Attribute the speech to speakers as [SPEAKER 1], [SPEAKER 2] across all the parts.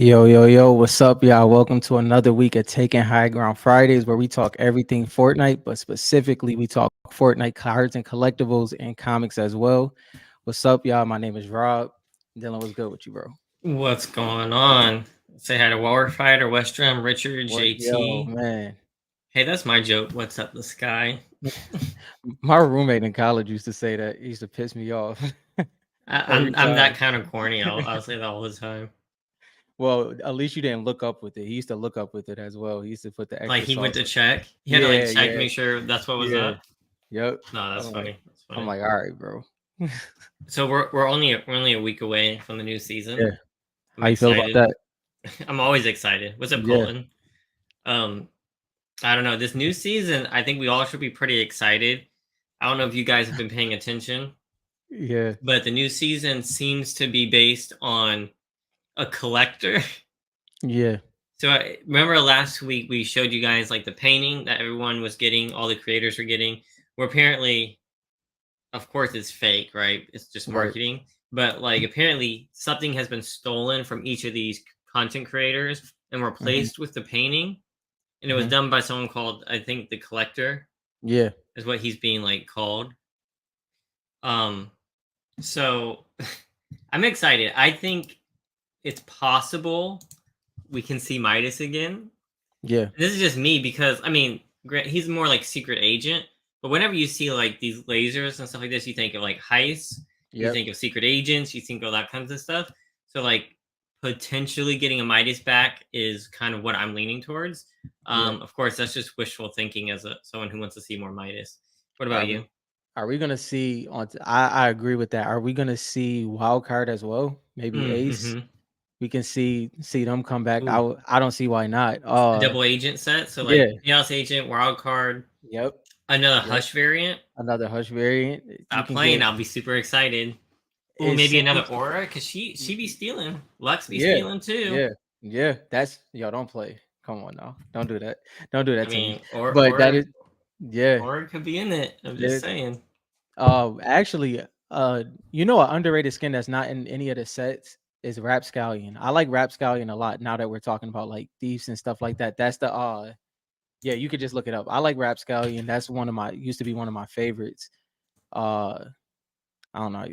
[SPEAKER 1] Yo, yo, yo, what's up, y'all? Welcome to another week of Taking High Ground Fridays, where we talk everything Fortnite, but specifically, we talk Fortnite cards and collectibles and comics as well. What's up, y'all? My name is Rob. Dylan, what's good with you, bro?
[SPEAKER 2] What's going on? Say hi to Warfighter, Westrum, Richard,
[SPEAKER 1] What, yo,
[SPEAKER 2] JT.
[SPEAKER 1] man.
[SPEAKER 2] Hey, that's my joke. What's up, the sky?
[SPEAKER 1] My roommate in college used to say that. He used to piss me off
[SPEAKER 2] I,
[SPEAKER 1] every
[SPEAKER 2] I'm that
[SPEAKER 1] time.
[SPEAKER 2] kind of corny. I'll say that all the time.
[SPEAKER 1] Well, at least you didn't look up with it. He used to look up with it as well. He used to put the
[SPEAKER 2] Like
[SPEAKER 1] extra
[SPEAKER 2] he went
[SPEAKER 1] sauce
[SPEAKER 2] to
[SPEAKER 1] on.
[SPEAKER 2] check. He had to like
[SPEAKER 1] Yeah,
[SPEAKER 2] check,
[SPEAKER 1] yeah,
[SPEAKER 2] make sure that's what was
[SPEAKER 1] yeah.
[SPEAKER 2] up.
[SPEAKER 1] Yep.
[SPEAKER 2] No, that's
[SPEAKER 1] I'm like,
[SPEAKER 2] funny. That's
[SPEAKER 1] I'm
[SPEAKER 2] funny.
[SPEAKER 1] like, all right, bro.
[SPEAKER 2] So we're only a week away from the new season.
[SPEAKER 1] Yeah.
[SPEAKER 2] I'm
[SPEAKER 1] How you feel about
[SPEAKER 2] excited.
[SPEAKER 1] that?
[SPEAKER 2] I'm always excited. What's up,
[SPEAKER 1] Yeah.
[SPEAKER 2] Colton? Um, I don't know. This new season, I think we all should be pretty excited. I don't know if you guys have been paying attention,
[SPEAKER 1] Yeah.
[SPEAKER 2] but the new season seems to be based on a collector.
[SPEAKER 1] Yeah.
[SPEAKER 2] So I remember last week we showed you guys like the painting that everyone was getting, all the creators were getting. Where apparently, of course, it's fake, right? It's just
[SPEAKER 1] Right.
[SPEAKER 2] marketing. But like apparently something has been stolen from each of these content creators and
[SPEAKER 1] Mhm.
[SPEAKER 2] replaced with the painting. And it was
[SPEAKER 1] Mhm.
[SPEAKER 2] done by someone called, I think, the collector
[SPEAKER 1] Yeah.
[SPEAKER 2] is what he's being like called. Um, so I'm excited. I think it's possible we can see Midas again.
[SPEAKER 1] Yeah.
[SPEAKER 2] This is just me because I mean, he's more like secret agent. But whenever you see like these lasers and stuff like this, you think of like heists, you
[SPEAKER 1] Yep.
[SPEAKER 2] think of secret agents, you think of that kinds of stuff. So like potentially getting a Midas back is kind of what I'm leaning towards.
[SPEAKER 1] Yep.
[SPEAKER 2] Of course, that's just wishful thinking as a someone who wants to see more Midas. What
[SPEAKER 1] Are
[SPEAKER 2] about
[SPEAKER 1] we
[SPEAKER 2] you?
[SPEAKER 1] are we gonna see on I agree with that. Are we gonna see wild card as well? Maybe Ace.
[SPEAKER 2] Mm-hmm.
[SPEAKER 1] We can see them come back.
[SPEAKER 2] Ooh,
[SPEAKER 1] I don't see why not.
[SPEAKER 2] a double agent set. So
[SPEAKER 1] Yeah.
[SPEAKER 2] like Chaos Agent, Wild Card,
[SPEAKER 1] Yep.
[SPEAKER 2] another
[SPEAKER 1] Yep.
[SPEAKER 2] Hush variant.
[SPEAKER 1] Another Hush variant. You
[SPEAKER 2] Stop
[SPEAKER 1] can
[SPEAKER 2] playing.
[SPEAKER 1] get
[SPEAKER 2] I'll be super excited. Oh,
[SPEAKER 1] it
[SPEAKER 2] maybe another
[SPEAKER 1] seems
[SPEAKER 2] aura because she be stealing. Lux be
[SPEAKER 1] yeah.
[SPEAKER 2] stealing too.
[SPEAKER 1] Yeah. Yeah. That's y'all don't play. Come on now. Don't do that. Don't do
[SPEAKER 2] I
[SPEAKER 1] that to me.
[SPEAKER 2] mean, or
[SPEAKER 1] But that
[SPEAKER 2] or
[SPEAKER 1] is yeah.
[SPEAKER 2] or it could be in it. I'm just
[SPEAKER 1] Yeah.
[SPEAKER 2] saying.
[SPEAKER 1] Actually, an underrated skin that's not in any of the sets is Rapscallion. I like Rapscallion a lot now that we're talking about like thieves and stuff like that. That's the yeah, you could just look it up. I like Rapscallion. That's one of my used to be one of my favorites. Uh, I don't know.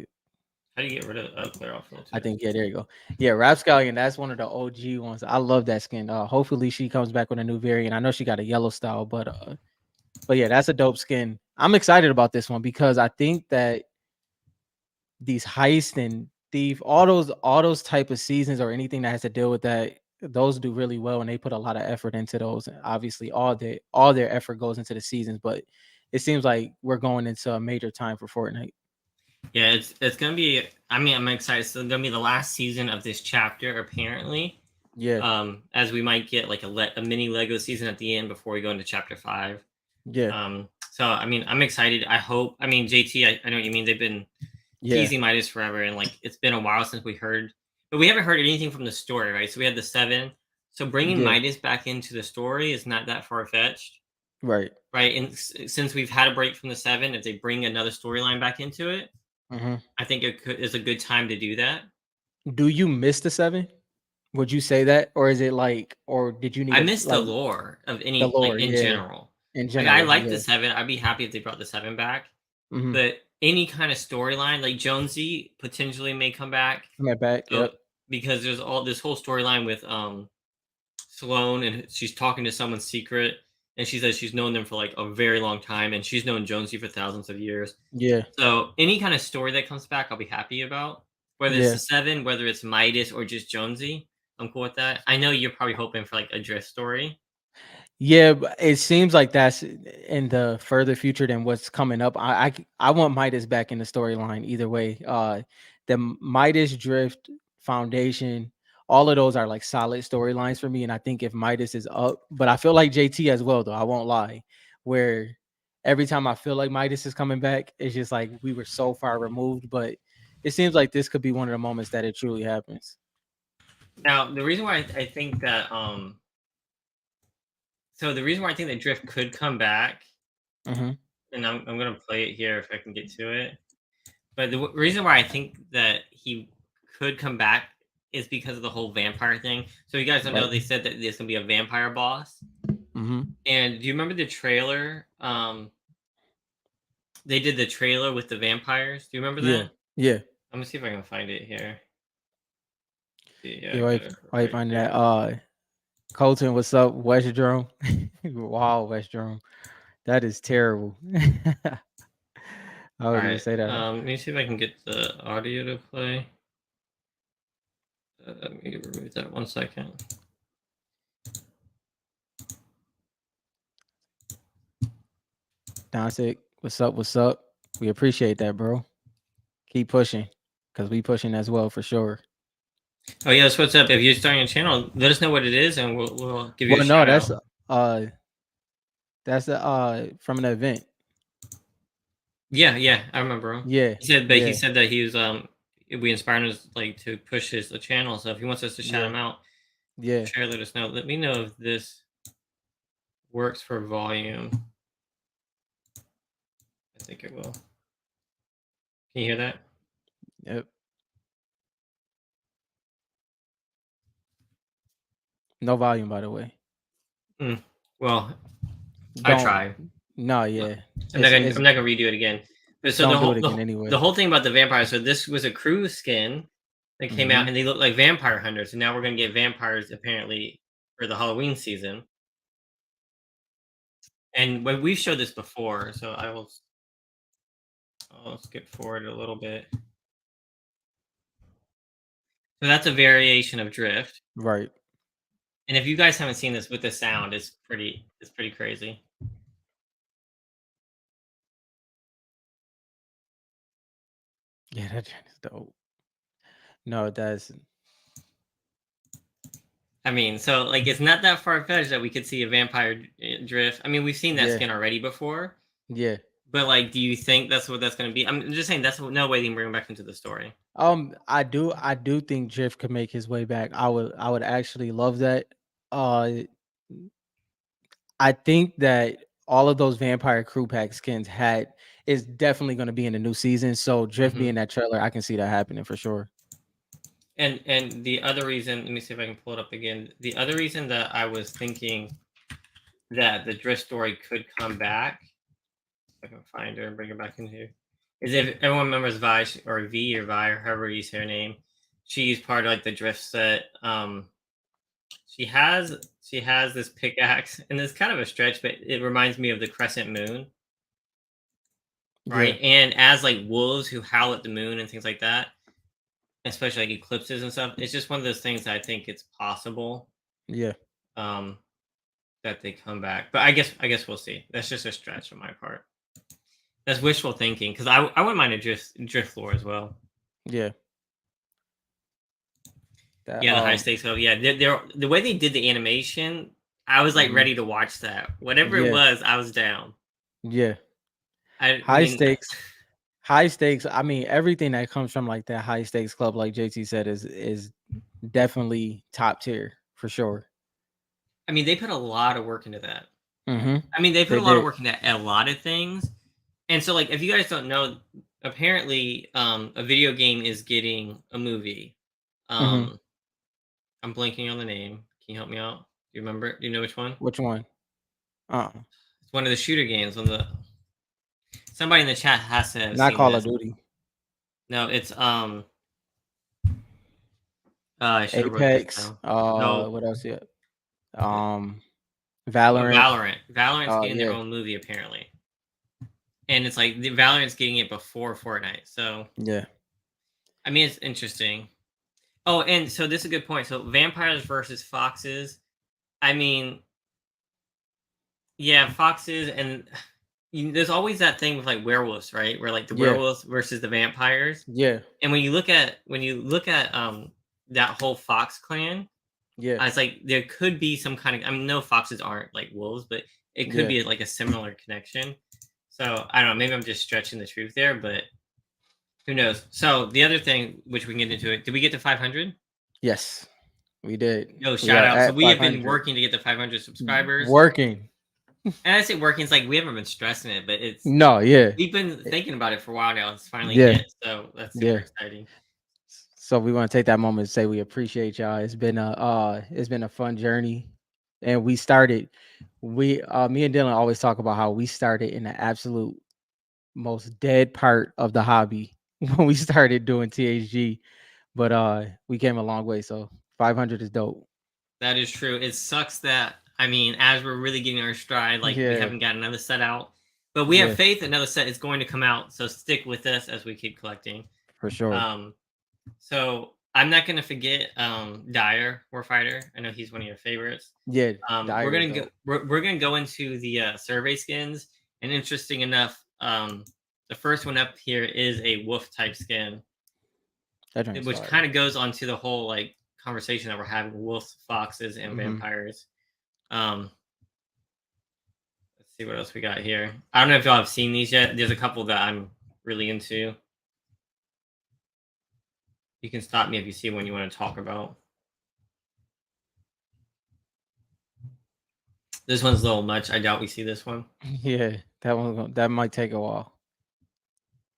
[SPEAKER 2] How do you get rid of clear off
[SPEAKER 1] I
[SPEAKER 2] filter?
[SPEAKER 1] think yeah, there you go. Yeah, Rapscallion. That's one of the OG ones. I love that skin. Hopefully she comes back with a new variant. I know she got a yellow style, but yeah, that's a dope skin. I'm excited about this one because I think that these heist and thief, all those type of seasons or anything that has to deal with that, those do really well and they put a lot of effort into those. And obviously, all their effort goes into the seasons, but it seems like we're going into a major time for Fortnite.
[SPEAKER 2] Yeah, it's gonna be. I mean, I'm excited. It's gonna be the last season of this chapter, apparently.
[SPEAKER 1] Yeah,
[SPEAKER 2] As we might get like a mini Lego season at the end before we go into chapter 5.
[SPEAKER 1] yeah,
[SPEAKER 2] So I mean, I'm excited. I hope. I mean, JT, I know what you mean. They've been
[SPEAKER 1] yeah,
[SPEAKER 2] teasing Midas forever, and like it's been a while since we heard, but we haven't heard anything from the story, right? So we had the 7. So bringing
[SPEAKER 1] yeah.
[SPEAKER 2] Midas back into the story is not that far fetched,
[SPEAKER 1] Right.
[SPEAKER 2] right? And since we've had a break from the 7, if they bring another storyline back into it,
[SPEAKER 1] Hmm.
[SPEAKER 2] I think is a good time to do that.
[SPEAKER 1] Do you miss the 7? Would you say that, or is it like, or did you need
[SPEAKER 2] I
[SPEAKER 1] a
[SPEAKER 2] miss the
[SPEAKER 1] like
[SPEAKER 2] lore of
[SPEAKER 1] the
[SPEAKER 2] any like
[SPEAKER 1] lore?
[SPEAKER 2] in
[SPEAKER 1] Yeah,
[SPEAKER 2] general.
[SPEAKER 1] in
[SPEAKER 2] Like I
[SPEAKER 1] general.
[SPEAKER 2] like the
[SPEAKER 1] Yeah.
[SPEAKER 2] 7. I'd be happy if they brought the 7 back.
[SPEAKER 1] Hmm.
[SPEAKER 2] But any kind of storyline, like Jonesy potentially may come back.
[SPEAKER 1] Coming back.
[SPEAKER 2] So
[SPEAKER 1] Yep.
[SPEAKER 2] because there's all this whole storyline with Sloane, and she's talking to someone secret, and she says she's known them for like a very long time, and she's known Jonesy for thousands of years.
[SPEAKER 1] Yeah.
[SPEAKER 2] So any kind of story that comes back, I'll be happy about. Whether it's
[SPEAKER 1] Yeah.
[SPEAKER 2] the 7, whether it's Midas or just Jonesy, I'm cool with that. I know you're probably hoping for like a drift story.
[SPEAKER 1] Yeah, but it seems like that's in the further future than what's coming up. I want Midas back in the storyline either way. The Midas Drift Foundation, all of those are like solid storylines for me, and I think if Midas is up, but I feel like JT as well though. I won't lie, where every time I feel like Midas is coming back, it's just like we were so far removed. But it seems like this could be one of the moments that it truly happens.
[SPEAKER 2] Now, the reason why I think that so the reason why I think that Drift could come back,
[SPEAKER 1] Hmm.
[SPEAKER 2] and I'm gonna play it here if I can get to it. But the reason why I think that he could come back is because of the whole vampire thing. So you guys don't know,
[SPEAKER 1] Right.
[SPEAKER 2] they said that there's gonna be a vampire boss.
[SPEAKER 1] Mm-hmm.
[SPEAKER 2] And do you remember the trailer? They did the trailer with the vampires. Do you remember
[SPEAKER 1] Yeah.
[SPEAKER 2] that?
[SPEAKER 1] Yeah.
[SPEAKER 2] Let me see if I can find it here. See, yeah,
[SPEAKER 1] Yeah.
[SPEAKER 2] I got
[SPEAKER 1] Wait.
[SPEAKER 2] it
[SPEAKER 1] Wait.
[SPEAKER 2] right
[SPEAKER 1] Find that.
[SPEAKER 2] here.
[SPEAKER 1] Colton, what's up? West Jerome. Wow, West Jerome. That is terrible. I
[SPEAKER 2] All
[SPEAKER 1] wouldn't even
[SPEAKER 2] right.
[SPEAKER 1] say that.
[SPEAKER 2] Let me see if I can get the audio to play. Let me remove that 1 second.
[SPEAKER 1] Donsick, what's up? What's up? We appreciate that, bro. Keep pushing, cause we pushing as well for sure.
[SPEAKER 2] Oh yes, what's up? If you're starting a channel, let us know what it is, and we'll give you a
[SPEAKER 1] Well, no,
[SPEAKER 2] shout out.
[SPEAKER 1] uh that's from an event.
[SPEAKER 2] Yeah, yeah, I remember him.
[SPEAKER 1] Yeah,
[SPEAKER 2] He said, but he
[SPEAKER 1] yeah,
[SPEAKER 2] said that he was we inspired us like to push the channel. So if he wants us to shout
[SPEAKER 1] yeah,
[SPEAKER 2] him out,
[SPEAKER 1] yeah.
[SPEAKER 2] sure, let us know. Let me know if this works for volume. I think it will. Can you hear that?
[SPEAKER 1] Yep. No volume, by the way.
[SPEAKER 2] Well, I
[SPEAKER 1] Don't.
[SPEAKER 2] tried.
[SPEAKER 1] No,
[SPEAKER 2] No,
[SPEAKER 1] yeah.
[SPEAKER 2] I'm not gonna
[SPEAKER 1] It's
[SPEAKER 2] I'm not gonna redo it again. But so
[SPEAKER 1] don't do it again
[SPEAKER 2] the
[SPEAKER 1] anyway.
[SPEAKER 2] whole thing about the vampire. So this was a crew skin that came
[SPEAKER 1] Mm-hmm.
[SPEAKER 2] out, and they look like vampire hunters. And now we're gonna get vampires apparently for the Halloween season. And when we've showed this before, so I'll skip forward a little bit. So that's a variation of drift.
[SPEAKER 1] Right.
[SPEAKER 2] And if you guys haven't seen this with the sound, it's pretty crazy.
[SPEAKER 1] Yeah, that joint is dope. No, it does.
[SPEAKER 2] I mean, so like it's not that far fetched that we could see a vampire drift. I mean, we've seen that
[SPEAKER 1] Yeah,
[SPEAKER 2] skin already before,
[SPEAKER 1] yeah.
[SPEAKER 2] but like, do you think that's what that's going to be? I'm just saying that's no way they can bring him back into the story.
[SPEAKER 1] I do think Drift could make his way back. I would actually love that. Uh, I think that all of those vampire crew pack skins had is definitely going to be in the new season. So Drift
[SPEAKER 2] Hmm.
[SPEAKER 1] being that trailer, I can see that happening for sure.
[SPEAKER 2] And the other reason, let me see if I can pull it up again. The other reason that I was thinking that the drift story could come back, if I can find her and bring her back in here, is if everyone remembers Vi or V or Vi or however you say her name. She's part of like the drift set. She has this pickaxe, and it's kind of a stretch, but it reminds me of the crescent moon,
[SPEAKER 1] Yeah,
[SPEAKER 2] right? And as like wolves who howl at the moon and things like that, especially like eclipses and stuff, it's just one of those things that I think it's possible
[SPEAKER 1] yeah,
[SPEAKER 2] um that they come back. But I guess we'll see. That's just a stretch on my part. That's wishful thinking because I wouldn't mind a drift floor as well.
[SPEAKER 1] yeah. That
[SPEAKER 2] Yeah, the high stakes. So yeah, they're the way they did the animation, I was like
[SPEAKER 1] mhm,
[SPEAKER 2] ready to watch that. Whatever it
[SPEAKER 1] yeah,
[SPEAKER 2] was, I was down.
[SPEAKER 1] yeah.
[SPEAKER 2] I
[SPEAKER 1] High
[SPEAKER 2] mean,
[SPEAKER 1] stakes, high stakes. I mean, everything that comes from like that high stakes club, like JT said, is definitely top tier for sure.
[SPEAKER 2] I mean, they put a lot of work into that.
[SPEAKER 1] Mm-hmm.
[SPEAKER 2] I mean, they put
[SPEAKER 1] They
[SPEAKER 2] a lot of
[SPEAKER 1] did.
[SPEAKER 2] work into a lot of things. And so, like, if you guys don't know, apparently, a video game is getting a movie.
[SPEAKER 1] Mm-hmm.
[SPEAKER 2] Um, I'm blanking on the name. Can you help me out? Do you remember it? Do you know which one?
[SPEAKER 1] Which one?
[SPEAKER 2] It's one of the shooter games on the. Somebody in the chat has to have
[SPEAKER 1] Not
[SPEAKER 2] seen
[SPEAKER 1] Call of
[SPEAKER 2] this.
[SPEAKER 1] Duty.
[SPEAKER 2] No, it's I should have wrote this
[SPEAKER 1] Apex.
[SPEAKER 2] down. No,
[SPEAKER 1] What else? Yeah.
[SPEAKER 2] it,
[SPEAKER 1] Um, Valorant.
[SPEAKER 2] Valorant. Valorant's getting their
[SPEAKER 1] Yeah,
[SPEAKER 2] own movie apparently, and it's like the Valorant's getting it before Fortnite. So
[SPEAKER 1] yeah,
[SPEAKER 2] I mean, it's interesting. Oh, and so this is a good point. So vampires versus foxes. I mean, yeah, foxes and there's always that thing with like werewolves, right? Where like the
[SPEAKER 1] yeah,
[SPEAKER 2] werewolves versus the vampires.
[SPEAKER 1] yeah,
[SPEAKER 2] And when you look at that whole fox clan,
[SPEAKER 1] yeah,
[SPEAKER 2] it's like there could be some kind of, I mean, no, foxes aren't like wolves, but it could
[SPEAKER 1] yeah.
[SPEAKER 2] be like a similar connection. So I don't know, maybe I'm just stretching the truth there, but who knows? So the other thing, which we can get into it, did we get to 500?
[SPEAKER 1] Yes, we did.
[SPEAKER 2] No,
[SPEAKER 1] We
[SPEAKER 2] shout
[SPEAKER 1] are
[SPEAKER 2] out. So
[SPEAKER 1] at
[SPEAKER 2] we have been
[SPEAKER 1] 500.
[SPEAKER 2] working to get to 500 subscribers.
[SPEAKER 1] Working.
[SPEAKER 2] And I say working, it's like we haven't been stressing it, but
[SPEAKER 1] No, yeah,
[SPEAKER 2] we've been thinking about it for a while now. It's finally
[SPEAKER 1] yeah,
[SPEAKER 2] hit. So that's super
[SPEAKER 1] yeah.
[SPEAKER 2] exciting.
[SPEAKER 1] So we want to take that moment to say we appreciate y'all. It's been a fun journey, and we started. We Me and Dylan always talk about how we started in the absolute most dead part of the hobby when we started doing THG, but we came a long way. So 500 is dope.
[SPEAKER 2] That is true. It sucks that, I mean, as we're really getting our stride, like we
[SPEAKER 1] Yeah,
[SPEAKER 2] haven't got another set out, but we have
[SPEAKER 1] yeah,
[SPEAKER 2] faith another set is going to come out. So stick with us as we keep collecting.
[SPEAKER 1] for sure.
[SPEAKER 2] Um, so I'm not gonna forget Dire Warfighter. I know he's one of your favorites.
[SPEAKER 1] Yeah,
[SPEAKER 2] We're
[SPEAKER 1] Dire is
[SPEAKER 2] gonna go.
[SPEAKER 1] dope.
[SPEAKER 2] We're gonna go into the survey skins, and interesting enough, the first one up here is a wolf type skin,
[SPEAKER 1] That joint's
[SPEAKER 2] which
[SPEAKER 1] fire.
[SPEAKER 2] kind of goes on to the whole like conversation that we're having: wolves, foxes, and
[SPEAKER 1] Hmm.
[SPEAKER 2] vampires. Um, let's see what else we got here. I don't know if y'all have seen these yet. There's a couple that I'm really into. You can stop me if you see one you want to talk about. This one's a little much. I doubt we see this one.
[SPEAKER 1] Yeah, that might take a while.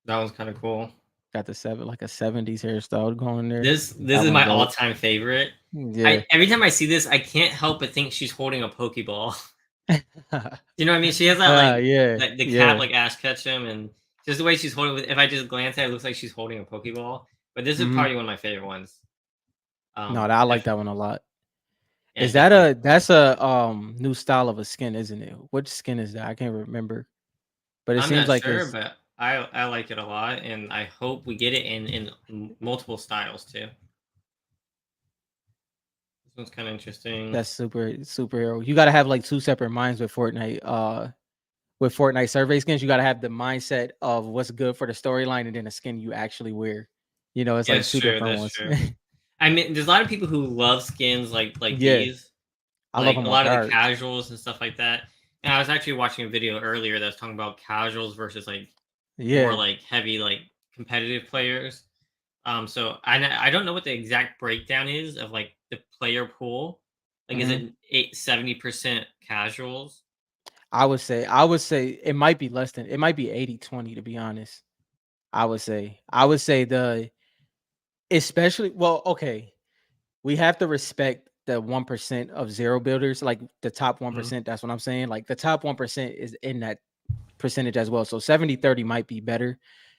[SPEAKER 2] That one's kind of cool.
[SPEAKER 1] Got the like a 70s hairstyle going there.
[SPEAKER 2] This
[SPEAKER 1] That
[SPEAKER 2] is
[SPEAKER 1] one
[SPEAKER 2] my
[SPEAKER 1] dope.
[SPEAKER 2] all-time favorite.
[SPEAKER 1] Yeah.
[SPEAKER 2] I every time I see this, I can't help but think she's holding a Pokeball. You know what I mean? She has that like
[SPEAKER 1] Yeah,
[SPEAKER 2] the cap
[SPEAKER 1] yeah.
[SPEAKER 2] like Ash Ketchum, and just the way she's holding it. If I just glance at it, it looks like she's holding a Pokeball. But this is
[SPEAKER 1] Hmm.
[SPEAKER 2] probably one of my favorite ones.
[SPEAKER 1] No, I like that
[SPEAKER 2] Definitely,
[SPEAKER 1] one a lot.
[SPEAKER 2] yeah,
[SPEAKER 1] Is that
[SPEAKER 2] definitely.
[SPEAKER 1] that's a new style of a skin, isn't it? Which skin is that? I can't remember. But it
[SPEAKER 2] I'm
[SPEAKER 1] seems
[SPEAKER 2] not
[SPEAKER 1] like
[SPEAKER 2] sure,
[SPEAKER 1] it's
[SPEAKER 2] but I like it a lot, and I hope we get it in multiple styles too. This one's kind of interesting.
[SPEAKER 1] that's superhero. You got to have like two separate minds with Fortnite. With Fortnite survey skins, you got to have the mindset of what's good for the storyline and then the skin you actually wear. It's
[SPEAKER 2] Yeah,
[SPEAKER 1] like
[SPEAKER 2] it's
[SPEAKER 1] two
[SPEAKER 2] true.
[SPEAKER 1] different
[SPEAKER 2] That's
[SPEAKER 1] ones.
[SPEAKER 2] true. I mean, there's a lot of people who love skins like
[SPEAKER 1] Yeah,
[SPEAKER 2] these,
[SPEAKER 1] I love
[SPEAKER 2] like
[SPEAKER 1] them
[SPEAKER 2] a
[SPEAKER 1] on
[SPEAKER 2] lot of the
[SPEAKER 1] cards.
[SPEAKER 2] casuals and stuff like that. And I was actually watching a video earlier that was talking about casuals versus like more
[SPEAKER 1] Yeah.
[SPEAKER 2] like heavy like competitive players. So I don't know what the exact breakdown is of like the player pool. Like, is
[SPEAKER 1] Hmm.
[SPEAKER 2] it 70% casuals?
[SPEAKER 1] I would say it might be less than it might be 80-20 to be honest. I would say the especially well, okay. We have to respect the 1% of zero builders, like the top
[SPEAKER 2] Mhm.
[SPEAKER 1] 1%. That's what I'm saying. Like the top 1% is in that percentage as well. So 70-30 might be better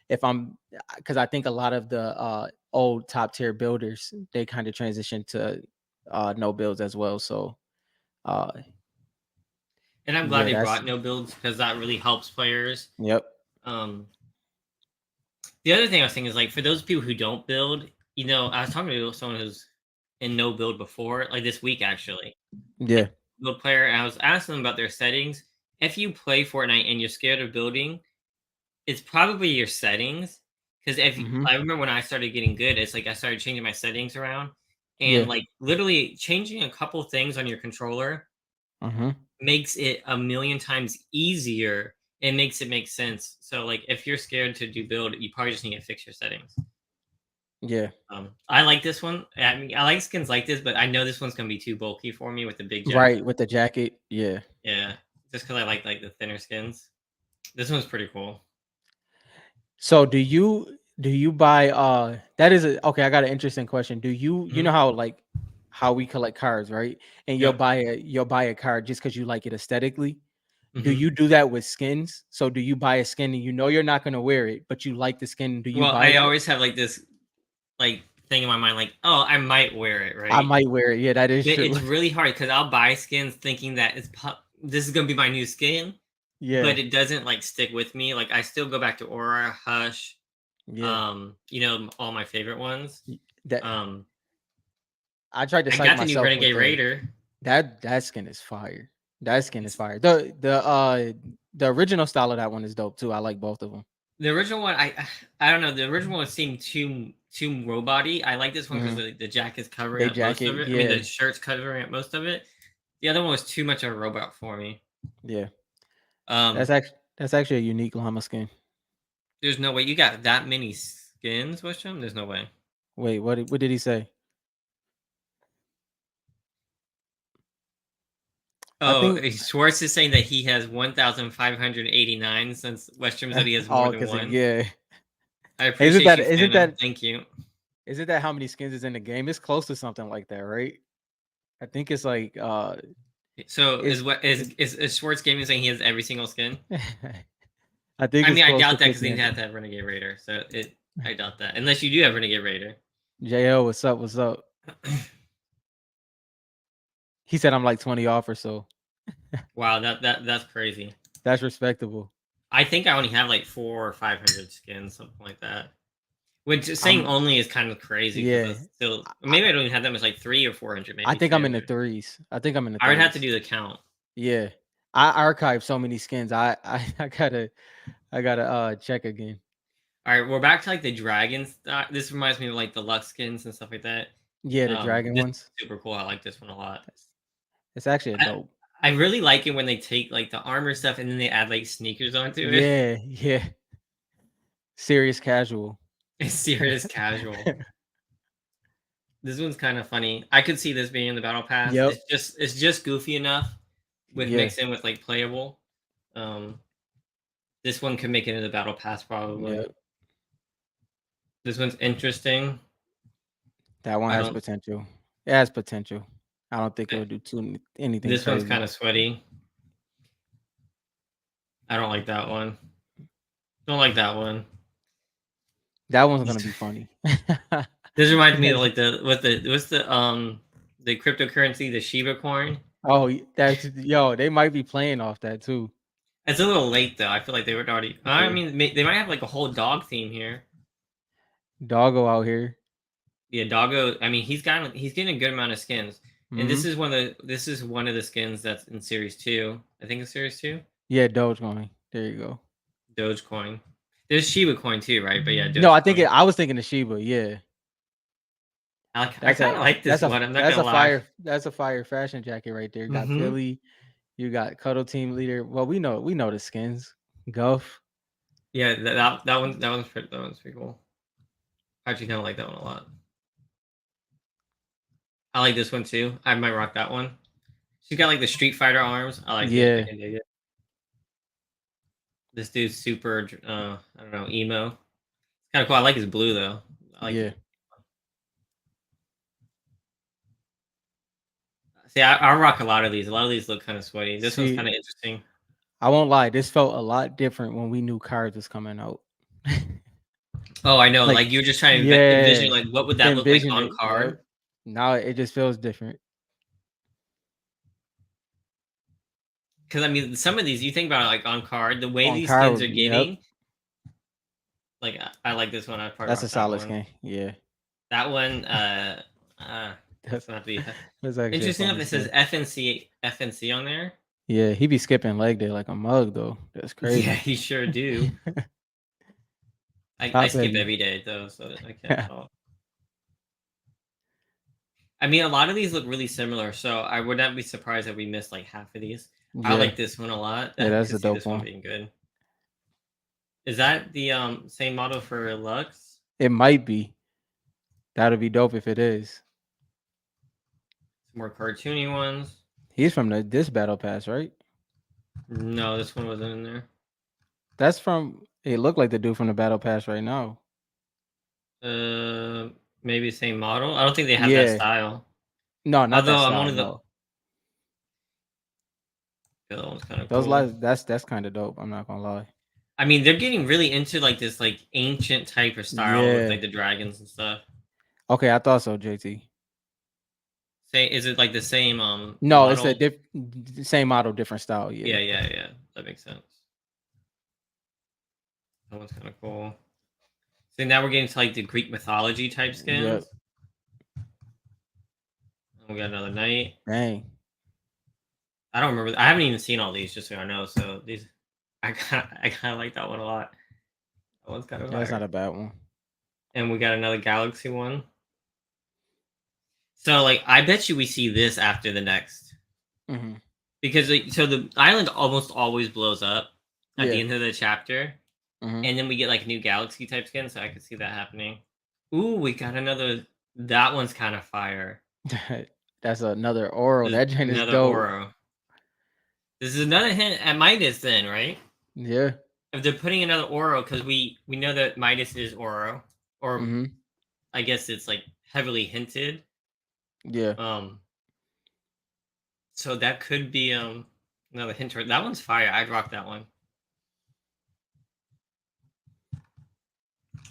[SPEAKER 1] if I'm because I think a lot of the old top tier builders they kind of transition to no builds as well. So uh
[SPEAKER 2] And I'm glad
[SPEAKER 1] yeah,
[SPEAKER 2] they
[SPEAKER 1] that's
[SPEAKER 2] brought no builds because that really helps players.
[SPEAKER 1] yep.
[SPEAKER 2] Um, the other thing I was thinking is like for those people who don't build, I was talking to someone who's in no build before, like this week actually,
[SPEAKER 1] Yeah.
[SPEAKER 2] build player, and I was asking them about their settings. If you play Fortnite and you're scared of building, it's probably your settings. Because if
[SPEAKER 1] Hmm.
[SPEAKER 2] I remember when I started getting good, it's like I started changing my settings around, and
[SPEAKER 1] Yeah.
[SPEAKER 2] like literally changing a couple things on your controller
[SPEAKER 1] Hmm.
[SPEAKER 2] makes it a million times easier. It makes it make sense. So like if you're scared to do build, you probably just need to fix your settings.
[SPEAKER 1] Yeah.
[SPEAKER 2] I like this one. I mean, I like skins like this, but I know this one's gonna be too bulky for me with the big jacket.
[SPEAKER 1] Right with the jacket. Yeah.
[SPEAKER 2] Yeah, just because I like the thinner skins. This one's pretty cool.
[SPEAKER 1] So do you buy that is a okay, I got an interesting question. Do you know
[SPEAKER 2] Mhm.
[SPEAKER 1] how like how we collect cards, right? And you'll
[SPEAKER 2] Yep.
[SPEAKER 1] buy a card just because you like it aesthetically. Do
[SPEAKER 2] Mhm.
[SPEAKER 1] you do that with skins? So do you buy a skin and you know you're not gonna wear it, but you like the skin? Do you
[SPEAKER 2] Well,
[SPEAKER 1] buy
[SPEAKER 2] I
[SPEAKER 1] that?
[SPEAKER 2] always have like this like thing in my mind, like, oh, I might wear it,
[SPEAKER 1] I
[SPEAKER 2] right?
[SPEAKER 1] might wear it. Yeah, that is
[SPEAKER 2] But
[SPEAKER 1] true.
[SPEAKER 2] it's really hard because I'll buy skins thinking that this is gonna be my new skin,
[SPEAKER 1] Yeah,
[SPEAKER 2] but it doesn't like stick with me. Like I still go back to Aura, Hush,
[SPEAKER 1] yeah.
[SPEAKER 2] all my favorite ones.
[SPEAKER 1] That
[SPEAKER 2] Um,
[SPEAKER 1] I tried to
[SPEAKER 2] I
[SPEAKER 1] psych
[SPEAKER 2] got the new
[SPEAKER 1] myself with
[SPEAKER 2] Renegade Raider.
[SPEAKER 1] that skin is fire. That skin is
[SPEAKER 2] It's
[SPEAKER 1] fire. The original style of that one is dope too. I like both of them.
[SPEAKER 2] the original one. I don't know. The original one seemed too robot-y. I like this one because
[SPEAKER 1] Hmm.
[SPEAKER 2] the jacket's covering
[SPEAKER 1] They
[SPEAKER 2] up most of
[SPEAKER 1] jacket,
[SPEAKER 2] it. I mean, the
[SPEAKER 1] yeah,
[SPEAKER 2] shirt's covering up most of it. The other one was too much of a robot for me.
[SPEAKER 1] yeah.
[SPEAKER 2] Um,
[SPEAKER 1] That's actually a unique llama skin.
[SPEAKER 2] there's no way you got that many skins, Wisham. There's no way.
[SPEAKER 1] Wait, what did he say? I
[SPEAKER 2] Oh,
[SPEAKER 1] think
[SPEAKER 2] Schwartz is saying that he has 1,589 since Westrum said he has more
[SPEAKER 1] oh,
[SPEAKER 2] than
[SPEAKER 1] because
[SPEAKER 2] one.
[SPEAKER 1] yeah.
[SPEAKER 2] I
[SPEAKER 1] Isn't
[SPEAKER 2] appreciate
[SPEAKER 1] that
[SPEAKER 2] you,
[SPEAKER 1] isn't
[SPEAKER 2] Phantom.
[SPEAKER 1] that
[SPEAKER 2] Thank you.
[SPEAKER 1] Is it that how many skins is in the game? It's close to something like that, right? I think it's like
[SPEAKER 2] So
[SPEAKER 1] it's
[SPEAKER 2] is Schwartz Gaming saying he has every single skin?
[SPEAKER 1] I think
[SPEAKER 2] I
[SPEAKER 1] it's
[SPEAKER 2] mean, I
[SPEAKER 1] close to
[SPEAKER 2] doubt that because he had
[SPEAKER 1] 1500.
[SPEAKER 2] to have Renegade Raider. So I doubt that unless you do have Renegade Raider.
[SPEAKER 1] JL, what's up? What's up? He said I'm like 20 off or so.
[SPEAKER 2] Wow, that's crazy.
[SPEAKER 1] That's respectable.
[SPEAKER 2] I think I only have like 400 or 500 skins, something like that. Which saying
[SPEAKER 1] I'm
[SPEAKER 2] only is kind of crazy because
[SPEAKER 1] yeah.
[SPEAKER 2] that's still
[SPEAKER 1] I,
[SPEAKER 2] maybe I don't even have that much, like 300 or 400,
[SPEAKER 1] I
[SPEAKER 2] maybe
[SPEAKER 1] think I'm in the
[SPEAKER 2] 300.
[SPEAKER 1] threes. I think I'm in the
[SPEAKER 2] I would have to
[SPEAKER 1] threes.
[SPEAKER 2] do the count.
[SPEAKER 1] Yeah. I archived so many skins. I gotta check again.
[SPEAKER 2] All right, we're back to like the dragons. This reminds me of like the Lux skins and stuff like that.
[SPEAKER 1] Yeah, the dragon
[SPEAKER 2] This
[SPEAKER 1] ones.
[SPEAKER 2] is super cool. I like this one a lot.
[SPEAKER 1] That's, it's actually a
[SPEAKER 2] I,
[SPEAKER 1] dope.
[SPEAKER 2] I really like it when they take like the armor stuff and then they add like sneakers onto it.
[SPEAKER 1] Yeah, yeah. Serious casual.
[SPEAKER 2] It's serious casual. This one's kind of funny. I could see this being in the battle pass.
[SPEAKER 1] Yep.
[SPEAKER 2] It's just goofy enough with
[SPEAKER 1] Yeah.
[SPEAKER 2] mixed in with like playable. Um, this one could make it into the battle pass probably.
[SPEAKER 1] Yep.
[SPEAKER 2] This one's interesting.
[SPEAKER 1] That one
[SPEAKER 2] I
[SPEAKER 1] has
[SPEAKER 2] don't.
[SPEAKER 1] potential. It has potential. I don't think it'll do anything
[SPEAKER 2] This one's
[SPEAKER 1] crazy.
[SPEAKER 2] kind of sweaty. I don't like that one. Don't like that one.
[SPEAKER 1] That one's gonna be funny.
[SPEAKER 2] This reminds me of like the cryptocurrency, the Shiba coin.
[SPEAKER 1] Oh, that's yo. They might be playing off that too.
[SPEAKER 2] It's a little late though. I feel like they were already. I
[SPEAKER 1] Yeah.
[SPEAKER 2] mean, they might have like a whole dog theme here.
[SPEAKER 1] Doggo out here.
[SPEAKER 2] Yeah, Doggo. I mean, he's getting a good amount of skins, and
[SPEAKER 1] Hmm.
[SPEAKER 2] this is one of the skins that's in Series 2. I think it's Series 2.
[SPEAKER 1] Yeah, Dogecoin. There you go.
[SPEAKER 2] Dogecoin. There's Shiba Coin too, right? But yeah,
[SPEAKER 1] No, I think
[SPEAKER 2] Dogecoin.
[SPEAKER 1] I was thinking of Shiba. Yeah,
[SPEAKER 2] I kind of like this one. I'm not gonna lie.
[SPEAKER 1] that's a fire fashion jacket right there. You got
[SPEAKER 2] Mm-hmm.
[SPEAKER 1] Philly. You got Cuddle Team Leader. Well, we know the skins. Guff.
[SPEAKER 2] Yeah, that one's pretty cool. I actually kind of like that one a lot. I like this one too. I might rock that one. She's got like the Street Fighter arms. I like it. I
[SPEAKER 1] Yeah,
[SPEAKER 2] can dig it. This dude's super. I don't know, emo. It's kind of cool. I like his blue though. I like his.
[SPEAKER 1] yeah.
[SPEAKER 2] See, I rock a lot of these. A lot of these look kind of sweaty. This one's kind
[SPEAKER 1] See,
[SPEAKER 2] of interesting.
[SPEAKER 1] I won't lie. This felt a lot different when we knew cards was coming out.
[SPEAKER 2] Oh, I know.
[SPEAKER 1] Like,
[SPEAKER 2] Like you're just trying to envision
[SPEAKER 1] yeah,
[SPEAKER 2] like what would
[SPEAKER 1] to
[SPEAKER 2] that look like
[SPEAKER 1] envision
[SPEAKER 2] on
[SPEAKER 1] it. Yep.
[SPEAKER 2] card.
[SPEAKER 1] Now it just feels different
[SPEAKER 2] Because I mean, some of these you think about it, like on card, the way
[SPEAKER 1] on
[SPEAKER 2] these skins
[SPEAKER 1] card.
[SPEAKER 2] are
[SPEAKER 1] Yep,
[SPEAKER 2] getting. Like I like this one. I'd probably
[SPEAKER 1] that's a
[SPEAKER 2] rock that
[SPEAKER 1] solid
[SPEAKER 2] one.
[SPEAKER 1] skin. Yeah,
[SPEAKER 2] That one. It's
[SPEAKER 1] that's
[SPEAKER 2] gonna have to be
[SPEAKER 1] that's actually a
[SPEAKER 2] interesting enough.
[SPEAKER 1] funny
[SPEAKER 2] It says
[SPEAKER 1] skin.
[SPEAKER 2] FNC on there.
[SPEAKER 1] Yeah, he be skipping leg day like a mug though. That's
[SPEAKER 2] Yeah,
[SPEAKER 1] crazy.
[SPEAKER 2] he sure do. I
[SPEAKER 1] Top
[SPEAKER 2] skip
[SPEAKER 1] heavy.
[SPEAKER 2] every day though, so I can't talk. I mean, a lot of these look really similar, so I would not be surprised if we missed like half of these. I
[SPEAKER 1] Yeah,
[SPEAKER 2] like this one a lot.
[SPEAKER 1] yeah,
[SPEAKER 2] I
[SPEAKER 1] that's
[SPEAKER 2] could
[SPEAKER 1] a
[SPEAKER 2] see
[SPEAKER 1] dope
[SPEAKER 2] this one
[SPEAKER 1] one.
[SPEAKER 2] being good. Is that the same model for Lux?
[SPEAKER 1] It might be. That'll be dope if it is.
[SPEAKER 2] Some more cartoony ones.
[SPEAKER 1] He's from this battle pass, right?
[SPEAKER 2] No, this one wasn't in there.
[SPEAKER 1] That's from. It looked like the dude from the battle pass right now.
[SPEAKER 2] Uh, Maybe same model. I don't think they have that
[SPEAKER 1] Yeah.
[SPEAKER 2] style.
[SPEAKER 1] No, not
[SPEAKER 2] Although
[SPEAKER 1] that
[SPEAKER 2] I'm
[SPEAKER 1] style.
[SPEAKER 2] one of
[SPEAKER 1] No,
[SPEAKER 2] the other one's kind of
[SPEAKER 1] those
[SPEAKER 2] cool.
[SPEAKER 1] lights. That's kind of dope. I'm not gonna lie.
[SPEAKER 2] I mean, they're getting really into like this like ancient type of style with
[SPEAKER 1] Yeah.
[SPEAKER 2] like the dragons and stuff.
[SPEAKER 1] Okay, I thought so, JT.
[SPEAKER 2] Say, is it like the same
[SPEAKER 1] No, it's a
[SPEAKER 2] model?
[SPEAKER 1] same model, different style. Yeah.
[SPEAKER 2] Yeah. That makes sense. That one's kind of cool. So now we're getting to like the Greek mythology type
[SPEAKER 1] Yep.
[SPEAKER 2] skins. And we got another knight.
[SPEAKER 1] Dang.
[SPEAKER 2] I don't remember. I haven't even seen all these, just so I know. So these, I kind of like that one a lot. That one's kind of
[SPEAKER 1] Yeah, that's not
[SPEAKER 2] fire.
[SPEAKER 1] a bad one.
[SPEAKER 2] And we got another galaxy one. So like, I bet you we see this after the next,
[SPEAKER 1] Hmm.
[SPEAKER 2] because so the island almost always blows up at the
[SPEAKER 1] Yeah.
[SPEAKER 2] end of the chapter,
[SPEAKER 1] Hmm.
[SPEAKER 2] and then we get like new galaxy type skin. So I could see that happening. Ooh, we got another. That one's kind of fire.
[SPEAKER 1] That's another oral.
[SPEAKER 2] There's
[SPEAKER 1] That joint is
[SPEAKER 2] another
[SPEAKER 1] dope.
[SPEAKER 2] Oro. This is another hint at Midas, then, right?
[SPEAKER 1] Yeah.
[SPEAKER 2] If they're putting another Oro, because we know that Midas is Oro, or
[SPEAKER 1] Hmm.
[SPEAKER 2] I guess it's like heavily hinted.
[SPEAKER 1] Yeah.
[SPEAKER 2] Um, so that could be another hint. That one's fire. I'd rock that one.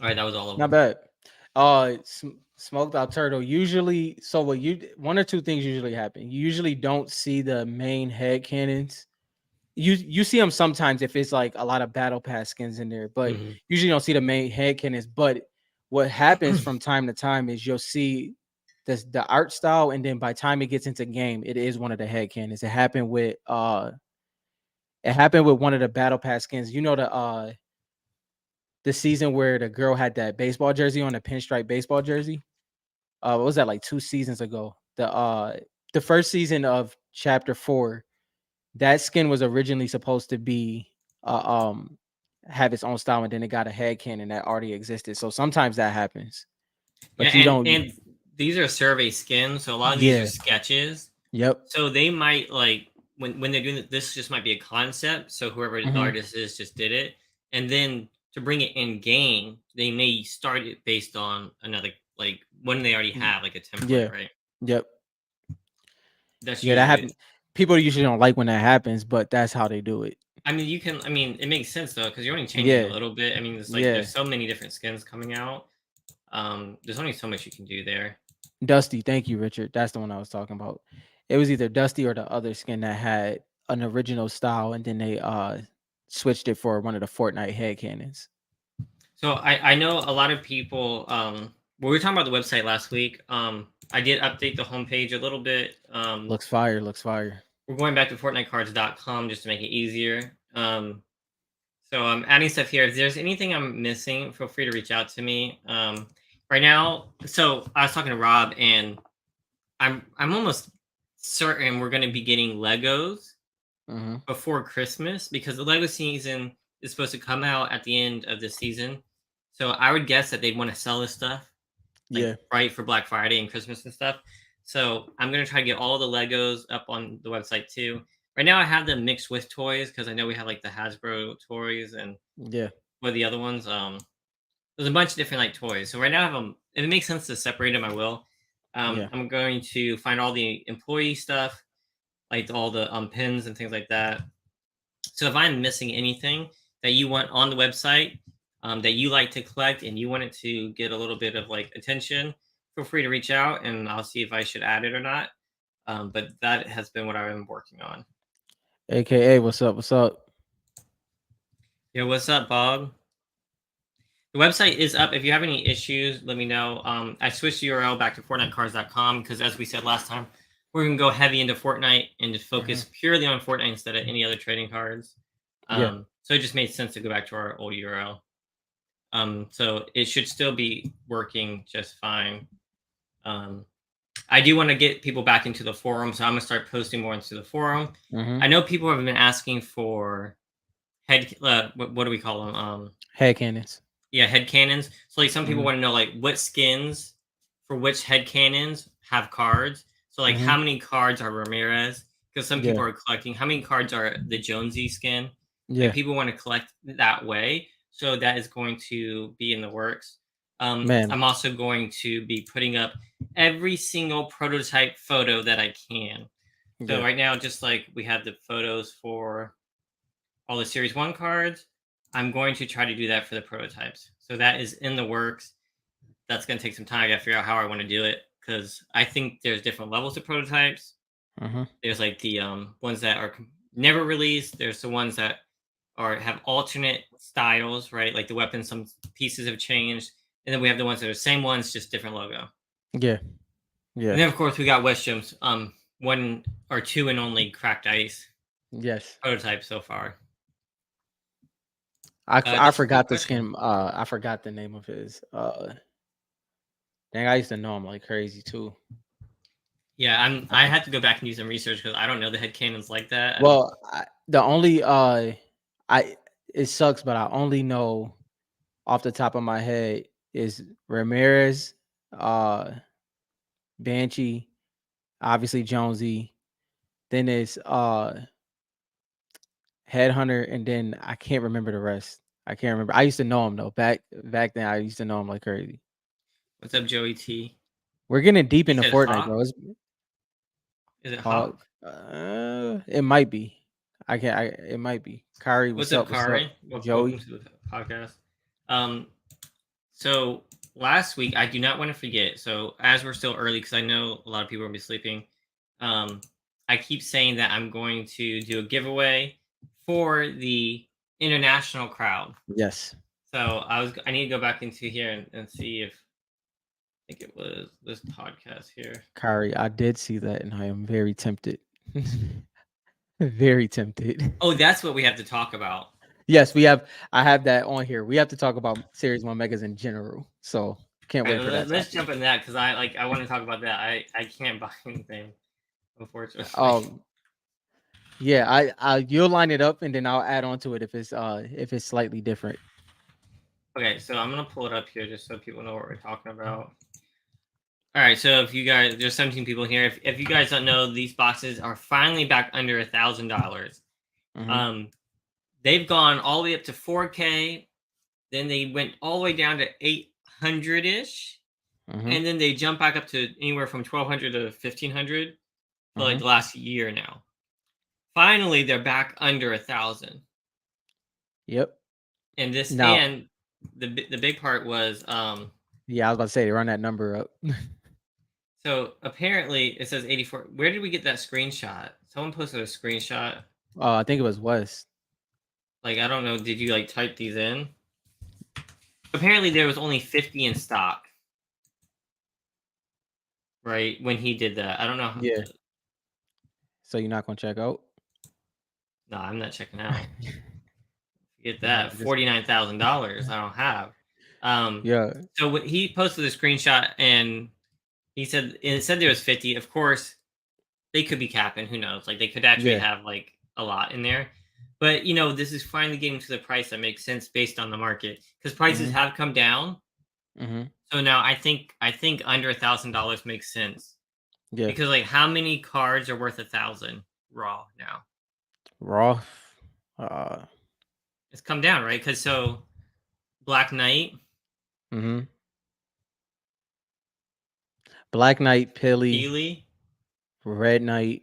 [SPEAKER 2] All right, that was all of
[SPEAKER 1] Not
[SPEAKER 2] them.
[SPEAKER 1] bad. Smoked out turtle. Usually, so what you one or two things usually happen. You usually don't see the main head cannons. You see them sometimes if it's like a lot of battle pass skins in there, but
[SPEAKER 2] Mhm.
[SPEAKER 1] usually you don't see the main head cannons. But what happens from time to time is you'll see the art style, and then by time it gets into game, it is one of the head cannons. It happened with one of the battle pass skins. You know the season where the girl had that baseball jersey on, a pinstripe baseball jersey. What was that, like 2 seasons ago? The first season of chapter 4, that skin was originally supposed to be have its own style, and then it got a head cannon that already existed. So sometimes that happens.
[SPEAKER 2] Yeah,
[SPEAKER 1] But you don't.
[SPEAKER 2] and these are survey skins, so a lot of these are
[SPEAKER 1] Yeah.
[SPEAKER 2] sketches.
[SPEAKER 1] Yep.
[SPEAKER 2] So they might like when they're doing this just might be a concept. So whoever the
[SPEAKER 1] Hmm.
[SPEAKER 2] artist is just did it, and then to bring it in game, they may start it based on another like one they already have like a template,
[SPEAKER 1] Yeah.
[SPEAKER 2] right?
[SPEAKER 1] Yep.
[SPEAKER 2] That's
[SPEAKER 1] Yeah, that
[SPEAKER 2] usually.
[SPEAKER 1] happens. People usually don't like when that happens, but that's how they do it.
[SPEAKER 2] I mean, you can. I mean, it makes sense though because you're only changing a
[SPEAKER 1] Yeah.
[SPEAKER 2] little bit. I mean, it's like
[SPEAKER 1] Yeah.
[SPEAKER 2] there's so many different skins coming out. There's only so much you can do there.
[SPEAKER 1] Dusty, thank you, Richard. That's the one I was talking about. It was either Dusty or the other skin that had an original style, and then they switched it for one of the Fortnite head cannons.
[SPEAKER 2] So I know a lot of people. We were talking about the website last week. I did update the homepage a little bit.
[SPEAKER 1] Looks fire, looks fire.
[SPEAKER 2] We're going back to FortniteCards.com just to make it easier. So I'm adding stuff here. If there's anything I'm missing, feel free to reach out to me. Right now, so I was talking to Rob, and I'm almost certain we're going to be getting Legos
[SPEAKER 1] Hmm.
[SPEAKER 2] before Christmas because the Lego season is supposed to come out at the end of the season. So I would guess that they'd want to sell this stuff like
[SPEAKER 1] Yeah,
[SPEAKER 2] right for Black Friday and Christmas and stuff. So I'm gonna try to get all the Legos up on the website too. Right now I have them mixed with toys because I know we have like the Hasbro toys and
[SPEAKER 1] yeah,
[SPEAKER 2] what are the other ones. There's a bunch of different like toys. So right now I have them. If it makes sense to separate them, I will.
[SPEAKER 1] yeah.
[SPEAKER 2] I'm going to find all the employee stuff, like all the pins and things like that. So if I'm missing anything that you want on the website, that you like to collect and you want it to get a little bit of like attention, feel free to reach out and I'll see if I should add it or not. But that has been what I've been working on.
[SPEAKER 1] AKA, what's up? What's up?
[SPEAKER 2] Yeah, what's up, Bob? The website is up. If you have any issues, let me know. I switched the URL back to FortniteCards.com because, as we said last time, we're going to go heavy into Fortnite and just
[SPEAKER 1] Hmm.
[SPEAKER 2] focus purely on Fortnite instead of any other trading cards.
[SPEAKER 1] Yeah.
[SPEAKER 2] So it just made sense to go back to our old URL. So it should still be working just fine. Um, I do want to get people back into the forum, so I'm gonna start posting more into the forum.
[SPEAKER 1] Hmm.
[SPEAKER 2] I know people have been asking for head. What do we call them?
[SPEAKER 1] Head cannons.
[SPEAKER 2] Yeah, head cannons. So like some people
[SPEAKER 1] Hmm.
[SPEAKER 2] want to know like what skins for which head cannons have cards. So like
[SPEAKER 1] Hmm.
[SPEAKER 2] how many cards are Ramirez? Because some
[SPEAKER 1] Yeah.
[SPEAKER 2] people are collecting. How many cards are the Jonesy skin? Like
[SPEAKER 1] Yeah.
[SPEAKER 2] people want to collect that way. So that is going to be in the works.
[SPEAKER 1] Man.
[SPEAKER 2] I'm also going to be putting up every single prototype photo that I can. So
[SPEAKER 1] Yeah.
[SPEAKER 2] right now, just like we have the photos for all the Series 1 cards, I'm going to try to do that for the prototypes. So that is in the works. That's going to take some time. I got to figure out how I want to do it because I think there's different levels of prototypes.
[SPEAKER 1] Hmm.
[SPEAKER 2] There's like the ones that are never released. There's the ones that are have alternate styles, right? Like the weapons, some pieces have changed, and then we have the ones that are the same ones, just different logo.
[SPEAKER 1] Yeah.
[SPEAKER 2] And
[SPEAKER 1] Yeah.
[SPEAKER 2] then of course we got West Jumps, one or two and only cracked ice
[SPEAKER 1] Yes.
[SPEAKER 2] prototype so far.
[SPEAKER 1] I
[SPEAKER 2] That's a good
[SPEAKER 1] forgot the
[SPEAKER 2] question.
[SPEAKER 1] skin. I forgot the name of his. Dang, I used to know him like crazy too.
[SPEAKER 2] Yeah,
[SPEAKER 1] I
[SPEAKER 2] I
[SPEAKER 1] for-
[SPEAKER 2] had to go back and do some research because I don't know the head canons like that. I don't.
[SPEAKER 1] Well, the only I it sucks, but I only know off the top of my head is Ramirez, uh, Banshee, obviously Jonesy. Then it's Headhunter, and then I can't remember the rest. I can't remember. I used to know him though. Back then, I used to know him like crazy.
[SPEAKER 2] What's up, Joey T?
[SPEAKER 1] We're getting deep
[SPEAKER 2] He
[SPEAKER 1] into
[SPEAKER 2] said
[SPEAKER 1] Fortnite,
[SPEAKER 2] Hawk.
[SPEAKER 1] bro. It's
[SPEAKER 2] Is it
[SPEAKER 1] Hog.
[SPEAKER 2] Hawk?
[SPEAKER 1] It might be. I can't. It might be. Kari,
[SPEAKER 2] What's
[SPEAKER 1] what's
[SPEAKER 2] up,
[SPEAKER 1] up? What's up?
[SPEAKER 2] Kari? Welcome
[SPEAKER 1] Joey.
[SPEAKER 2] to the podcast. Um, so last week, I do not want to forget. So as we're still early, because I know a lot of people will be sleeping, I keep saying that I'm going to do a giveaway for the international crowd.
[SPEAKER 1] Yes.
[SPEAKER 2] So I need to go back into here and see if I think it was this podcast here.
[SPEAKER 1] Kari, I did see that, and I am very tempted. Very tempted.
[SPEAKER 2] Oh, that's what we have to talk about.
[SPEAKER 1] Yes, we have. I have that on here. We have to talk about Series 1 megas in general. So can't
[SPEAKER 2] All
[SPEAKER 1] wait
[SPEAKER 2] right,
[SPEAKER 1] for that
[SPEAKER 2] let's
[SPEAKER 1] topic.
[SPEAKER 2] jump in that because I want to talk about that. I can't buy anything, unfortunately.
[SPEAKER 1] Yeah, you'll line it up, and then I'll add on to it if it's slightly different.
[SPEAKER 2] Okay, so I'm gonna pull it up here just so people know what we're talking about. All right, so if you guys, there's 17 people here. If you guys don't know, these boxes are finally back under $1,000.
[SPEAKER 1] Mm-hmm.
[SPEAKER 2] They've gone all the way up to 4K, then they went all the way down to 800 ish,
[SPEAKER 1] Mm-hmm.
[SPEAKER 2] and then they jump back up to anywhere from 1,200 to 1,500 for like
[SPEAKER 1] Mm-hmm.
[SPEAKER 2] the last year now. Finally, they're back under 1,000.
[SPEAKER 1] Yep.
[SPEAKER 2] And this
[SPEAKER 1] Now,
[SPEAKER 2] and the big part was
[SPEAKER 1] yeah, I was about to say run that number up.
[SPEAKER 2] so apparently it says 84. Where did we get that screenshot? Someone posted a screenshot.
[SPEAKER 1] I think it was West.
[SPEAKER 2] Like, I don't know, did you like type these in? Apparently there was only 50 in stock, right? When he did that. I don't know how,
[SPEAKER 1] Yeah. So you're not gonna check out?
[SPEAKER 2] no, I'm not checking out. Get
[SPEAKER 1] No,
[SPEAKER 2] that
[SPEAKER 1] just
[SPEAKER 2] $49,000 I don't have.
[SPEAKER 1] yeah.
[SPEAKER 2] So what he posted a screenshot and he said, and it said there was 50. Of course, they could be capping. Who knows? Like they could actually
[SPEAKER 1] Yeah.
[SPEAKER 2] have like a lot in there. But this is finally getting to the price that makes sense based on the market because prices
[SPEAKER 1] Mm-hmm.
[SPEAKER 2] have come down.
[SPEAKER 1] Mm-hmm.
[SPEAKER 2] So now I think under $1,000 makes sense
[SPEAKER 1] Yeah.
[SPEAKER 2] because like how many cards are worth 1,000 raw now?
[SPEAKER 1] Raw. Uh.
[SPEAKER 2] It's come down, right? Because so Black Knight,
[SPEAKER 1] Mm-hmm. Black Knight, Pilly,
[SPEAKER 2] Healy,
[SPEAKER 1] Red Knight.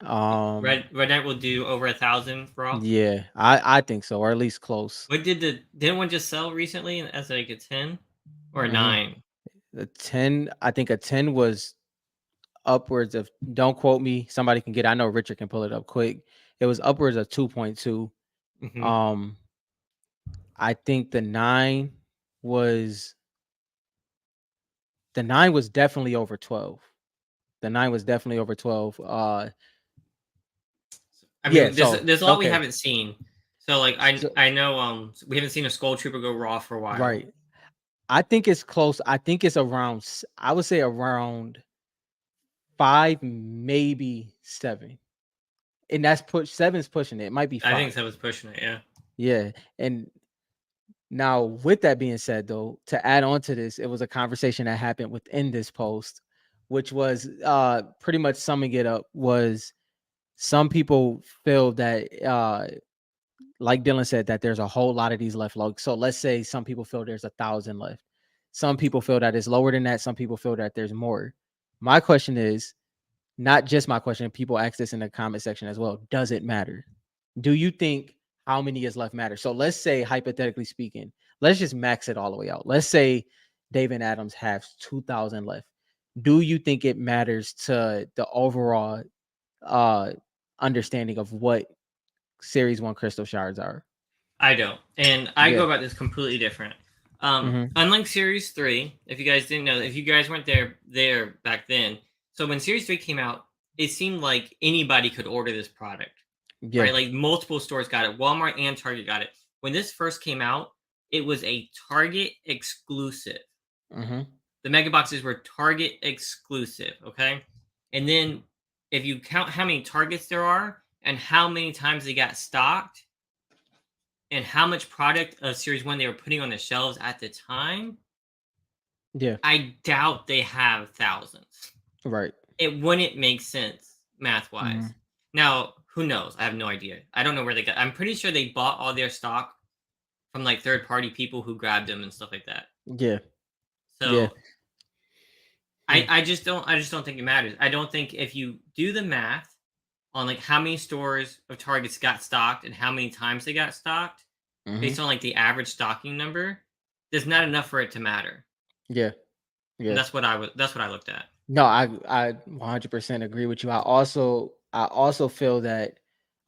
[SPEAKER 2] Red Knight will do over 1,000 raw.
[SPEAKER 1] Yeah, I think so, or at least close.
[SPEAKER 2] What didn't one just sell recently as like a 10 or a
[SPEAKER 1] Mm-hmm.
[SPEAKER 2] 9?
[SPEAKER 1] The 10, I think a 10 was upwards of. Don't quote me. Somebody can get. I know Richard can pull it up quick. It was upwards of 2.2.
[SPEAKER 2] Mm-hmm.
[SPEAKER 1] Um, I think was the 9 was definitely over 12. The 9 was definitely over 12.
[SPEAKER 2] I
[SPEAKER 1] Yeah.
[SPEAKER 2] mean,
[SPEAKER 1] So
[SPEAKER 2] there's a lot we
[SPEAKER 1] okay.
[SPEAKER 2] haven't seen. So like I
[SPEAKER 1] So
[SPEAKER 2] I know we haven't seen a Skull Trooper go raw for a while.
[SPEAKER 1] right. I think it's close. I think it's around. I would say around 5, maybe 7, and that's seven's pushing it. It might be
[SPEAKER 2] I think
[SPEAKER 1] 5.
[SPEAKER 2] that was pushing it. Yeah.
[SPEAKER 1] Yeah, and now with that being said, though, to add on to this, it was a conversation that happened within this post, which was pretty much summing it up. Was some people feel that like Dylan said, that there's a whole lot of these left. So let's say some people feel there's 1,000 left. Some people feel that it's lower than that. Some people feel that there's more. My question is, not just my question, people ask this in the comment section as well. Does it matter? Do you think how many is left matter? So let's say, hypothetically speaking, let's just max it all the way out. Let's say David Adams has 2,000 left. Do you think it matters to the overall uh understanding of what Series 1 crystal shards are?
[SPEAKER 2] I don't. And I
[SPEAKER 1] Yeah.
[SPEAKER 2] go about this completely different.
[SPEAKER 1] Mm-hmm.
[SPEAKER 2] Unlike Series 3, if you guys didn't know, if you guys weren't there back then, so when Series 3 came out, it seemed like anybody could order this product,
[SPEAKER 1] Yeah.
[SPEAKER 2] right? Like multiple stores got it. Walmart and Target got it. When this first came out, it was a Target exclusive.
[SPEAKER 1] Mm-hmm.
[SPEAKER 2] The mega boxes were Target exclusive, okay? And then if you count how many Targets there are and how many times they got stocked and how much product of Series 1 they were putting on the shelves at the time,
[SPEAKER 1] Yeah.
[SPEAKER 2] I doubt they have thousands.
[SPEAKER 1] Right.
[SPEAKER 2] It wouldn't make sense
[SPEAKER 1] Mm-hmm.
[SPEAKER 2] math-wise. Now, who knows? I have no idea. I don't know where they got. I'm pretty sure they bought all their stock from like third-party people who grabbed them and stuff like that.
[SPEAKER 1] Yeah. Yeah.
[SPEAKER 2] So
[SPEAKER 1] Mm,
[SPEAKER 2] I just don't think it matters. I don't think if you do the math on like how many stores of Targets got stocked and how many times they got stocked
[SPEAKER 1] mhm.
[SPEAKER 2] based on like the average stocking number, there's not enough for it to matter.
[SPEAKER 1] Yeah,
[SPEAKER 2] And
[SPEAKER 1] yeah.
[SPEAKER 2] that's what I looked at.
[SPEAKER 1] No, I 100% agree with you. I also feel that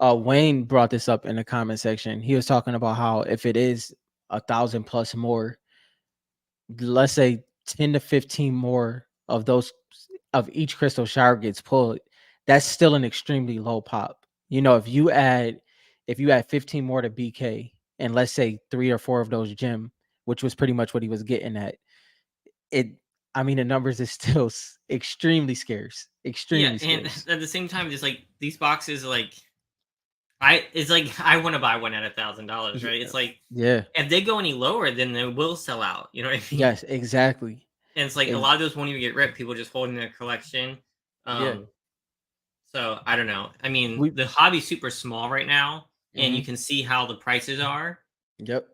[SPEAKER 1] Wayne brought this up in the comment section. He was talking about how if it is 1,000 plus more, let's say 10 to 15 more of those of each crystal shower gets pulled, that's still an extremely low pop. If you add 15 more to BK and let's say 3 or 4 of those gem, which was pretty much what he was getting at, it I mean the numbers is still extremely scarce.
[SPEAKER 2] Yeah,
[SPEAKER 1] Extremely
[SPEAKER 2] and
[SPEAKER 1] scarce.
[SPEAKER 2] at the same time, just like these boxes, like I, it's like I want to buy one at $1,000,
[SPEAKER 1] Yeah.
[SPEAKER 2] right? It's like
[SPEAKER 1] Yeah.
[SPEAKER 2] if they go any lower, then they will sell out. You know what I mean?
[SPEAKER 1] Yes, exactly.
[SPEAKER 2] And it's like a
[SPEAKER 1] Ex-
[SPEAKER 2] lot of those won't even get ripped. People just holding their collection.
[SPEAKER 1] yeah.
[SPEAKER 2] Um, so I don't know. I mean,
[SPEAKER 1] We
[SPEAKER 2] the hobby's super small right now, and you
[SPEAKER 1] mhm.
[SPEAKER 2] can see how the prices are.
[SPEAKER 1] Yep.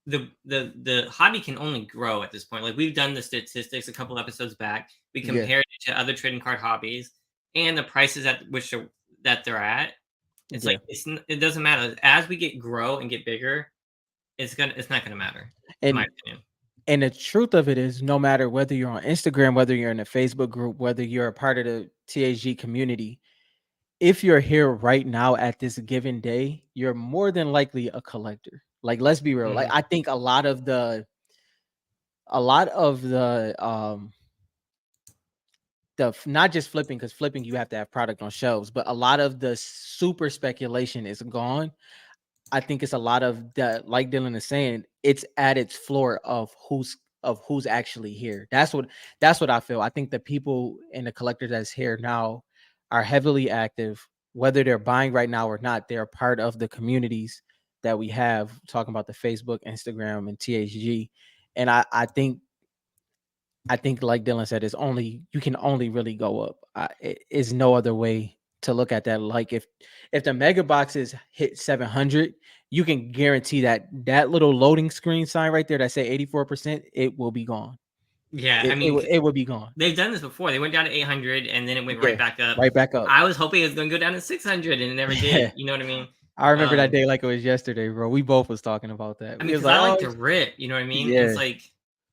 [SPEAKER 2] The hobby can only grow at this point. Like we've done the statistics a couple episodes back. We
[SPEAKER 1] Yeah.
[SPEAKER 2] compared it to other trading card hobbies and the prices at which that they're at. It's like
[SPEAKER 1] Yeah.
[SPEAKER 2] it doesn't matter as we grow and get bigger. It's not gonna matter, in my
[SPEAKER 1] And
[SPEAKER 2] opinion.
[SPEAKER 1] And the truth of it is, no matter whether you're on Instagram, whether you're in a Facebook group, whether you're a part of the THG community, if you're here right now at this given day, you're more than likely a collector. Like, let's be real. Like,
[SPEAKER 2] Mhm.
[SPEAKER 1] I think a lot of the not just flipping, because flipping you have to have product on shelves, but a lot of the super speculation is gone. I think it's a lot of that, like Dylan is saying, it's at its floor of who's actually here. That's what I feel. I think the people and the collectors that's here now are heavily active, whether they're buying right now or not. They're part of the communities that we have, talking about the Facebook, Instagram, and THG. And I think, like Dylan said, it's only you can only really go up. It is no other way to look at that. Like if the mega boxes hit 700, you can guarantee that that little loading screen sign right there that say 84%, it will be gone.
[SPEAKER 2] Yeah, I
[SPEAKER 1] It
[SPEAKER 2] mean,
[SPEAKER 1] will it will be gone.
[SPEAKER 2] they've done this before. They went down to 800 and then it went right
[SPEAKER 1] Yeah,
[SPEAKER 2] back up.
[SPEAKER 1] right back up.
[SPEAKER 2] I was hoping it was gonna go down to 600 and it never
[SPEAKER 1] Yeah,
[SPEAKER 2] did. You know what I mean?
[SPEAKER 1] I remember that
[SPEAKER 2] Um,
[SPEAKER 1] day like it was yesterday, bro. We both was talking about that.
[SPEAKER 2] I
[SPEAKER 1] We
[SPEAKER 2] mean,
[SPEAKER 1] was
[SPEAKER 2] because
[SPEAKER 1] like,
[SPEAKER 2] I like
[SPEAKER 1] oh
[SPEAKER 2] to rip. You know what I mean? And
[SPEAKER 1] yeah,
[SPEAKER 2] it's like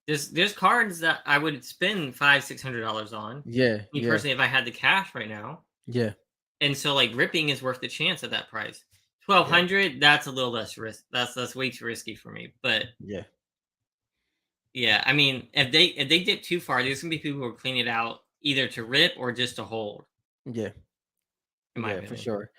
[SPEAKER 2] there's cards that I would spend $500-600 on.
[SPEAKER 1] yeah,
[SPEAKER 2] Me
[SPEAKER 1] yeah,
[SPEAKER 2] personally, if I had the cash right now,
[SPEAKER 1] yeah,
[SPEAKER 2] and so like ripping is worth the chance at that price.
[SPEAKER 1] yeah,
[SPEAKER 2] 1,200, that's a little less risk. That's way too risky for me. But
[SPEAKER 1] yeah,
[SPEAKER 2] yeah, I mean, if they dip too far, there's gonna be people who are cleaning it out either to rip or just to hold,
[SPEAKER 1] yeah.
[SPEAKER 2] in my
[SPEAKER 1] Yeah, for
[SPEAKER 2] opinion.
[SPEAKER 1] sure.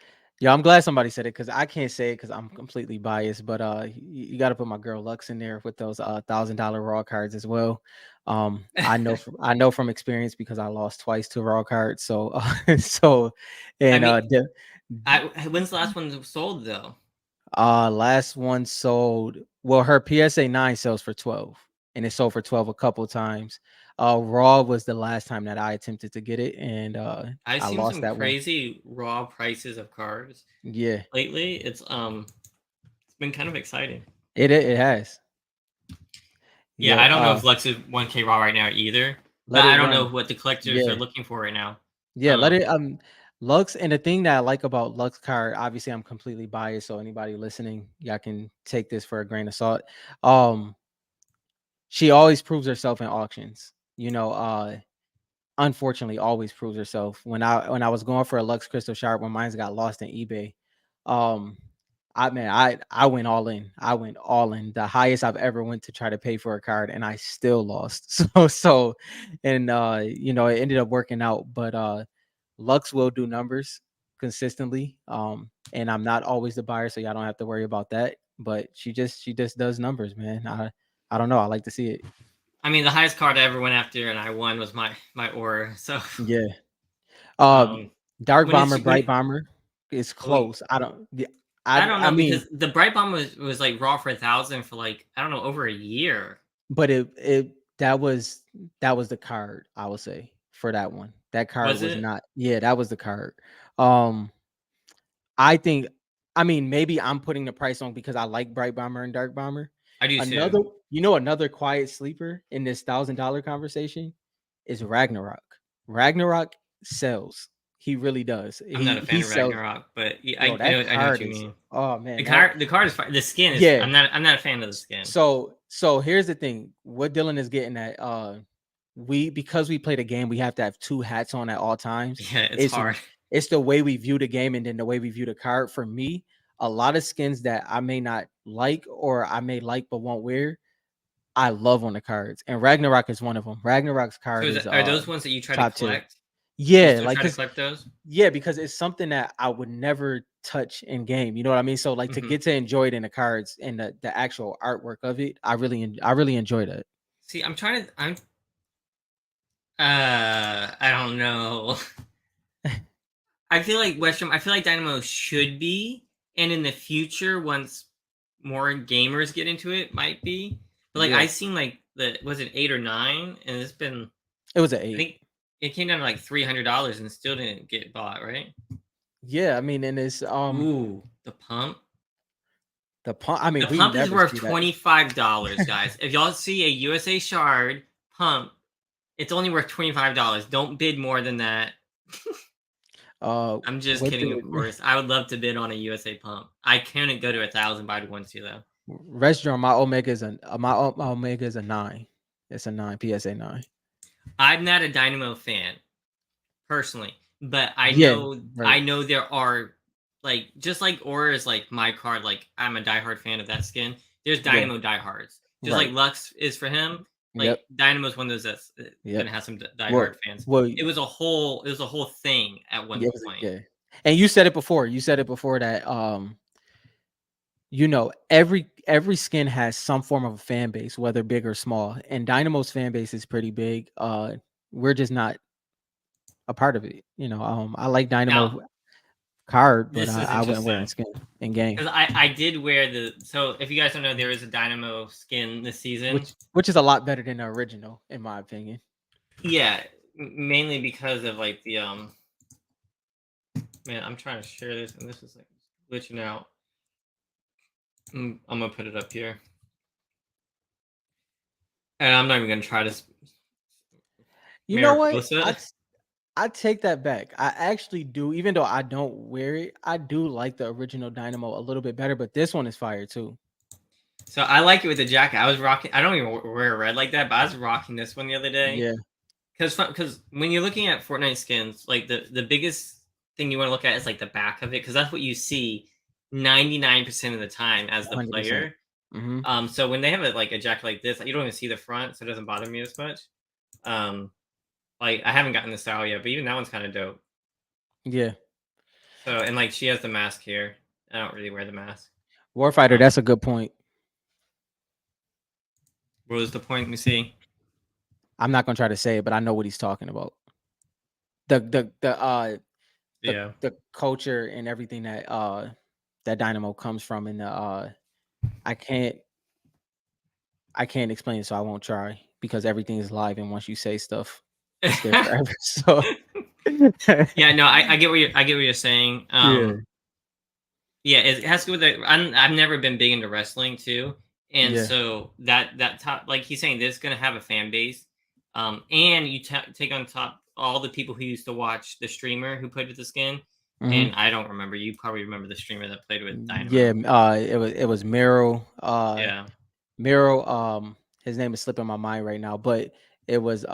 [SPEAKER 1] Yeah, I'm glad somebody said it because I can't say it because I'm completely biased. But you got to put my girl Lux in there with those $1,000 raw cards as well. I know from experience because I lost twice to raw cards. So so
[SPEAKER 2] I
[SPEAKER 1] and
[SPEAKER 2] mean, I when's the last one sold though?
[SPEAKER 1] last one sold. Well, her PSA 9 sells for 12, and it sold for 12 a couple times. Raw was the last time that I attempted to get it, and
[SPEAKER 2] I've
[SPEAKER 1] I
[SPEAKER 2] seen
[SPEAKER 1] lost
[SPEAKER 2] some
[SPEAKER 1] that one.
[SPEAKER 2] crazy raw prices of cards
[SPEAKER 1] Yeah,
[SPEAKER 2] lately. It's been kind of exciting.
[SPEAKER 1] it has.
[SPEAKER 2] Yeah,
[SPEAKER 1] Yeah,
[SPEAKER 2] I don't know if Lux is 1K raw right now either, but
[SPEAKER 1] let it
[SPEAKER 2] I don't know
[SPEAKER 1] run.
[SPEAKER 2] what the collectors are
[SPEAKER 1] Yeah.
[SPEAKER 2] looking for right now.
[SPEAKER 1] Yeah, let it Lux, and the thing that I like about Lux card, obviously I'm completely biased, so anybody listening, y'all can take this for a grain of salt. Um, she always proves herself in auctions. Unfortunately always proves herself. When I was going for a Lux Crystal Sharp when mine got lost in eBay, um, I went all in. I went all in. The highest I've ever went to try to pay for a card, and I still lost. And it ended up working out. But Lux will do numbers consistently. And I'm not always the buyer, so y'all don't have to worry about that. But she just does numbers, man. I don't know. I like to see it.
[SPEAKER 2] I mean, the highest card I ever went after and I won was my aura. So,
[SPEAKER 1] Yeah. Um,
[SPEAKER 2] um,
[SPEAKER 1] Dark
[SPEAKER 2] when
[SPEAKER 1] Bomber,
[SPEAKER 2] it's
[SPEAKER 1] Bright
[SPEAKER 2] when
[SPEAKER 1] Bomber is
[SPEAKER 2] we
[SPEAKER 1] close. I don't. Yeah,
[SPEAKER 2] I don't
[SPEAKER 1] I
[SPEAKER 2] know
[SPEAKER 1] mean,
[SPEAKER 2] because the Bright Bomb was like raw for 1,000 for like I don't know over a year.
[SPEAKER 1] but it that was the card, I would say, for that one. That card
[SPEAKER 2] Was
[SPEAKER 1] was
[SPEAKER 2] it?
[SPEAKER 1] not. Yeah, that was the card. Um, I think. I mean, maybe I'm putting the price on because I like Bright Bomber and Dark Bomber.
[SPEAKER 2] I do too.
[SPEAKER 1] Another quiet sleeper in this $1,000 conversation. is Ragnarok. Ragnarok sells. He really does.
[SPEAKER 2] I'm not a
[SPEAKER 1] He
[SPEAKER 2] fan of
[SPEAKER 1] sells.
[SPEAKER 2] Ragnarok, but yeah,
[SPEAKER 1] Bro, that
[SPEAKER 2] I know what
[SPEAKER 1] card
[SPEAKER 2] you
[SPEAKER 1] is,
[SPEAKER 2] mean.
[SPEAKER 1] oh man, that
[SPEAKER 2] The card is fine. The skin is.
[SPEAKER 1] yeah.
[SPEAKER 2] I'm not a fan of the skin.
[SPEAKER 1] So here's the thing. What Dylan is getting at, we because we play the game, we have to have two hats on at all times.
[SPEAKER 2] Yeah, it's
[SPEAKER 1] It's
[SPEAKER 2] hard.
[SPEAKER 1] it's the way we view the game and then the way we view the card. For me, a lot of skins that I may not like or I may like but won't wear, I love on the cards. And Ragnarok is one of them. Ragnarok's
[SPEAKER 2] So
[SPEAKER 1] card is
[SPEAKER 2] are those ones that you try to
[SPEAKER 1] top tier.
[SPEAKER 2] collect? You
[SPEAKER 1] Yeah,
[SPEAKER 2] still
[SPEAKER 1] like
[SPEAKER 2] try to
[SPEAKER 1] cuz
[SPEAKER 2] collect those?
[SPEAKER 1] yeah, because it's something that I would never touch in game. You know what I mean? So like to
[SPEAKER 2] Hmm.
[SPEAKER 1] get to enjoy it in the cards and the actual artwork of it, I really enjoy that.
[SPEAKER 2] See, I don't know. I feel like Western. I feel like Dynamo should be, and in the future, once more gamers get into it, might be. But like
[SPEAKER 1] Yeah,
[SPEAKER 2] I've seen like the was it 8 or 9, and it's been
[SPEAKER 1] it was an
[SPEAKER 2] I
[SPEAKER 1] 8.
[SPEAKER 2] think it came down to like $300 and still didn't get bought, right?
[SPEAKER 1] Yeah, I mean, and it's
[SPEAKER 2] Ooh, the pump.
[SPEAKER 1] the pump. I mean,
[SPEAKER 2] The
[SPEAKER 1] we
[SPEAKER 2] pump is
[SPEAKER 1] never
[SPEAKER 2] worth
[SPEAKER 1] see that.
[SPEAKER 2] $25, guys. If y'all see a USA shard pump, it's only worth $25. Don't bid more than that. I'm just
[SPEAKER 1] What
[SPEAKER 2] kidding, of
[SPEAKER 1] the
[SPEAKER 2] course. I would love to bid on a USA pump. I couldn't go to 1,000, but I'd want to though.
[SPEAKER 1] restaurant? My Omega is my Omega is a 9. It's a 9 PSA 9.
[SPEAKER 2] I'm not a Dynamo fan personally, but
[SPEAKER 1] Yeah, right.
[SPEAKER 2] I know there are like just like Aura is like my card. Like I'm a diehard fan of that skin. There's
[SPEAKER 1] Yeah,
[SPEAKER 2] Dynamo diehards, just like
[SPEAKER 1] right.
[SPEAKER 2] Lux is for him.
[SPEAKER 1] Yep,
[SPEAKER 2] Like Dynamo's one of those that's
[SPEAKER 1] yep.
[SPEAKER 2] gonna have some
[SPEAKER 1] Well,
[SPEAKER 2] diehard fans.
[SPEAKER 1] well,
[SPEAKER 2] It was a whole thing at one
[SPEAKER 1] yeah,
[SPEAKER 2] point.
[SPEAKER 1] yeah. And you said it before. You said it before that you know, every skin has some form of a fan base, whether big or small. And Dynamo's fan base is pretty big. We're just not a part of it. You know, I like
[SPEAKER 2] Now
[SPEAKER 1] Dynamo card, but
[SPEAKER 2] this is
[SPEAKER 1] I wouldn't wear a
[SPEAKER 2] interesting
[SPEAKER 1] skin in game,
[SPEAKER 2] because I did wear the. So if you guys don't know, there is a Dynamo skin this season.
[SPEAKER 1] which is a lot better than the original, in my opinion.
[SPEAKER 2] Yeah, mainly because of like the Man, I'm trying to share this, and this is like glitching out. I'm gonna put it up here, and I'm not even gonna try to
[SPEAKER 1] You know
[SPEAKER 2] mirror
[SPEAKER 1] what?
[SPEAKER 2] post it.
[SPEAKER 1] I take that back. I actually do, even though I don't wear it. I do like the original Dynamo a little bit better, but this one is fire too.
[SPEAKER 2] So I like it with the jacket. I was rocking. I don't even wear red like that, but I was rocking this one the other day.
[SPEAKER 1] Yeah,
[SPEAKER 2] Because when you're looking at Fortnite skins, like the biggest thing you want to look at is like the back of it, because that's what you see 99% of the time as the
[SPEAKER 1] 100%.
[SPEAKER 2] player.
[SPEAKER 1] Mm-hmm.
[SPEAKER 2] So when they have a jacket like this, you don't even see the front, so it doesn't bother me as much. Like I haven't gotten the style yet, but even that one's kind of dope.
[SPEAKER 1] Yeah,
[SPEAKER 2] So and like she has the mask here. I don't really wear the mask.
[SPEAKER 1] Warfighter. That's a good point.
[SPEAKER 2] What was the point? Let me see.
[SPEAKER 1] I'm not gonna try to say it, but I know what he's talking about. The
[SPEAKER 2] Yeah.
[SPEAKER 1] the culture and everything that Dynamo comes from, and I can't I can't explain it, so I won't try because everything is live, and once you say stuff, it's there forever. So
[SPEAKER 2] Yeah, no, I get what you're saying.
[SPEAKER 1] yeah,
[SPEAKER 2] Yeah, it has to do with it. I've never been big into wrestling too, and
[SPEAKER 1] yeah,
[SPEAKER 2] so that top, like he's saying, this is gonna have a fan base, and you take on top all the people who used to watch the streamer who played with the skin,
[SPEAKER 1] hmm
[SPEAKER 2] and I don't remember. You probably remember the streamer that played with
[SPEAKER 1] yeah.
[SPEAKER 2] Dynamo.
[SPEAKER 1] It was Miro.
[SPEAKER 2] Yeah.
[SPEAKER 1] Miro. His name is slipping my mind right now, but it was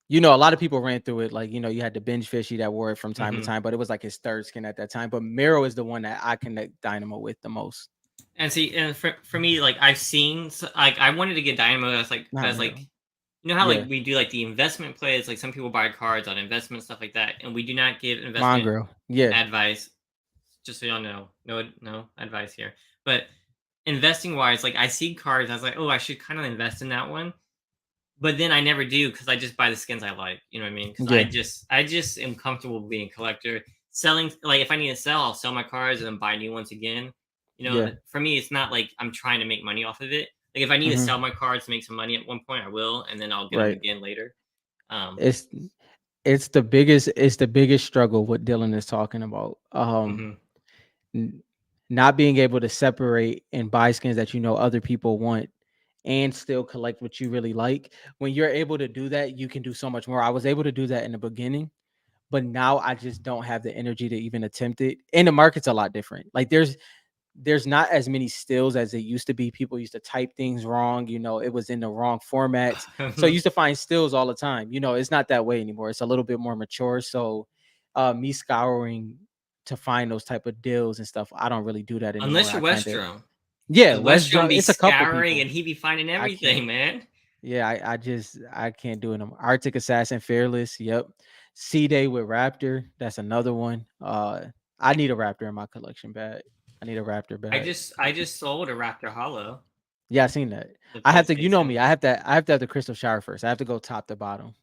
[SPEAKER 1] you know, a lot of people ran through it. Like, you know, you had the binge fishy that wore it from time to
[SPEAKER 2] Hmm.
[SPEAKER 1] time, but it was like his third skin at that time. But Miro is the one that I connect Dynamo with the most.
[SPEAKER 2] And see, and for me, like I've seen, like I wanted to get Dynamo
[SPEAKER 1] Not
[SPEAKER 2] as
[SPEAKER 1] Miro.
[SPEAKER 2] like you know how
[SPEAKER 1] Yeah.
[SPEAKER 2] like we do like the investment plays, like some people buy cards on investment stuff like that, and we do not give investment
[SPEAKER 1] Mongrel. Yeah.
[SPEAKER 2] advice. Just so y'all know, no advice here. But investing wise, like I see cards, I was like, oh, I should kind of invest in that one. But then I never do because I just buy the skins I like. You know what I mean? Because
[SPEAKER 1] Yeah.
[SPEAKER 2] I just am comfortable being a collector. Selling, like if I need to sell, I'll sell my cards and then buy new ones again. You know,
[SPEAKER 1] Yeah.
[SPEAKER 2] for me, it's not like I'm trying to make money off of it. Like if I need to
[SPEAKER 1] Hmm.
[SPEAKER 2] sell my cards to make some money at one point, I will, and then I'll get them
[SPEAKER 1] Right.
[SPEAKER 2] again later. Um,
[SPEAKER 1] It's it's the biggest struggle what Dylan is talking about.
[SPEAKER 2] mhm.
[SPEAKER 1] N- Not being able to separate and buy skins that you know other people want and still collect what you really like. When you're able to do that, you can do so much more. I was able to do that in the beginning, but now I just don't have the energy to even attempt it. And the market's a lot different. Like there's not as many stills as it used to be. People used to type things wrong, it was in the wrong formats. So I used to find stills all the time. It's not that way anymore. It's a little bit more mature. So me scouring to find those type of deals and stuff, I don't really do that anymore.
[SPEAKER 2] Unless you're
[SPEAKER 1] I kind of
[SPEAKER 2] Westrom.
[SPEAKER 1] yeah,
[SPEAKER 2] Because
[SPEAKER 1] West
[SPEAKER 2] Westrom
[SPEAKER 1] Drum.
[SPEAKER 2] be
[SPEAKER 1] It's a couple
[SPEAKER 2] scouring
[SPEAKER 1] people.
[SPEAKER 2] and he be finding
[SPEAKER 1] I
[SPEAKER 2] everything,
[SPEAKER 1] can't.
[SPEAKER 2] man.
[SPEAKER 1] Yeah, I can't do it. Arctic Assassin, Fearless. Yep. C Day with Raptor. That's another one. I need a Raptor in my collection bag. I need a Raptor bag.
[SPEAKER 2] I just sold a Raptor Hollow,
[SPEAKER 1] Yeah, I seen that.
[SPEAKER 2] the
[SPEAKER 1] I have to, you know
[SPEAKER 2] PlayStation.
[SPEAKER 1] me. I have to have the crystal shower first. I have to go top to bottom.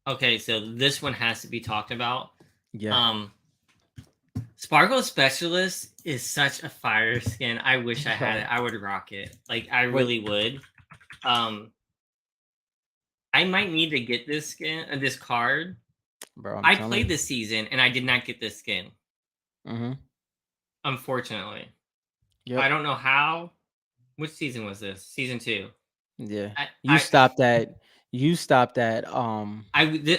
[SPEAKER 2] Okay, so this one has to be talked about.
[SPEAKER 1] Yeah.
[SPEAKER 2] Um, Sparkle Specialist is such a fire skin. I wish I had
[SPEAKER 1] Yo,
[SPEAKER 2] it. I would rock it. Like I
[SPEAKER 1] wait,
[SPEAKER 2] really would. Um, I might need to get this skin, this card.
[SPEAKER 1] bro, I'm
[SPEAKER 2] I
[SPEAKER 1] telling
[SPEAKER 2] played
[SPEAKER 1] you.
[SPEAKER 2] this season and I did not get this skin,
[SPEAKER 1] Mm-hmm.
[SPEAKER 2] unfortunately. I
[SPEAKER 1] Yep.
[SPEAKER 2] don't know how. Which season was this? Season two.
[SPEAKER 1] Yeah.
[SPEAKER 2] I
[SPEAKER 1] You
[SPEAKER 2] I
[SPEAKER 1] stopped at you stopped at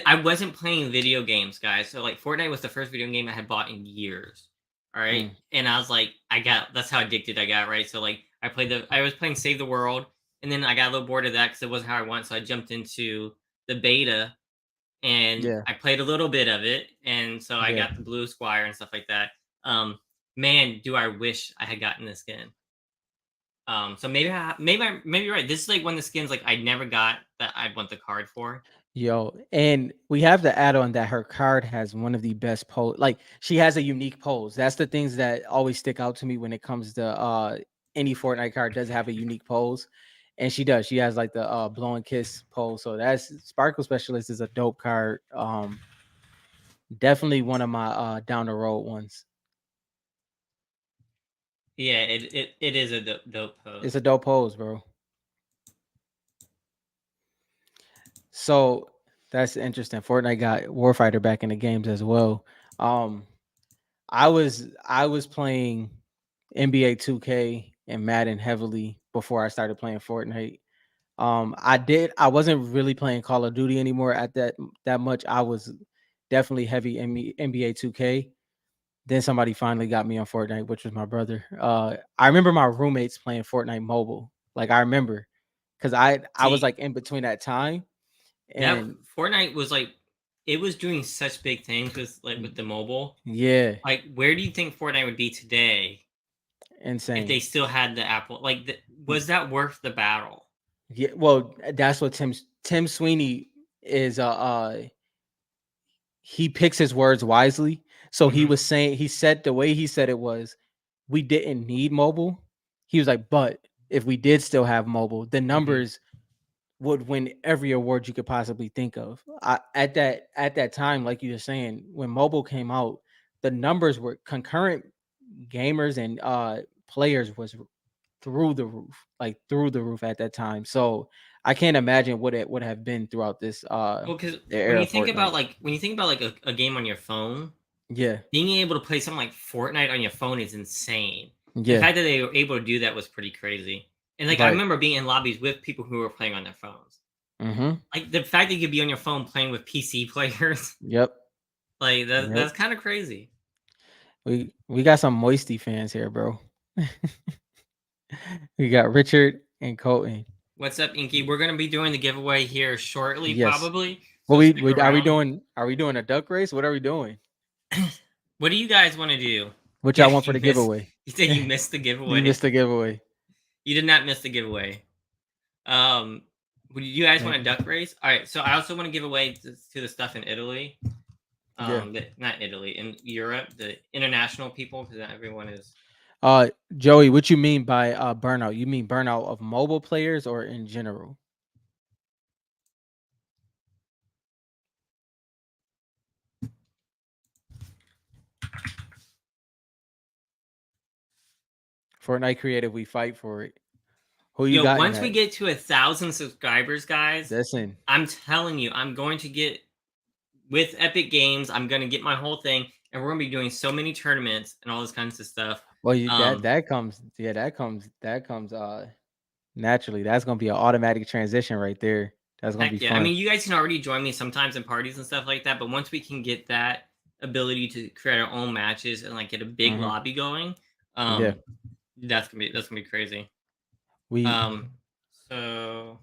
[SPEAKER 2] I wasn't playing video games, guys. So like Fortnite was the first video game I had bought in years. All right,
[SPEAKER 1] mm,
[SPEAKER 2] and I was like, that's how addicted I got. Right, so like I was playing Save the World, and then I got a little bored of that because it wasn't how I want. So I jumped into the beta, and
[SPEAKER 1] yeah.
[SPEAKER 2] I played a little bit of it, and so I
[SPEAKER 1] Yeah.
[SPEAKER 2] got the Blue Squire and stuff like that. Man, do I wish I had gotten this skin. So maybe you're right. This is like one of the skins like I never got that I'd want the card for.
[SPEAKER 1] Yo, and we have to add on that her card has one of the best pose. Like she has a unique pose. That's the things that always stick out to me when it comes to any Fortnite card does have a unique pose. And she does. She has like the blow and kiss pose. So that's Sparkle Specialist is a dope card. Definitely one of my down the road ones.
[SPEAKER 2] Yeah, it is a dope
[SPEAKER 1] It's
[SPEAKER 2] pose.
[SPEAKER 1] a dope pose, bro. So that's interesting. Fortnite got Warfighter back in the games as well. Um I was playing NBA 2K and Madden heavily before I started playing Fortnite. I wasn't really playing Call of Duty anymore at that much. I was definitely heavy in NBA 2K. Then somebody finally got me on Fortnite, which was my brother. I remember my roommates playing Fortnite mobile. Like I remember because I was
[SPEAKER 2] See,
[SPEAKER 1] like in between that time
[SPEAKER 2] that
[SPEAKER 1] and
[SPEAKER 2] Fortnite was like it was doing such big things with the mobile.
[SPEAKER 1] yeah,
[SPEAKER 2] Like, where do you think Fortnite would be today if they
[SPEAKER 1] insane.
[SPEAKER 2] still had the Apple? Like, was that worth the battle?
[SPEAKER 1] Yeah, well, that's what Tim Sweeney is. He picks his words wisely. So
[SPEAKER 2] Hmm.
[SPEAKER 1] he said the way he said it was, we didn't need mobile. He was like, but if we did still have mobile, the
[SPEAKER 2] Hmm.
[SPEAKER 1] numbers would win every award you could possibly think of. At that time, like you were saying, when mobile came out, the numbers were concurrent gamers and players was through the roof, like through the roof at that time. So I can't imagine what it would have been throughout this
[SPEAKER 2] Well, because
[SPEAKER 1] the era of Fortnite.
[SPEAKER 2] when you think about like a game on your phone,
[SPEAKER 1] Yeah,
[SPEAKER 2] being able to play something like Fortnite on your phone is insane. And the
[SPEAKER 1] yeah,
[SPEAKER 2] fact that they were able to do that was pretty crazy. And like I
[SPEAKER 1] right.
[SPEAKER 2] remember being in lobbies with people who were playing on their phones.
[SPEAKER 1] Mm-hmm.
[SPEAKER 2] Like the fact that you could be on your phone playing with PC players,
[SPEAKER 1] Yep.
[SPEAKER 2] like
[SPEAKER 1] Yep.
[SPEAKER 2] that's kind of crazy.
[SPEAKER 1] We got some moisty fans here, bro. We got Richard and Colton.
[SPEAKER 2] What's up, Inky? We're gonna be doing the giveaway here shortly,
[SPEAKER 1] Yes.
[SPEAKER 2] probably.
[SPEAKER 1] What
[SPEAKER 2] So stick
[SPEAKER 1] we
[SPEAKER 2] around.
[SPEAKER 1] are we doing a duck race? What are we doing?
[SPEAKER 2] What do you guys want to do?
[SPEAKER 1] What
[SPEAKER 2] Yeah,
[SPEAKER 1] y'all want for the giveaway?
[SPEAKER 2] You said you missed the
[SPEAKER 1] You
[SPEAKER 2] giveaway.
[SPEAKER 1] missed the giveaway.
[SPEAKER 2] You did not miss the giveaway. Um, would you guys want a
[SPEAKER 1] Man.
[SPEAKER 2] duck race? All right. So I also want to give away to the stuff in Italy.
[SPEAKER 1] Yeah.
[SPEAKER 2] Not Italy, in Europe, the international people, because not everyone is.
[SPEAKER 1] Joey, what you mean by burnout? You mean burnout of mobile players or in general? Fortnite creative, we fight for it. Who you
[SPEAKER 2] Yo,
[SPEAKER 1] got in
[SPEAKER 2] once we
[SPEAKER 1] that?
[SPEAKER 2] get to 1,000 subscribers, guys,
[SPEAKER 1] Listen.
[SPEAKER 2] I'm telling you, I'm going to get with Epic Games. I'm going to get my whole thing, and we're going to be doing so many tournaments and all this kinds of stuff.
[SPEAKER 1] Well, you
[SPEAKER 2] Um,
[SPEAKER 1] that comes, yeah, that comes Naturally, that's gonna be an automatic transition right there. That's gonna be
[SPEAKER 2] Heck yeah. I
[SPEAKER 1] fun.
[SPEAKER 2] mean, you guys can already join me sometimes in parties and stuff like that, but once we can get that ability to create our own matches and like get a big
[SPEAKER 1] Mhm.
[SPEAKER 2] lobby going,
[SPEAKER 1] Yeah,
[SPEAKER 2] that's gonna be crazy.
[SPEAKER 1] we
[SPEAKER 2] Um, so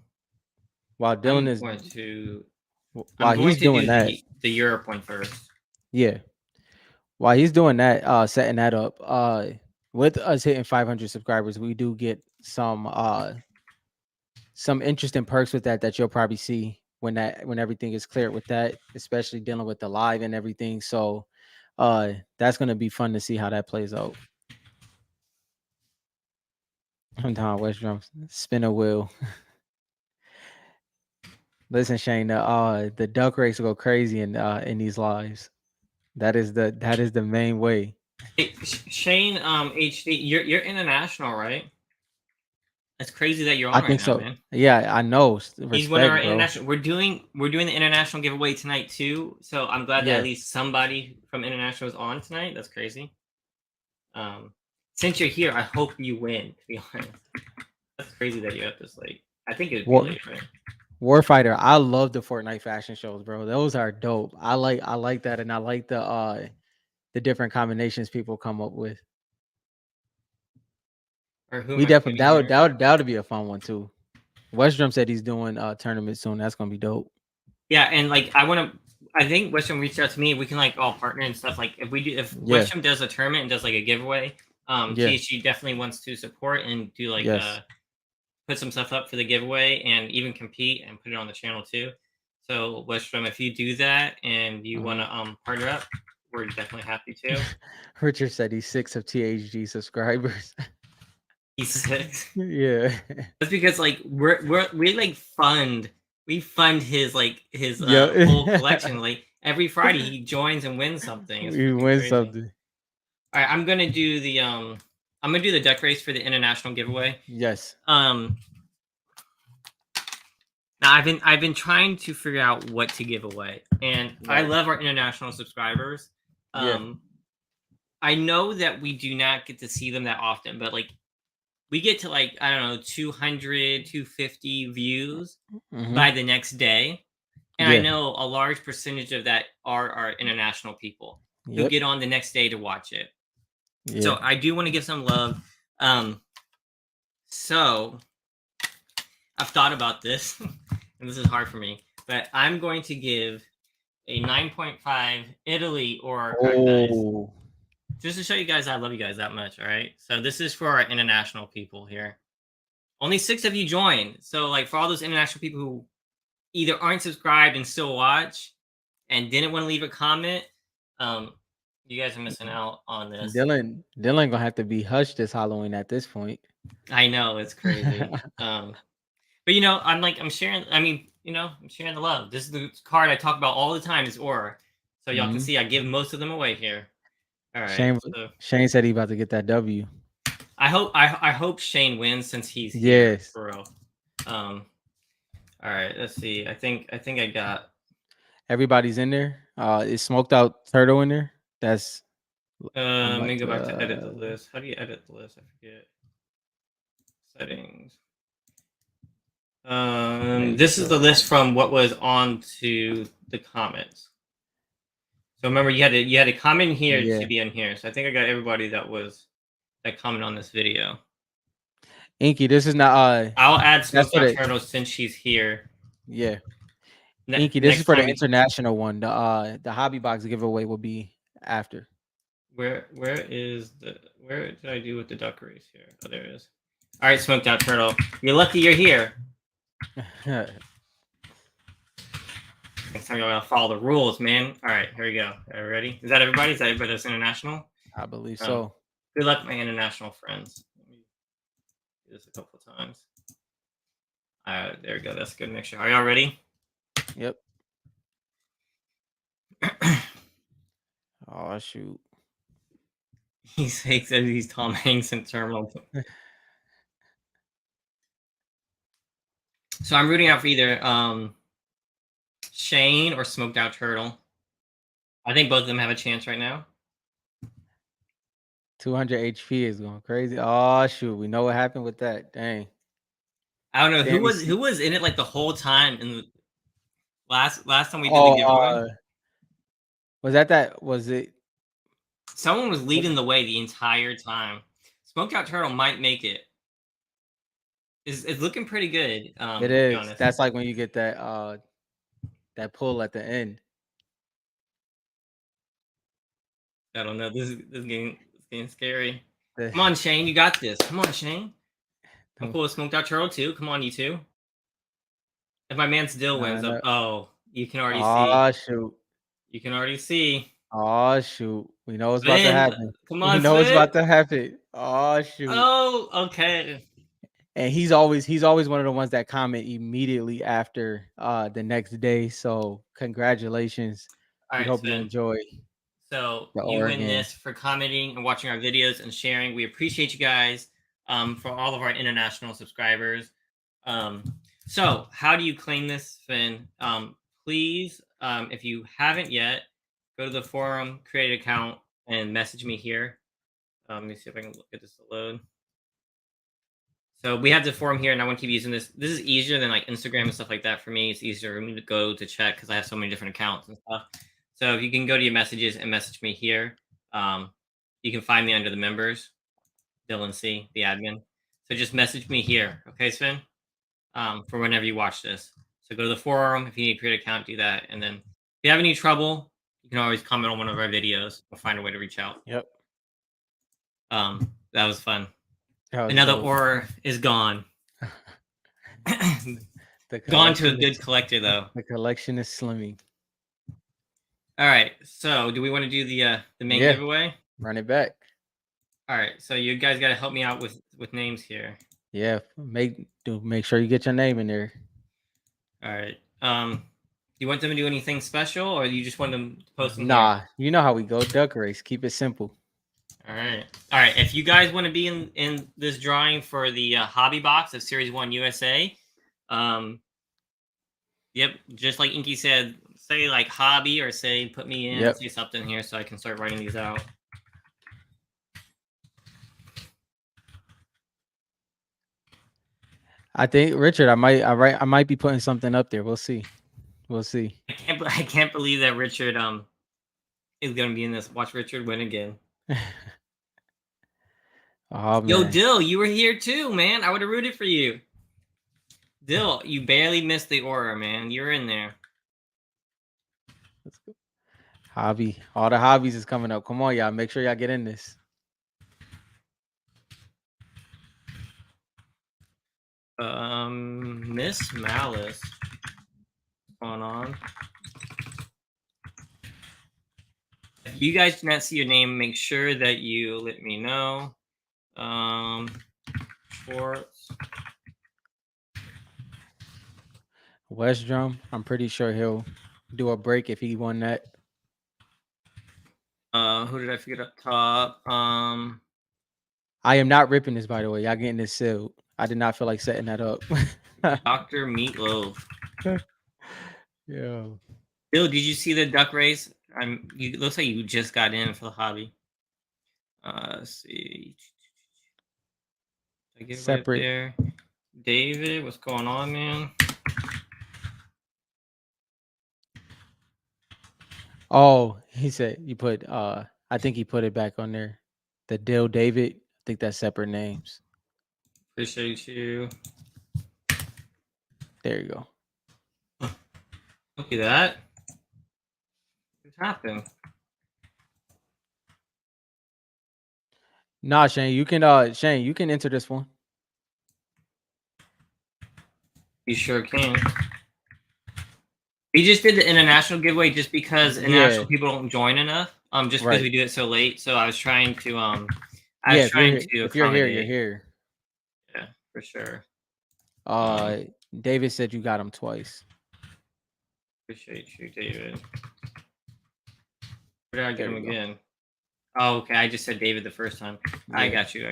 [SPEAKER 1] while Dylan
[SPEAKER 2] I'm
[SPEAKER 1] is
[SPEAKER 2] going to I'm
[SPEAKER 1] while
[SPEAKER 2] going
[SPEAKER 1] he's
[SPEAKER 2] to
[SPEAKER 1] doing
[SPEAKER 2] do
[SPEAKER 1] that,
[SPEAKER 2] the Europe one first.
[SPEAKER 1] yeah, while he's doing that, setting that up, with us hitting 500 subscribers, we do get some interesting perks with that that you'll probably see when everything is cleared with that, especially dealing with the live and everything. So, that's gonna be fun to see how that plays out. I'm down West Drums. Spin a wheel. Listen, Shane, the duck race will go crazy in these lives. That is the main way.
[SPEAKER 2] Hey, Shane, HD, you're international, right? It's crazy that you're
[SPEAKER 1] I
[SPEAKER 2] on right
[SPEAKER 1] think
[SPEAKER 2] now,
[SPEAKER 1] so.
[SPEAKER 2] man.
[SPEAKER 1] Yeah, I know.
[SPEAKER 2] He's one of our
[SPEAKER 1] Respect, bro.
[SPEAKER 2] international. We're doing the international giveaway tonight too. So I'm glad that at
[SPEAKER 1] Yeah.
[SPEAKER 2] least somebody from international is on tonight. That's crazy. Um, since you're here, I hope you win. To be honest, that's crazy that you're up this late. I think it'd be
[SPEAKER 1] War
[SPEAKER 2] late, right?
[SPEAKER 1] Warfighter. I love the Fortnite fashion shows, bro. Those are dope. I like that, and I like the different combinations people come up with.
[SPEAKER 2] Or who am
[SPEAKER 1] We
[SPEAKER 2] I
[SPEAKER 1] definitely
[SPEAKER 2] kidding here?
[SPEAKER 1] that would be a fun one too. Westdrum said he's doing a tournament soon. That's gonna be dope.
[SPEAKER 2] Yeah, and like I think Western reached out to me. We can like all partner and stuff. Like if
[SPEAKER 1] Yeah,
[SPEAKER 2] Western does a tournament and does like a giveaway,
[SPEAKER 1] yeah,
[SPEAKER 2] THG definitely wants to support and do like
[SPEAKER 1] yes.
[SPEAKER 2] put some stuff up for the giveaway and even compete and put it on the channel too. So Westrum, if you do that and you want
[SPEAKER 1] Mhm.
[SPEAKER 2] to partner up, we're definitely happy to.
[SPEAKER 1] Richard said he's 6 of THG subscribers.
[SPEAKER 2] He's six.
[SPEAKER 1] Yeah,
[SPEAKER 2] That's because like we like fund his whole
[SPEAKER 1] yeah.
[SPEAKER 2] collection. Like every Friday he joins and wins something. It's
[SPEAKER 1] We
[SPEAKER 2] freaking
[SPEAKER 1] win
[SPEAKER 2] crazy.
[SPEAKER 1] something.
[SPEAKER 2] All right, I'm gonna do the duck race for the international giveaway.
[SPEAKER 1] Yes.
[SPEAKER 2] Um Now I've been trying to figure out what to give away, and I
[SPEAKER 1] Right.
[SPEAKER 2] love our international subscribers.
[SPEAKER 1] Yeah.
[SPEAKER 2] Um, I know that we do not get to see them that often, but like we get to like I don't know 200, 250 views
[SPEAKER 1] Hmm.
[SPEAKER 2] by the next day, and I
[SPEAKER 1] Yeah.
[SPEAKER 2] know a large percentage of that are our international people who
[SPEAKER 1] Yep.
[SPEAKER 2] get on the next day to watch it.
[SPEAKER 1] Yeah.
[SPEAKER 2] So I do want to give some love. Um, so I've thought about this, and this is hard for me, but I'm going to give a 9.5 Italy Aura card, guys.
[SPEAKER 1] Oh.
[SPEAKER 2] Just to show you guys I love you guys that much, all right? So this is for our international people here. Only 6 of you joined. So like for all those international people who either aren't subscribed and still watch and didn't want to leave a comment, um, you guys are missing out on this.
[SPEAKER 1] Dylan gonna have to be hushed this Halloween at this point.
[SPEAKER 2] I know it's crazy. But I'm sharing. I mean, I'm sharing the love. This is the card I talk about all the time. Is Aura, so y'all can
[SPEAKER 1] Hmm.
[SPEAKER 2] see I give most of them away here. All right.
[SPEAKER 1] Shane
[SPEAKER 2] So
[SPEAKER 1] Shane said he about to get that W.
[SPEAKER 2] I hope Shane wins since he's here
[SPEAKER 1] Yes.
[SPEAKER 2] for real. Um. All right. Let's see. I think I got.
[SPEAKER 1] Everybody's in there. Is smoked out turtle in there? That's I'm
[SPEAKER 2] Let
[SPEAKER 1] about
[SPEAKER 2] me go back to edit the
[SPEAKER 1] to
[SPEAKER 2] list. How do you edit the list? I forget. Settings.
[SPEAKER 1] make
[SPEAKER 2] This is the
[SPEAKER 1] sure.
[SPEAKER 2] list from what was on to the comments. So remember, you had to comment here to
[SPEAKER 1] Yeah.
[SPEAKER 2] be in here. So I think I got everybody that comment on this video.
[SPEAKER 1] Inky, this is not
[SPEAKER 2] I'll add
[SPEAKER 1] that's
[SPEAKER 2] Smoked
[SPEAKER 1] for
[SPEAKER 2] Out
[SPEAKER 1] the
[SPEAKER 2] Turtle since she's here.
[SPEAKER 1] yeah. Inky, this is
[SPEAKER 2] Next
[SPEAKER 1] for the
[SPEAKER 2] time we
[SPEAKER 1] international one. The hobby box giveaway will be after.
[SPEAKER 2] where did I do with the duck race here? Oh, there it is. All right, Smoked Out Turtle. You're lucky you're here. Next time you'll follow the rules, man. All right, here we go. Are you ready? Is that everybody? Is that everybody that's international?
[SPEAKER 1] I believe
[SPEAKER 2] Um,
[SPEAKER 1] so.
[SPEAKER 2] good luck, my international friends. Let me do this a couple of times. There we go. That's a good mixture. Are y'all ready?
[SPEAKER 1] Yep. Oh shoot.
[SPEAKER 2] He says he's Tom Hanks in Terminal. So I'm rooting out for either Shane or Smoked Out Turtle. I think both of them have a chance right now.
[SPEAKER 1] 200 HP is going crazy. Oh shoot, we know what happened with that. Dang.
[SPEAKER 2] I don't know
[SPEAKER 1] Damn, you see.
[SPEAKER 2] who was in it like the whole time in the last time we did the
[SPEAKER 1] Oh,
[SPEAKER 2] giveaway.
[SPEAKER 1] was that? Was it?
[SPEAKER 2] Someone was leading the way the entire time. Smoked out turtle might make it. It's looking pretty good.
[SPEAKER 1] It
[SPEAKER 2] To be
[SPEAKER 1] is.
[SPEAKER 2] honest.
[SPEAKER 1] That's like when you get that pull at the end.
[SPEAKER 2] I don't know. This is getting scary.
[SPEAKER 1] The,
[SPEAKER 2] Come on, Shane, you got this. Come on, Shane. I'm cool with smoked out turtle too. Come on, you two. If my man still
[SPEAKER 1] no,
[SPEAKER 2] wins,
[SPEAKER 1] no.
[SPEAKER 2] oh, you can already see.
[SPEAKER 1] Oh shoot.
[SPEAKER 2] You can already see.
[SPEAKER 1] Oh shoot. We know what's about to
[SPEAKER 2] Sven,
[SPEAKER 1] happen.
[SPEAKER 2] come
[SPEAKER 1] We
[SPEAKER 2] on,
[SPEAKER 1] know what's
[SPEAKER 2] Sven.
[SPEAKER 1] about to happen. Oh shoot.
[SPEAKER 2] Oh, okay.
[SPEAKER 1] And he's always one of the ones that comment immediately after the next day. So congratulations.
[SPEAKER 2] All
[SPEAKER 1] We
[SPEAKER 2] right,
[SPEAKER 1] hope you
[SPEAKER 2] Sven.
[SPEAKER 1] enjoy
[SPEAKER 2] So
[SPEAKER 1] the
[SPEAKER 2] you win
[SPEAKER 1] Oregon.
[SPEAKER 2] this for commenting and watching our videos and sharing. We appreciate you guys. For all of our international subscribers. Um, so how do you claim this, Finn? Please, if you haven't yet, go to the forum, create an account, and message me here. Let me see if I can get this to load. So we have the forum here, and I want to keep using this. This is easier than like Instagram and stuff like that for me. It's easier for me to go to check because I have so many different accounts and stuff. So if you can go to your messages and message me here, you can find me under the members, Dylan C, the admin. So just message me here, okay, Sven? For whenever you watch this. So go to the forum if you need to create an account, do that, and then if you have any trouble, you can always comment on one of our videos. We'll find a way to reach out.
[SPEAKER 1] Yep.
[SPEAKER 2] That was fun.
[SPEAKER 1] That was
[SPEAKER 2] Another
[SPEAKER 1] dope.
[SPEAKER 2] aura is gone.
[SPEAKER 1] The
[SPEAKER 2] Gone to a
[SPEAKER 1] collection
[SPEAKER 2] good
[SPEAKER 1] is
[SPEAKER 2] collector though.
[SPEAKER 1] the collection is slimming.
[SPEAKER 2] All right. So do we want to do the main
[SPEAKER 1] Yeah.
[SPEAKER 2] giveaway?
[SPEAKER 1] Run it back.
[SPEAKER 2] All right. So you guys got to help me out with names here.
[SPEAKER 1] Yeah. Make sure you get your name in there.
[SPEAKER 2] All right. Do you want them to do anything special, or you just want them to post in here?
[SPEAKER 1] Nah, you know how we go. Duck race. Keep it simple.
[SPEAKER 2] All right. All right. If you guys want to be in this drawing for the hobby box of Series 1 USA, yep, just like Inky said, say like hobby or say put me in,
[SPEAKER 1] Yep.
[SPEAKER 2] say something here so I can start writing these out.
[SPEAKER 1] I think Richard, I might be putting something up there. We'll see. We'll see.
[SPEAKER 2] I can't believe that Richard is gonna be in this. Watch Richard win again.
[SPEAKER 1] Oh
[SPEAKER 2] Yo,
[SPEAKER 1] man.
[SPEAKER 2] Dill, you were here too, man. I would have rooted for you. Dill, you barely missed the aura, man. You're in there.
[SPEAKER 1] Let's go. Hobby. All the hobbies is coming up. Come on, y'all. Make sure y'all get in this.
[SPEAKER 2] Miss Malice. What's going on? If you guys do not see your name, make sure that you let me know. Schwartz.
[SPEAKER 1] West Drum. I'm pretty sure he'll do a break if he won that.
[SPEAKER 2] Who did I forget up top?
[SPEAKER 1] I am not ripping this, by the way. Y'all getting this sealed. I did not feel like setting that up.
[SPEAKER 2] Dr. Meatloaf.
[SPEAKER 1] Yeah.
[SPEAKER 2] Bill, did you see the duck race? It looks like you just got in for the hobby. Let's see. Did I get
[SPEAKER 1] Separate.
[SPEAKER 2] there? David, what's going on, man?
[SPEAKER 1] Oh, he said you put I think he put it back on there. The Dill David. I think that's separate names.
[SPEAKER 2] Appreciate you.
[SPEAKER 1] There you go.
[SPEAKER 2] Look at that. What happened?
[SPEAKER 1] Nah, Shane, you can enter this one.
[SPEAKER 2] You sure can. We just did the international giveaway just because international people don't join enough. Just because we do it so late. So I was trying to
[SPEAKER 1] if you're here, you're here.
[SPEAKER 2] Yeah, for sure.
[SPEAKER 1] David said you got him twice.
[SPEAKER 2] Appreciate you, David. Where did I get him again? Oh, okay. I just said David the first time. Yeah. I got you.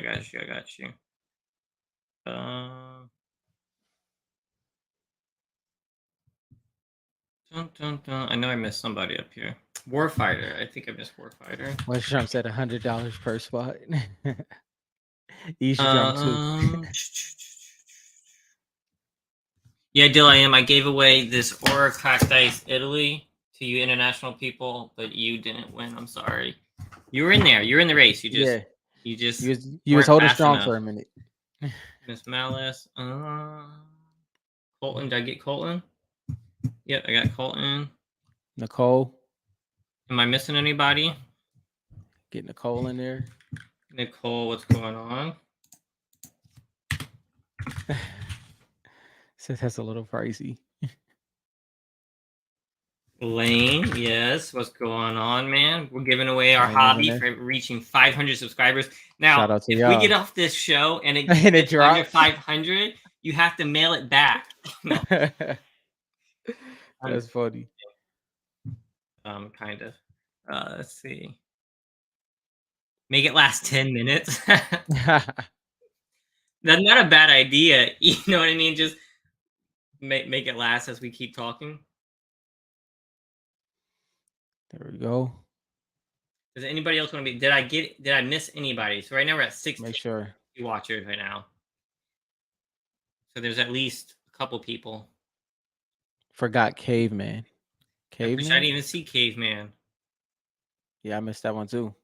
[SPEAKER 2] Dun, dun, dun. I know I missed somebody up here. Warfighter. I think I missed Warfighter.
[SPEAKER 1] West Trump said $100 per spot. East Drum too.
[SPEAKER 2] Yeah, Dill, I am. I gave away this Aura Cracked Ice Italy to you international people, but you didn't win. I'm sorry. You were in there. You're in the race. You
[SPEAKER 1] Yeah,
[SPEAKER 2] just
[SPEAKER 1] you was
[SPEAKER 2] weren't
[SPEAKER 1] holding
[SPEAKER 2] fast
[SPEAKER 1] strong
[SPEAKER 2] enough.
[SPEAKER 1] for a minute.
[SPEAKER 2] Miss Malice. Colton. Did I get Colton? Yep, I got Colton.
[SPEAKER 1] Nicole,
[SPEAKER 2] Am I missing anybody?
[SPEAKER 1] get Nicole in there.
[SPEAKER 2] Nicole, what's going on?
[SPEAKER 1] Says that's a little pricey.
[SPEAKER 2] Lane, yes. What's going on, man? We're giving away our
[SPEAKER 1] Lane is in
[SPEAKER 2] hobby
[SPEAKER 1] there.
[SPEAKER 2] for reaching 500 subscribers.
[SPEAKER 1] Shout
[SPEAKER 2] Now,
[SPEAKER 1] out to
[SPEAKER 2] if we get
[SPEAKER 1] y'all.
[SPEAKER 2] off this show and it
[SPEAKER 1] And it
[SPEAKER 2] gets under
[SPEAKER 1] drops.
[SPEAKER 2] 500, you have to mail it back. No,
[SPEAKER 1] That's funny.
[SPEAKER 2] kind of. Let's see. Make it last 10 minutes. That's not a bad idea. You know what I mean? Just make it last as we keep talking.
[SPEAKER 1] There we go.
[SPEAKER 2] Does anybody else want to be? Did I miss anybody? So right now we're at 16
[SPEAKER 1] Make sure.
[SPEAKER 2] watchers right now. So there's at least a couple people.
[SPEAKER 1] Forgot Caveman.
[SPEAKER 2] I wish I
[SPEAKER 1] Caveman?
[SPEAKER 2] didn't even see Caveman.
[SPEAKER 1] Yeah, I missed that one too.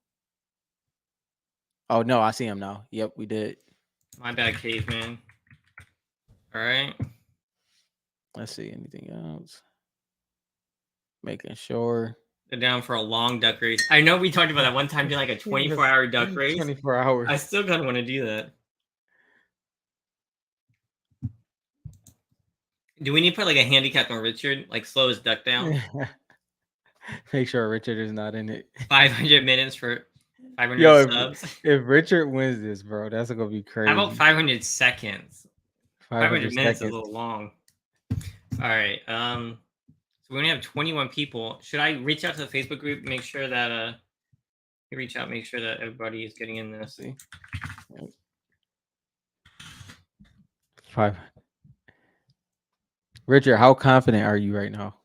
[SPEAKER 1] Oh no, I see him now. Yep, we did.
[SPEAKER 2] My bad, Caveman. All right.
[SPEAKER 1] Let's see anything else. Making sure.
[SPEAKER 2] They're down for a long duck race. I know we talked about that one time doing like a 24-hour duck race.
[SPEAKER 1] 24 hours.
[SPEAKER 2] I still kind of want to do that. Do we need to put like a handicap on Richard? Like slow his duck down?
[SPEAKER 1] Make sure Richard is not in it.
[SPEAKER 2] 500 minutes for 500
[SPEAKER 1] Yo,
[SPEAKER 2] subs.
[SPEAKER 1] If Richard wins this, bro, that's gonna be crazy.
[SPEAKER 2] How about 500 seconds? 500 minutes is a
[SPEAKER 1] seconds.
[SPEAKER 2] little long. All right. So we only have 21 people. Should I reach out to the Facebook group, make sure that make sure that everybody is getting in this?
[SPEAKER 1] See. 5. Richard, how confident are you right now?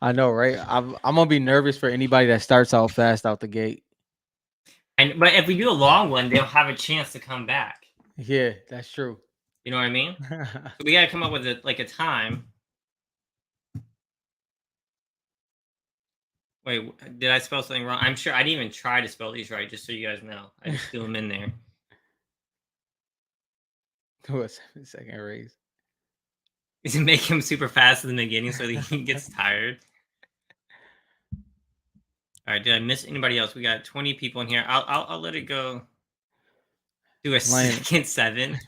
[SPEAKER 1] I know, right? I'm gonna be nervous for anybody that starts out fast out the gate.
[SPEAKER 2] But if we do a long one, they'll have a chance to come back.
[SPEAKER 1] Yeah, that's true.
[SPEAKER 2] You know what I mean? So we gotta come up with a time. Wait, did I spell something wrong? I'm sure I didn't even try to spell these right, just so you guys know. I just threw them in there.
[SPEAKER 1] Do a 7-second race.
[SPEAKER 2] To make him super fast in the beginning so that he gets tired. All right, did I miss anybody else? We got 20 people in here. I'll let it go. Do a second 7.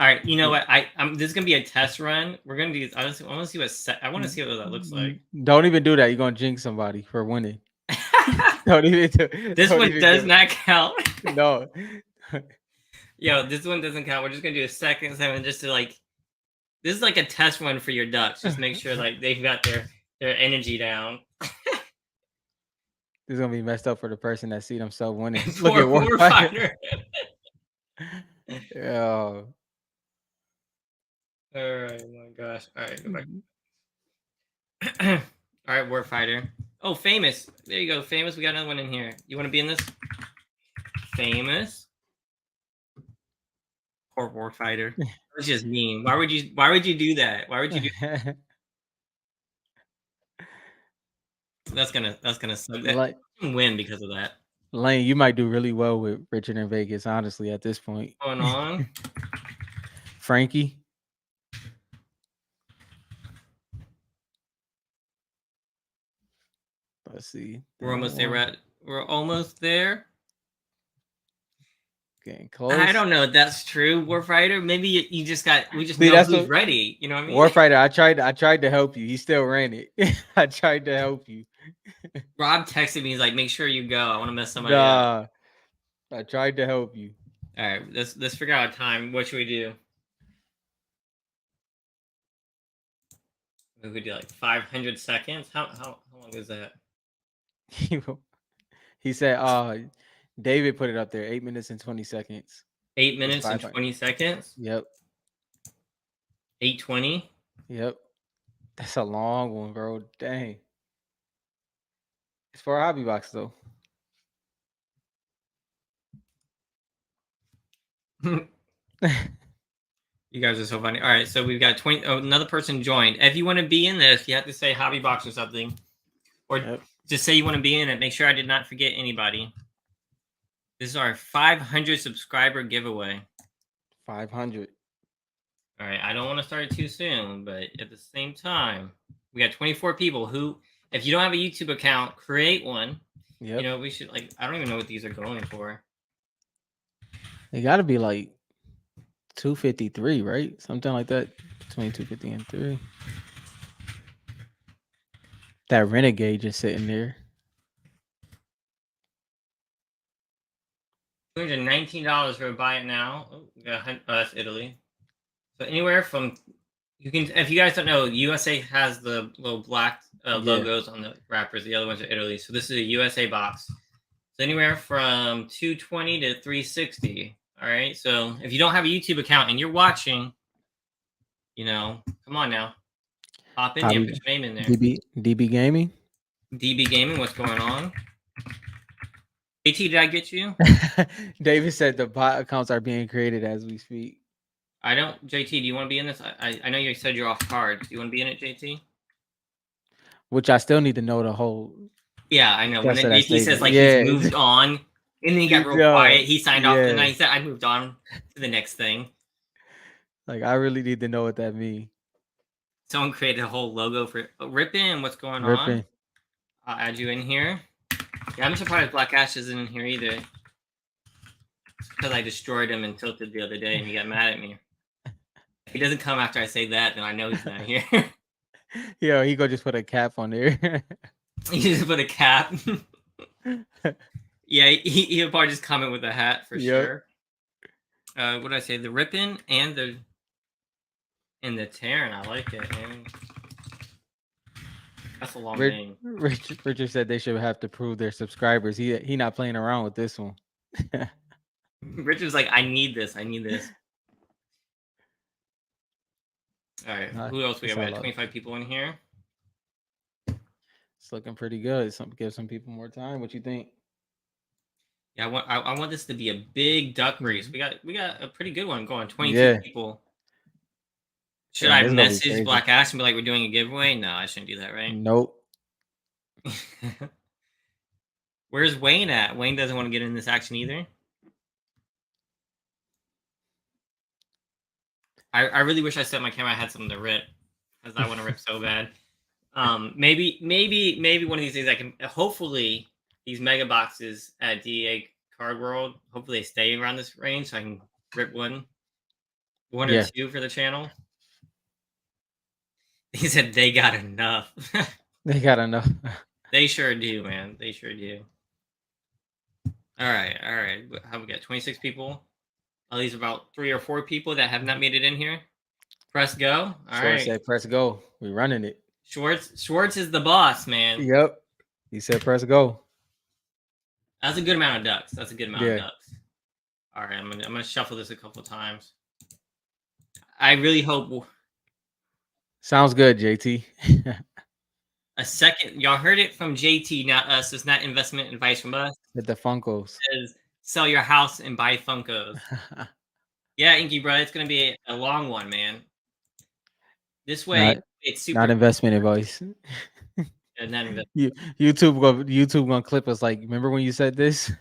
[SPEAKER 2] All right, you know what? This is gonna be a test run. We're gonna do. I want to see I want to see what that looks like.
[SPEAKER 1] Don't even do that. You're gonna jinx somebody for winning. Don't even do.
[SPEAKER 2] This
[SPEAKER 1] don't
[SPEAKER 2] one
[SPEAKER 1] even
[SPEAKER 2] does not count.
[SPEAKER 1] No.
[SPEAKER 2] Yo, this one doesn't count. We're just gonna do a second 7 just to like. This is like a test run for your ducks. Just make sure like they've got their energy down.
[SPEAKER 1] This is gonna be messed up for the person that see themselves winning.
[SPEAKER 2] Look at Warfighter.
[SPEAKER 1] Yeah.
[SPEAKER 2] All right, my gosh. All right, go back. All right, Warfighter. Oh, Famous. There you go, Famous. We got another one in here. You want to be in this? Famous. Poor Warfighter. That's just mean. Why would you do that? Why would you do that? That's gonna suck. That win because of that.
[SPEAKER 1] Lane, you might do really well with Richard in Vegas, honestly, at this point.
[SPEAKER 2] What's going on?
[SPEAKER 1] Frankie. Let's see.
[SPEAKER 2] We're almost there. We're almost there.
[SPEAKER 1] Getting close.
[SPEAKER 2] I don't know if that's true, Warfighter. Maybe we just know who's ready. You know what I mean?
[SPEAKER 1] Warfighter, I tried to help you. He still ran it. I tried to help you.
[SPEAKER 2] Rob texted me. He's like, "Make sure you go. I want to mess somebody up."
[SPEAKER 1] I tried to help you.
[SPEAKER 2] All right, let's figure out a time. What should we do? We could do like 500 seconds. How long is that?
[SPEAKER 1] He said, David put it up there, 8 minutes and 20 seconds.
[SPEAKER 2] 8 minutes and 20 seconds?
[SPEAKER 1] Yep.
[SPEAKER 2] 8:20?
[SPEAKER 1] Yep. That's a long one, bro. Dang. It's for a hobby box, though.
[SPEAKER 2] You guys are so funny. All right, so we've got 20. Oh, another person joined. If you want to be in this, you have to say hobby box or something, or
[SPEAKER 1] Yep.
[SPEAKER 2] just say you want to be in it. Make sure I did not forget anybody. This is our 500 subscriber giveaway.
[SPEAKER 1] 500.
[SPEAKER 2] All right, I don't want to start it too soon, but at the same time, we got 24 people who, if you don't have a YouTube account, create one.
[SPEAKER 1] Yep.
[SPEAKER 2] You know, we should I don't even know what these are going for.
[SPEAKER 1] They got to be like 253, right? Something like that. Between 250 and 3. That Renegade just sitting there.
[SPEAKER 2] $219 for a buy it now. Oh, that's Italy. So anywhere from you can, if you guys don't know, USA has the little black logos on the wrappers. The other ones are Italy. So this is a USA box. So anywhere from 220 to 360. All right. So if you don't have a YouTube account and you're watching, you know, come on now, pop in there and put your name in there.
[SPEAKER 1] DB Gaming.
[SPEAKER 2] DB Gaming, what's going on? AT, did I get you?
[SPEAKER 1] David said the bot accounts are being created as we speak.
[SPEAKER 2] I don't. JT, do you want to be in this? I know you said you're off cards. Do you want to be in it, JT?
[SPEAKER 1] Which I still need to know the whole.
[SPEAKER 2] Yeah, I know. When
[SPEAKER 1] That's what
[SPEAKER 2] JT says
[SPEAKER 1] statement.
[SPEAKER 2] like
[SPEAKER 1] Yeah.
[SPEAKER 2] he's moved on, and then he got real quiet. He signed off, and then
[SPEAKER 1] Yeah.
[SPEAKER 2] he said, "I moved on to the next thing."
[SPEAKER 1] Like I really need to know what that means.
[SPEAKER 2] Someone created a whole logo for Rippin'. What's going on?
[SPEAKER 1] Ripping.
[SPEAKER 2] I'll add you in here. Yeah, I'm surprised Black Ash isn't in here either. Because I destroyed him and tilted the other day, and he got mad at me. If he doesn't come after I say that, then I know he's not here.
[SPEAKER 1] Yeah, he go just put a cap on there.
[SPEAKER 2] He just put a cap. Yeah, he'll probably just comment with a hat for sure. What did I say? The Rippin' and the Terran. I like it, man. That's a long name.
[SPEAKER 1] Richard said they should have to prove their subscribers. He not playing around with this one.
[SPEAKER 2] Richard's like, I need this. I need this. All right. Who else we got? We got 25 people in here.
[SPEAKER 1] It's looking pretty good. Give some people more time. What you think?
[SPEAKER 2] Yeah, I want this to be a big duck race. We got a pretty good one going. 22 people. Should I message Black Ash and be like, we're doing a giveaway? No, I shouldn't do that, right?
[SPEAKER 1] Nope.
[SPEAKER 2] Where's Wayne at? Wayne doesn't want to get in this action either. I really wish I set my camera. I had something to rip because I want to rip so bad. Maybe one of these days I can. Hopefully, these mega boxes at DA Card World. Hopefully, they stay around this range so I can rip one or two for the channel. He said they got enough.
[SPEAKER 1] They got enough.
[SPEAKER 2] They sure do, man. They sure do. All right. How we got 26 people? At least about 3 or 4 people that have not made it in here. Press go. All right.
[SPEAKER 1] Said press go. We're running it.
[SPEAKER 2] Schwartz is the boss, man.
[SPEAKER 1] Yep. He said press go.
[SPEAKER 2] That's a good amount of ducks. Of ducks. All right, I'm gonna shuffle this a couple times. I really hope.
[SPEAKER 1] Sounds good, JT.
[SPEAKER 2] A second, y'all heard it from JT, not us. It's not investment advice from us.
[SPEAKER 1] With the Funkos.
[SPEAKER 2] It says sell your house and buy Funkos. Yeah, Inky, bro, it's gonna be a long one, man. This way, it's super.
[SPEAKER 1] Not investment advice.
[SPEAKER 2] Not investment.
[SPEAKER 1] YouTube gonna clip us like, remember when you said this?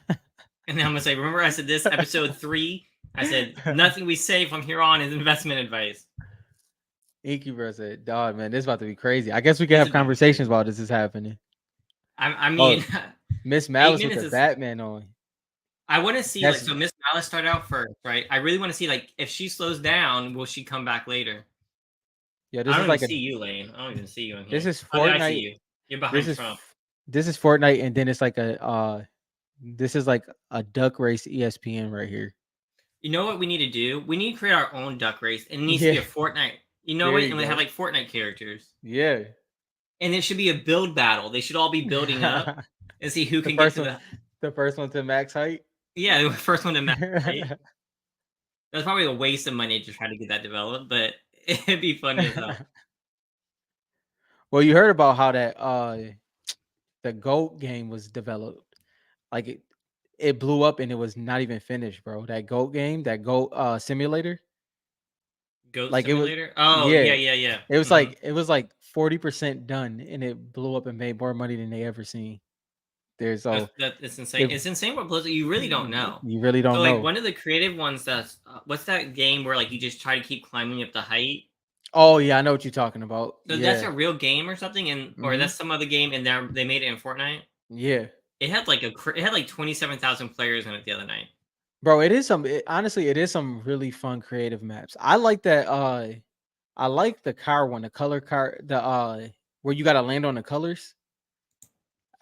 [SPEAKER 2] And then I'm gonna say, remember I said this episode 3? I said nothing we say from here on is investment advice.
[SPEAKER 1] Inky bro said, dog, man, this is about to be crazy. I guess we can have conversations while this is happening.
[SPEAKER 2] I mean,
[SPEAKER 1] Miss Malice with the Batman on.
[SPEAKER 2] I want to see, so Miss Malice started out first, right? I really want to see, if she slows down, will she come back later?
[SPEAKER 1] Yeah, this
[SPEAKER 2] I don't even see you, Lane. I don't even see you in here.
[SPEAKER 1] This is Fortnite.
[SPEAKER 2] I see you. You're behind Trump.
[SPEAKER 1] This is Fortnite, and then it's like this is like a duck race ESPN right here.
[SPEAKER 2] You know what we need to do? We need to create our own duck race. It needs to be a Fortnite. You know what? And we have Fortnite characters.
[SPEAKER 1] Yeah.
[SPEAKER 2] And it should be a build battle. They should all be building up and see who can get to
[SPEAKER 1] the first one to max height.
[SPEAKER 2] Yeah, the first one to max height. That's probably a waste of money to try to get that developed, but it'd be funny as hell.
[SPEAKER 1] Well, you heard about how that the GOAT game was developed. Like it blew up and it was not even finished, bro. That goat game, that goat simulator,
[SPEAKER 2] Goat
[SPEAKER 1] like it was,
[SPEAKER 2] Simulator. Oh
[SPEAKER 1] yeah,
[SPEAKER 2] yeah, yeah, yeah.
[SPEAKER 1] it was like 40% done, and it blew up and made more money than they ever seen. There's so
[SPEAKER 2] It's insane.
[SPEAKER 1] if
[SPEAKER 2] It's insane what Blizzard. You really don't know.
[SPEAKER 1] you really
[SPEAKER 2] So
[SPEAKER 1] don't
[SPEAKER 2] like
[SPEAKER 1] know.
[SPEAKER 2] one of the creative ones that's what's that game where like you just try to keep climbing up the height?
[SPEAKER 1] Oh yeah, I know what you're talking about.
[SPEAKER 2] So that's
[SPEAKER 1] Yeah.
[SPEAKER 2] a real game or something, and or
[SPEAKER 1] Hmm.
[SPEAKER 2] that's some other game, and they made it in Fortnite.
[SPEAKER 1] Yeah,
[SPEAKER 2] It had like 27,000 players in it the other night.
[SPEAKER 1] bro. It is some. Honestly, it is some really fun creative maps. I like that. I like the car one, the color car, the where you got to land on the colors.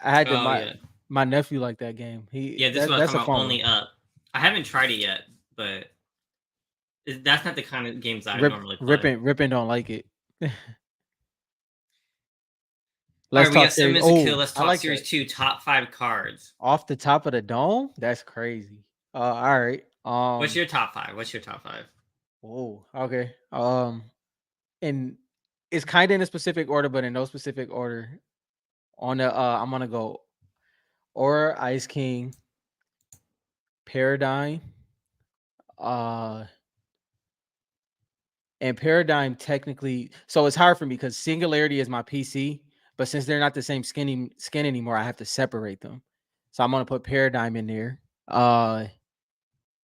[SPEAKER 1] I had to
[SPEAKER 2] Oh yeah,
[SPEAKER 1] my nephew like that game. He
[SPEAKER 2] yeah. This is what I was
[SPEAKER 1] that's a
[SPEAKER 2] talking about.
[SPEAKER 1] fun one.
[SPEAKER 2] Only up. I haven't tried it yet, but that's not the kind of games I
[SPEAKER 1] Rip
[SPEAKER 2] normally play.
[SPEAKER 1] ripping don't like it.
[SPEAKER 2] All
[SPEAKER 1] Let's
[SPEAKER 2] right, we
[SPEAKER 1] talk
[SPEAKER 2] got 7
[SPEAKER 1] series.
[SPEAKER 2] minutes to kill.
[SPEAKER 1] Oh,
[SPEAKER 2] Let's
[SPEAKER 1] I
[SPEAKER 2] talk
[SPEAKER 1] like that.
[SPEAKER 2] series 2, top 5 cards.
[SPEAKER 1] Off the top of the dome, that's crazy. All right.
[SPEAKER 2] What's your top 5? What's your top 5?
[SPEAKER 1] Oh, okay. And it's kind of in a specific order, but in no specific order. On the I'm gonna go Aura, Ice King, Paradigm, uh, and Paradigm technically. So it's hard for me because Singularity is my PC, but since they're not the same skin anymore, I have to separate them. So I'm gonna put Paradigm in there.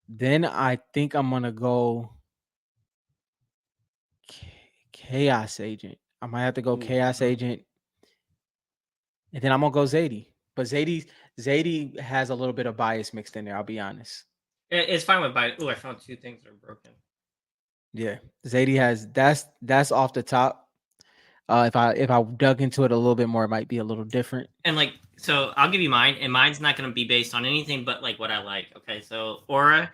[SPEAKER 1] Then I think I'm gonna go Chaos Agent. I might have to go
[SPEAKER 2] Ooh,
[SPEAKER 1] Chaos Agent, and then I'm gonna go Zadie. But Zadie has a little bit of bias mixed in there. I'll be honest.
[SPEAKER 2] It's fine with bite. Oh, I found 2 things that are broken.
[SPEAKER 1] Yeah, Zadie has that's off the top. If I dug into it a little bit more, it might be a little different.
[SPEAKER 2] And like, so I'll give you mine, and mine's not going to be based on anything but like what I like. Okay, so Aura,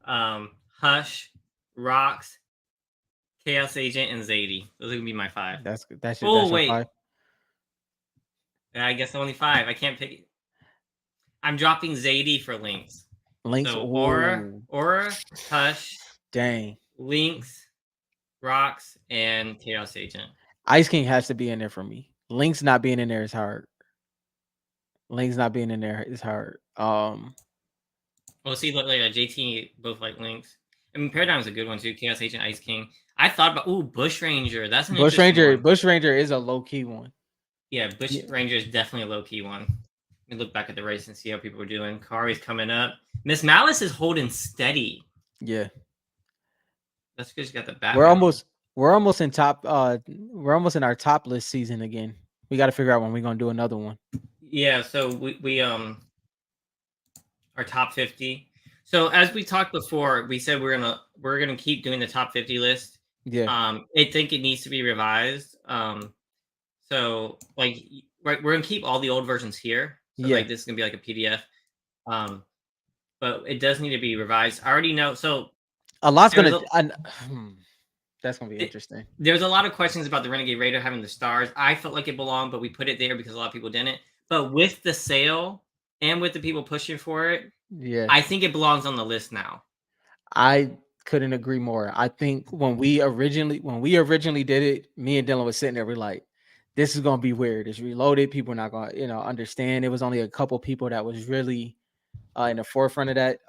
[SPEAKER 2] Hush, Rocks, Chaos Agent, and Zadie. Those are gonna be my 5.
[SPEAKER 1] That's
[SPEAKER 2] Oh
[SPEAKER 1] your
[SPEAKER 2] wait,
[SPEAKER 1] five.
[SPEAKER 2] I guess only 5. I can't pick. I'm dropping Zadie for Lynx.
[SPEAKER 1] Links.
[SPEAKER 2] So
[SPEAKER 1] Oh,
[SPEAKER 2] Aura, Hush,
[SPEAKER 1] dang.
[SPEAKER 2] Lynx, Rocks, and Chaos Agent.
[SPEAKER 1] Ice King has to be in there for me. Links not being in there is hard. Links not being in there is hard.
[SPEAKER 2] Well, see, look, like JT both like Lynx. I mean, Paradigm's a good one too. Chaos Agent, Ice King. I thought about Bush Ranger. That's an interesting one.
[SPEAKER 1] Bush Ranger is a low key one.
[SPEAKER 2] Yeah, Bush
[SPEAKER 1] Yeah.
[SPEAKER 2] Ranger is definitely a low key one. Let me look back at the race and see how people were doing. Kari's coming up. Miss Malice is holding steady.
[SPEAKER 1] Yeah.
[SPEAKER 2] That's because you got the
[SPEAKER 1] We're
[SPEAKER 2] Batman.
[SPEAKER 1] almost in top we're almost in our top list season again. We got to figure out when we're going to do another one.
[SPEAKER 2] Yeah, so we our top 50. So as we talked before, we said we're gonna keep doing the top 50 list.
[SPEAKER 1] Yeah.
[SPEAKER 2] I think it needs to be revised. So like we're gonna keep all the old versions here. So
[SPEAKER 1] Yeah.
[SPEAKER 2] like this is gonna be like a PDF. But it does need to be revised. I already know. So
[SPEAKER 1] A lot's
[SPEAKER 2] there's
[SPEAKER 1] going
[SPEAKER 2] a,
[SPEAKER 1] to that's going to be
[SPEAKER 2] it,
[SPEAKER 1] interesting.
[SPEAKER 2] there's a lot of questions about the Renegade Raider having the stars. I felt like it belonged, but we put it there because a lot of people didn't. But with the sale and with the people pushing for it,
[SPEAKER 1] Yeah.
[SPEAKER 2] I think it belongs on the list now.
[SPEAKER 1] I couldn't agree more. I think when we originally did it, me and Dylan was sitting there, we're like, this is gonna be weird. It's reloaded. People are not gonna, understand. It was only a couple people that was really in the forefront of that.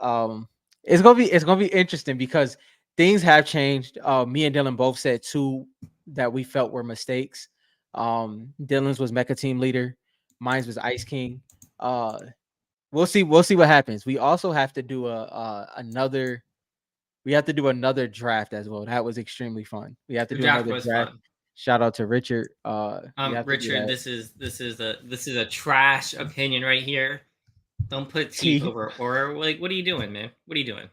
[SPEAKER 1] It's gonna be interesting because things have changed. Me and Dylan both said two that we felt were mistakes. Dylan's was Mecha Team Leader, mine's was Ice King. We'll see what happens. We also have to do another we have to do another draft as well. That was extremely fun. We have to
[SPEAKER 2] The
[SPEAKER 1] do
[SPEAKER 2] draft
[SPEAKER 1] another
[SPEAKER 2] was
[SPEAKER 1] draft.
[SPEAKER 2] fun.
[SPEAKER 1] Shout out to Richard. We have to do
[SPEAKER 2] Richard,
[SPEAKER 1] that.
[SPEAKER 2] this is a trash opinion right here. Don't put Teep over or like what are you doing, man? What are you doing?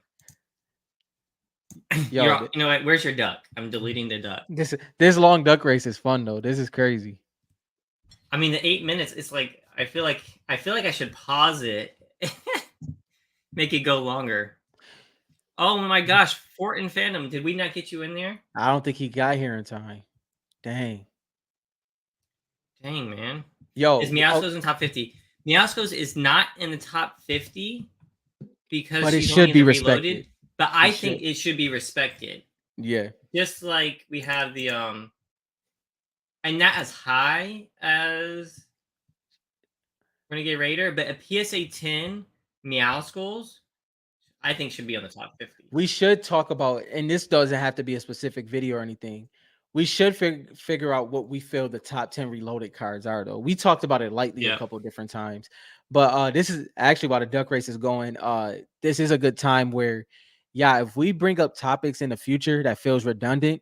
[SPEAKER 1] Yo,
[SPEAKER 2] You know what? Where's your duck? I'm deleting the duck.
[SPEAKER 1] this long duck race is fun though. This is crazy.
[SPEAKER 2] I mean, the 8 minutes. It's like I feel like I should pause it, make it go longer. Oh my gosh, Fort and Phantom. Did we not get you in there?
[SPEAKER 1] I don't think he got here in time. Dang.
[SPEAKER 2] Dang, man.
[SPEAKER 1] Yo,
[SPEAKER 2] Is Miasco's in top 50? Miasco's is not in the top 50 because
[SPEAKER 1] but it
[SPEAKER 2] she's only
[SPEAKER 1] should
[SPEAKER 2] in
[SPEAKER 1] be
[SPEAKER 2] the
[SPEAKER 1] respected.
[SPEAKER 2] reloaded. But I think it should be respected.
[SPEAKER 1] Yeah.
[SPEAKER 2] Just like we have the and not as high as Renegade Raider, but a PSA 10 Meow Skulls, I think should be on the top 50.
[SPEAKER 1] We should talk about, and this doesn't have to be a specific video or anything. We should figure out what we feel the top 10 reloaded cards are, though. We talked about it lightly a
[SPEAKER 2] Yeah.
[SPEAKER 1] couple different times, but this is actually while the duck race is going. This is a good time where, yeah, if we bring up topics in the future that feels redundant,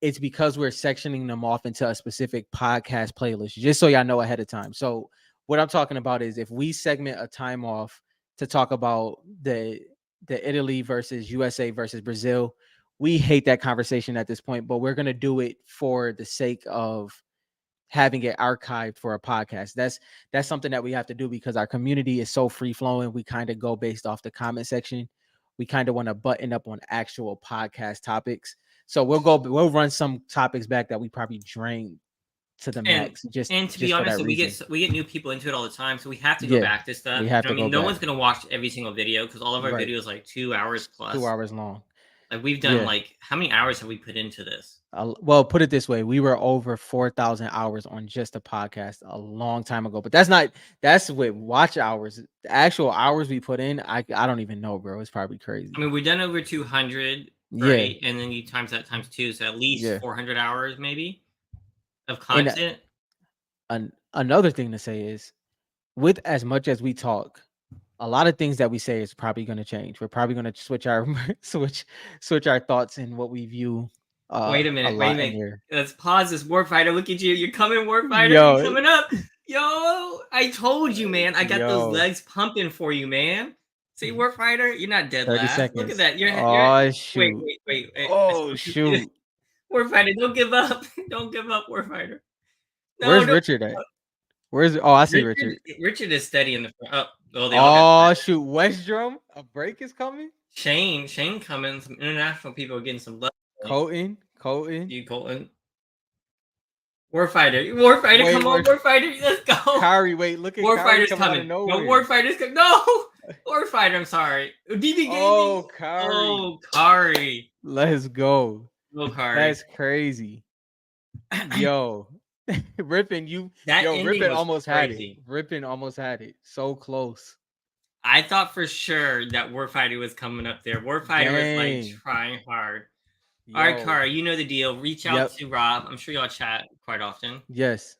[SPEAKER 1] it's because we're sectioning them off into a specific podcast playlist, just so y'all know ahead of time. So what I'm talking about is if we segment a time off to talk about the Italy versus USA versus Brazil, we hate that conversation at this point, but we're gonna do it for the sake of having it archived for a podcast. That's something that we have to do because our community is so free flowing. We kind of go based off the comment section. We kind of want to button up on actual podcast topics. So we'll run some topics back that we probably drained to the
[SPEAKER 2] And
[SPEAKER 1] max just
[SPEAKER 2] and to be
[SPEAKER 1] just for
[SPEAKER 2] honest,
[SPEAKER 1] that reason.
[SPEAKER 2] we get new people into it all the time, so we have to go
[SPEAKER 1] Yeah,
[SPEAKER 2] back to stuff.
[SPEAKER 1] we have
[SPEAKER 2] I
[SPEAKER 1] to go
[SPEAKER 2] mean, no
[SPEAKER 1] back.
[SPEAKER 2] one's gonna watch every single video because all of our
[SPEAKER 1] Right.
[SPEAKER 2] videos like 2 hours
[SPEAKER 1] It's
[SPEAKER 2] plus.
[SPEAKER 1] 2 hours long.
[SPEAKER 2] Like we've done
[SPEAKER 1] Yeah.
[SPEAKER 2] like how many hours have we put into this?
[SPEAKER 1] Well, put it this way, we were over 4,000 hours on just a podcast a long time ago, but that's with watch hours. The actual hours we put in, I don't even know, bro. It's probably crazy.
[SPEAKER 2] I mean, we've done over 200,
[SPEAKER 1] Yeah,
[SPEAKER 2] right? And then you times that times 2, so at least
[SPEAKER 1] yeah.
[SPEAKER 2] 400 hours maybe of
[SPEAKER 1] And
[SPEAKER 2] content.
[SPEAKER 1] another thing to say is, with as much as we talk, a lot of things that we say is probably going to change. We're probably going to switch our switch our thoughts and what we view
[SPEAKER 2] Wait a
[SPEAKER 1] a
[SPEAKER 2] minute, wait a
[SPEAKER 1] lot in
[SPEAKER 2] minute.
[SPEAKER 1] there.
[SPEAKER 2] Let's pause this. Warfighter, look at you. You're coming, Warfighter. You're
[SPEAKER 1] Yo,
[SPEAKER 2] coming up. Yo, I told you, man. I got those
[SPEAKER 1] yo,
[SPEAKER 2] legs pumping for you, man. See, Warfighter, you're not dead
[SPEAKER 1] 30
[SPEAKER 2] last. Look at
[SPEAKER 1] seconds.
[SPEAKER 2] that. You're
[SPEAKER 1] Oh
[SPEAKER 2] wait,
[SPEAKER 1] shoot.
[SPEAKER 2] wait, wait, wait.
[SPEAKER 1] Oh shoot.
[SPEAKER 2] Warfighter, don't give up. Don't give up, Warfighter. No,
[SPEAKER 1] Where's
[SPEAKER 2] don't.
[SPEAKER 1] Richard at? Where's Oh, I see Richard.
[SPEAKER 2] Richard is steady in the front. Oh, they all got
[SPEAKER 1] Oh
[SPEAKER 2] tired.
[SPEAKER 1] shoot, West Drum, a break is coming.
[SPEAKER 2] Shane coming. Some international people getting some love.
[SPEAKER 1] Colton.
[SPEAKER 2] You, Colton. Warfighter,
[SPEAKER 1] Wait,
[SPEAKER 2] come on, Warfighter, let's go.
[SPEAKER 1] Kari, wait, look at Kari
[SPEAKER 2] Warfighter's
[SPEAKER 1] coming out of
[SPEAKER 2] coming. No,
[SPEAKER 1] nowhere.
[SPEAKER 2] Warfighter's coming. No, Warfighter. I'm sorry. DB Gaming.
[SPEAKER 1] Oh, Kari.
[SPEAKER 2] Oh, Kari.
[SPEAKER 1] Let's go.
[SPEAKER 2] Oh, Kari.
[SPEAKER 1] That's crazy. Yo, Rippin, Rippin almost had it. Rippin almost had it. So close.
[SPEAKER 2] I thought for sure that Warfighter was coming up there. Warfighter was like trying hard. All right, Kari, you know the deal. Reach out to Rob. I'm sure y'all chat quite often.
[SPEAKER 1] Yes.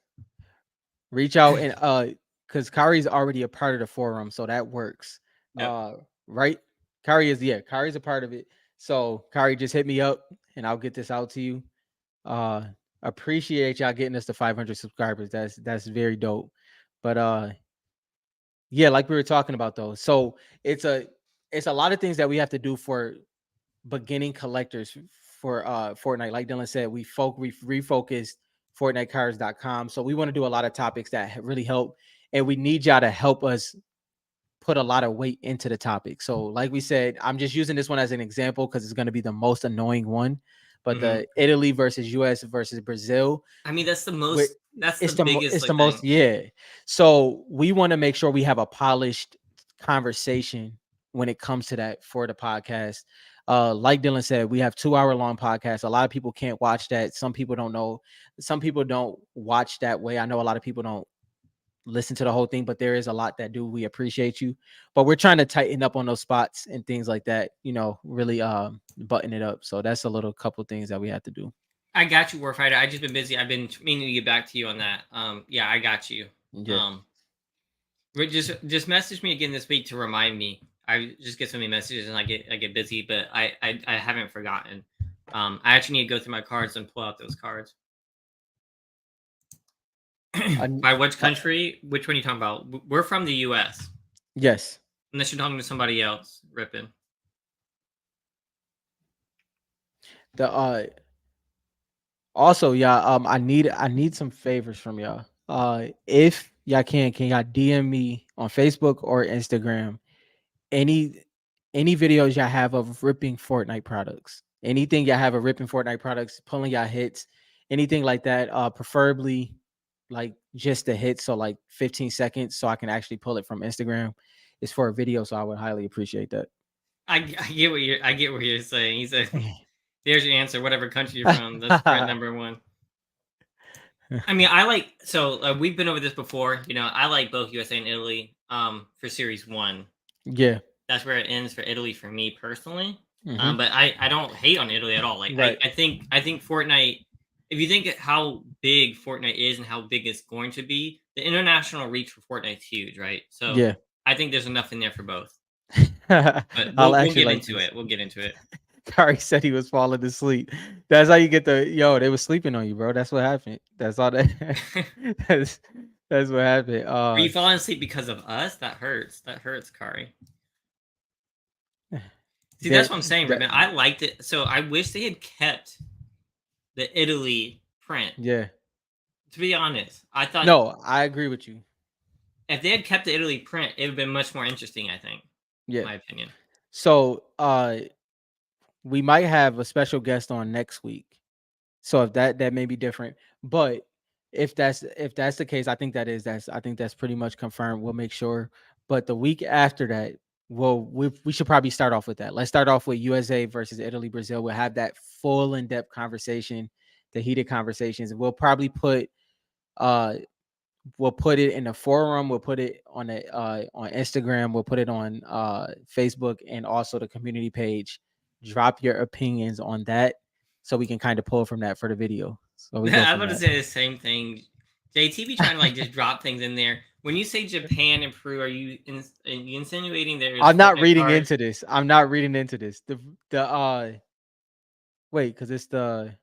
[SPEAKER 1] Reach out and because Kari's already a part of the forum, so that works. Yep. Right? Kari's a part of it. So Kari, just hit me up and I'll get this out to you. Appreciate y'all getting us to 500 subscribers. That's very dope. But yeah, like we were talking about though. So it's a lot of things that we have to do for beginning collectors for Fortnite. Like Dylan said, we refocused FortniteCards.com. So we want to do a lot of topics that really help, and we need y'all to help us put a lot of weight into the topic. So like we said, I'm just using this one as an example because it's going to be the most annoying one. But the Italy versus US versus Brazil.
[SPEAKER 2] I mean, that's the most. That's the biggest.
[SPEAKER 1] It's the most. Yeah. So we want to make sure we have a polished conversation when it comes to that for the podcast. Like Dylan said, we have 2 hour long podcasts. A lot of people can't watch that. Some people don't know. Some people don't watch that way. I know a lot of people don't listen to the whole thing, but there is a lot that do. We appreciate you, but we're trying to tighten up on those spots and things like that, really button it up. So that's a little couple things that we have to do.
[SPEAKER 2] I got you, Warfighter. I just been busy. I've been meaning to get back to you on that. Yeah, I got you.
[SPEAKER 1] Yeah.
[SPEAKER 2] Just message me again this week to remind me. I just get so many messages and I get busy, but I haven't forgotten. I actually need to go through my cards and pull out those cards. By which country? Which one are you talking about? We're from the U.S.
[SPEAKER 1] Yes.
[SPEAKER 2] Unless you're talking to somebody else, Rippin.
[SPEAKER 1] Also, y'all, I need some favors from y'all. If y'all can y'all DM me on Facebook or Instagram any videos y'all have of ripping Fortnite products. Anything y'all have of ripping Fortnite products, pulling y'all hits, anything like that. Preferably like just a hit, so like 15 seconds, so I can actually pull it from Instagram. It's for a video, so I would highly appreciate that.
[SPEAKER 2] I get what you're saying. He said, "There's your answer. Whatever country you're from, that's threat number one." I mean, we've been over this before. I like both USA and Italy. For Series 1.
[SPEAKER 1] Yeah.
[SPEAKER 2] That's where it ends for Italy for me personally.
[SPEAKER 1] Hmm.
[SPEAKER 2] But I don't hate on Italy at all. Like
[SPEAKER 1] Right.
[SPEAKER 2] I think Fortnite. If you think how big Fortnite is and how big it's going to be, the international reach for Fortnite's huge, right? So
[SPEAKER 1] Yeah.
[SPEAKER 2] I think there's enough in there for both. But
[SPEAKER 1] I'll
[SPEAKER 2] we'll
[SPEAKER 1] actually
[SPEAKER 2] get
[SPEAKER 1] like
[SPEAKER 2] into
[SPEAKER 1] this.
[SPEAKER 2] it. We'll get into it.
[SPEAKER 1] Kari said he was falling asleep. That's how you get the yo. They was sleeping on you, bro. That's what happened. That's all that. that's that's what happened.
[SPEAKER 2] Are you falling asleep because of us? That hurts. That hurts, Kari. See, that's
[SPEAKER 1] that
[SPEAKER 2] what I'm saying,
[SPEAKER 1] that
[SPEAKER 2] Ribbon. I liked it. So I wish they had kept the Italy print.
[SPEAKER 1] yeah.
[SPEAKER 2] To be honest, I thought
[SPEAKER 1] No, I agree with you.
[SPEAKER 2] if they had kept the Italy print, it would have been much more interesting, I think,
[SPEAKER 1] Yeah.
[SPEAKER 2] my opinion.
[SPEAKER 1] So we might have a special guest on next week. So if that may be different, but if that's the case, I think that's pretty much confirmed. We'll make sure. But the week after that, we should probably start off with that. Let's start off with USA versus Italy, Brazil. We'll have that full in-depth conversation, the heated conversations. Uh we'll put it in the forum, we'll put it on Instagram, we'll put it on Facebook and also the community page. Drop your opinions on that so we can kind of pull from that for the video. So we go
[SPEAKER 2] I'm
[SPEAKER 1] from
[SPEAKER 2] about to
[SPEAKER 1] that.
[SPEAKER 2] say the same thing. JT be trying to like just drop things in there. When you say Japan and Peru, are you insinuating there's
[SPEAKER 1] I'm not
[SPEAKER 2] Fortnite
[SPEAKER 1] reading
[SPEAKER 2] cards?
[SPEAKER 1] into this. I'm not reading into this. The wait, because it's the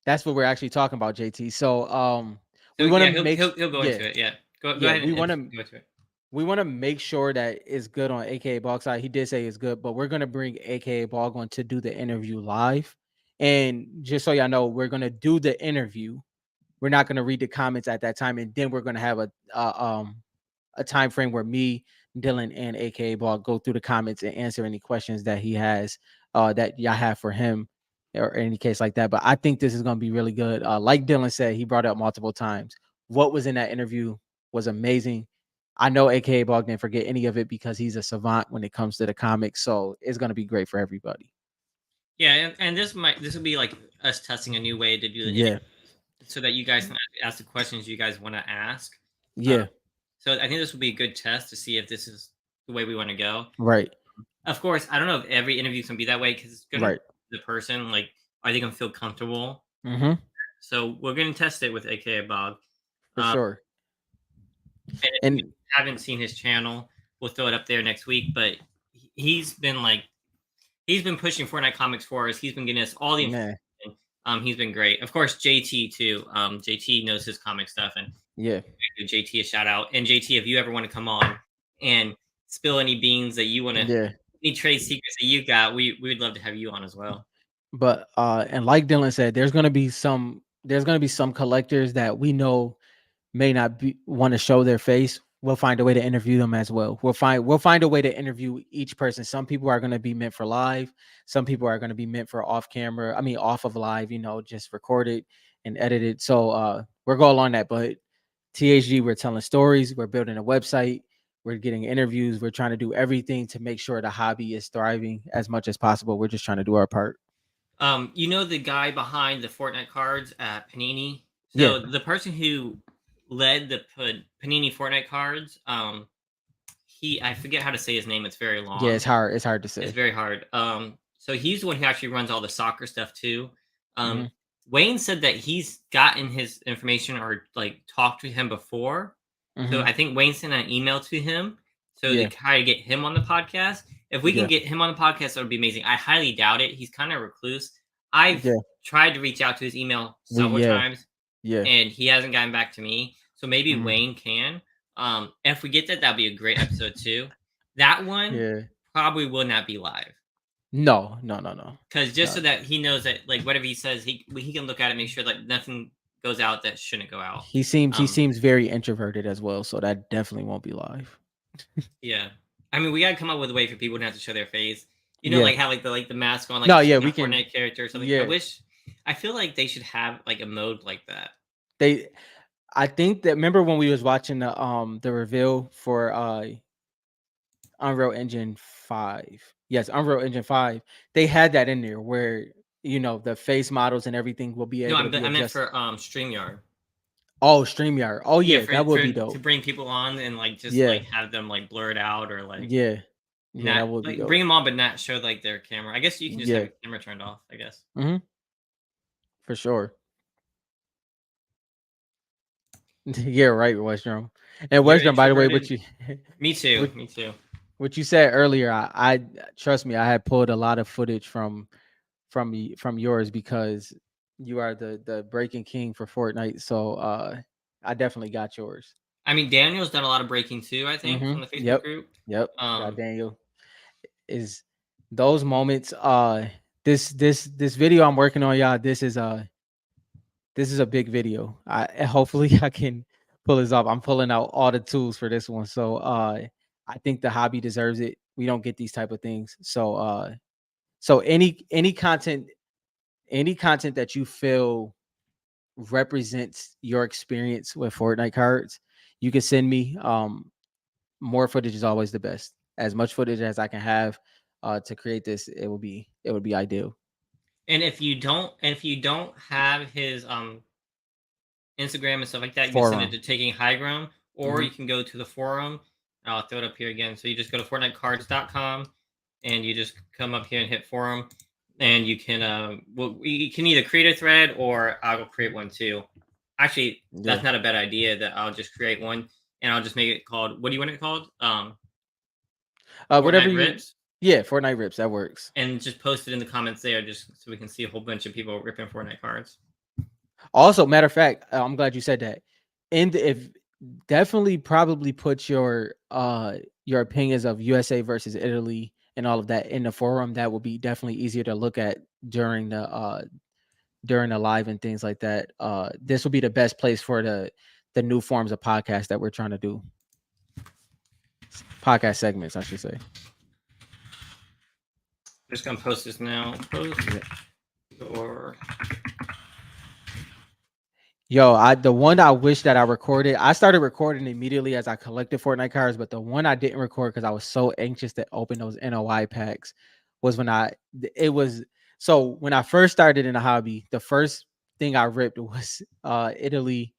[SPEAKER 1] that's what we're actually talking about, JT. So
[SPEAKER 2] So
[SPEAKER 1] we want to
[SPEAKER 2] yeah,
[SPEAKER 1] make
[SPEAKER 2] he'll go
[SPEAKER 1] yeah,
[SPEAKER 2] into it. Yeah, go
[SPEAKER 1] yeah,
[SPEAKER 2] ahead
[SPEAKER 1] we
[SPEAKER 2] and
[SPEAKER 1] want to
[SPEAKER 2] go into it.
[SPEAKER 1] we want to make sure that it's good on AKA Bog side. He did say it's good, but we're gonna bring AKA Bog on to do the interview live. And just so y'all know, we're gonna do the interview. We're not gonna read the comments at that time, and then we're gonna have a time frame where me, Dylan, and AKA Ball go through the comments and answer any questions that he has, that y'all have for him, or any case like that. But I think this is gonna be really good. Like Dylan said, he brought it up multiple times. What was in that interview was amazing. I know AKA Bog didn't forget any of it because he's a savant when it comes to the comics. So it's gonna be great for everybody.
[SPEAKER 2] Yeah, and this will be like us testing a new way to do the interview
[SPEAKER 1] Yeah,
[SPEAKER 2] so that you guys can ask the questions you guys want to ask. Uh,
[SPEAKER 1] yeah,
[SPEAKER 2] so I think this will be a good test to see if this is the way we want to go.
[SPEAKER 1] right,
[SPEAKER 2] Of course, I don't know if every interview is gonna be that way because it's gonna
[SPEAKER 1] right,
[SPEAKER 2] the person like are they gonna feel comfortable?
[SPEAKER 1] mm-hmm,
[SPEAKER 2] So we're gonna test it with AKA Bob.
[SPEAKER 1] for
[SPEAKER 2] Um,
[SPEAKER 1] sure.
[SPEAKER 2] and if you
[SPEAKER 1] And
[SPEAKER 2] haven't seen his channel, we'll throw it up there next week. But he's been like he's been pushing Fortnite comics for us. He's been getting us all the
[SPEAKER 1] man,
[SPEAKER 2] information. He's been great. Of course, JT too. JT knows his comic stuff, and
[SPEAKER 1] yeah,
[SPEAKER 2] give JT a shout out. And JT, if you ever want to come on and spill any beans that you want to,
[SPEAKER 1] yeah.
[SPEAKER 2] any trade secrets that you got, we would love to have you on as well.
[SPEAKER 1] But and like Dylan said, there's gonna be some collectors that we know may not be want to show their face. We'll find a way to interview them as well. We'll find a way to interview each person. Some people are gonna be meant for live, some people are gonna be meant for off camera. I mean off of live, just recorded and edited. So we're going on that. But THG, we're telling stories, we're building a website, we're getting interviews, we're trying to do everything to make sure the hobby is thriving as much as possible. We're just trying to do our part.
[SPEAKER 2] You know the guy behind the Fortnite cards at Panini.
[SPEAKER 1] Yeah.
[SPEAKER 2] So the person who led the Panini Fortnite cards, I forget how to say his name. It's very
[SPEAKER 1] Yeah,
[SPEAKER 2] long.
[SPEAKER 1] it's hard to
[SPEAKER 2] It's
[SPEAKER 1] say.
[SPEAKER 2] very hard. So he's the one who actually runs all the soccer stuff too. Um,
[SPEAKER 1] Mhm,
[SPEAKER 2] Wayne said that he's gotten his information or like talked to him before. So
[SPEAKER 1] mhm.
[SPEAKER 2] I think Wayne sent an email to him so to
[SPEAKER 1] Yeah,
[SPEAKER 2] try to get him on the podcast. If we can
[SPEAKER 1] yeah,
[SPEAKER 2] get him on the podcast, that would be amazing. I highly doubt it. He's kind of recluse. I've
[SPEAKER 1] yeah.
[SPEAKER 2] tried to reach out to his email
[SPEAKER 1] We
[SPEAKER 2] several
[SPEAKER 1] yeah,
[SPEAKER 2] times
[SPEAKER 1] yeah,
[SPEAKER 2] and he hasn't gotten back to me. So maybe
[SPEAKER 1] mhm,
[SPEAKER 2] Wayne can. If we get that, that'd be a great episode too. That one
[SPEAKER 1] yeah.
[SPEAKER 2] probably will not be live
[SPEAKER 1] No, no, no, no,
[SPEAKER 2] because just
[SPEAKER 1] no.
[SPEAKER 2] so that he knows that like whatever he says, he can look at it, make sure that nothing goes out that shouldn't go out.
[SPEAKER 1] He
[SPEAKER 2] Um,
[SPEAKER 1] seems very introverted as well, so that definitely won't be live.
[SPEAKER 2] yeah. I mean, we gotta come up with a way for people not to show their face. You know,
[SPEAKER 1] Yeah.
[SPEAKER 2] like how the mask on, like
[SPEAKER 1] No,
[SPEAKER 2] you see
[SPEAKER 1] yeah,
[SPEAKER 2] on a
[SPEAKER 1] we can.
[SPEAKER 2] Fortnite character or something.
[SPEAKER 1] Yeah,
[SPEAKER 2] I feel like they should have like a mode like that.
[SPEAKER 1] they. I think that remember when we was watching the reveal for Unreal Engine 5. Yes, Unreal Engine 5. They had that in there where the face models and everything will be
[SPEAKER 2] No,
[SPEAKER 1] able to be
[SPEAKER 2] I meant
[SPEAKER 1] adjusted.
[SPEAKER 2] for Streamyard.
[SPEAKER 1] Oh, StreamYard. Oh
[SPEAKER 2] Yeah,
[SPEAKER 1] yeah, that would be
[SPEAKER 2] to
[SPEAKER 1] dope.
[SPEAKER 2] bring people on and like just
[SPEAKER 1] Yeah,
[SPEAKER 2] like have them like blurred out or like
[SPEAKER 1] yeah, yeah,
[SPEAKER 2] not
[SPEAKER 1] that would be
[SPEAKER 2] like bring
[SPEAKER 1] dope.
[SPEAKER 2] them on but not show like their camera. I guess you can just have
[SPEAKER 1] Yeah,
[SPEAKER 2] your camera turned off, I guess.
[SPEAKER 1] for sure. Yeah, right, Westrum. And
[SPEAKER 2] You're
[SPEAKER 1] Westrum, by the way, what
[SPEAKER 2] introverted?
[SPEAKER 1] you
[SPEAKER 2] Me too.
[SPEAKER 1] what
[SPEAKER 2] Me too.
[SPEAKER 1] what you said earlier, I trust me, I had pulled a lot of footage from yours because you are the breaking king for Fortnite. So I definitely got yours.
[SPEAKER 2] I mean, Daniel's done a lot of breaking too, I think, from the Facebook
[SPEAKER 1] Yep.
[SPEAKER 2] group.
[SPEAKER 1] Yep. Got
[SPEAKER 2] Um,
[SPEAKER 1] Daniel. Is those moments this video I'm working on, y'all, this is a big video. Hopefully I can pull this off. I'm pulling out all the tools for this one. So I think the hobby deserves it. We don't get these type of things. So so any content that you feel represents your experience with Fortnite cards, you can send me. More footage is always the best. As much footage as I can have to create this, it would be ideal.
[SPEAKER 2] and if you don't have his Instagram and stuff like that, you can send it
[SPEAKER 1] Forum.
[SPEAKER 2] to Taking High Ground, or
[SPEAKER 1] Hmm.
[SPEAKER 2] you can go to the forum. I'll throw it up here again. So you just go to FortniteCards.com and you just come up here and hit forum, and you can well, you can either create a thread or I'll create one too. Actually,
[SPEAKER 1] Yeah.
[SPEAKER 2] that's not a bad idea. That I'll just create one and I'll just make it called. What do you want it called?
[SPEAKER 1] Whatever
[SPEAKER 2] Fortnite
[SPEAKER 1] you.
[SPEAKER 2] Rips,
[SPEAKER 1] Yeah, Fortnite rips. That works.
[SPEAKER 2] and just post it in the comments there, just so we can see a whole bunch of people ripping Fortnite cards.
[SPEAKER 1] Also, matter of fact, I'm glad you said that. And if definitely probably put your opinions of USA versus Italy and all of that in the forum. That would be definitely easier to look at during the live and things like that. This will be the best place for the new forms of podcast that we're trying to do. Podcast segments, I should say.
[SPEAKER 2] Just gonna post this now. Post
[SPEAKER 1] Yeah.
[SPEAKER 2] or
[SPEAKER 1] Yo, the one I wish that I recorded, I started recording immediately as I collected Fortnite cards, but the one I didn't record because I was so anxious to open those NOI packs was it was so when I first started in the hobby, the first thing I ripped was Italy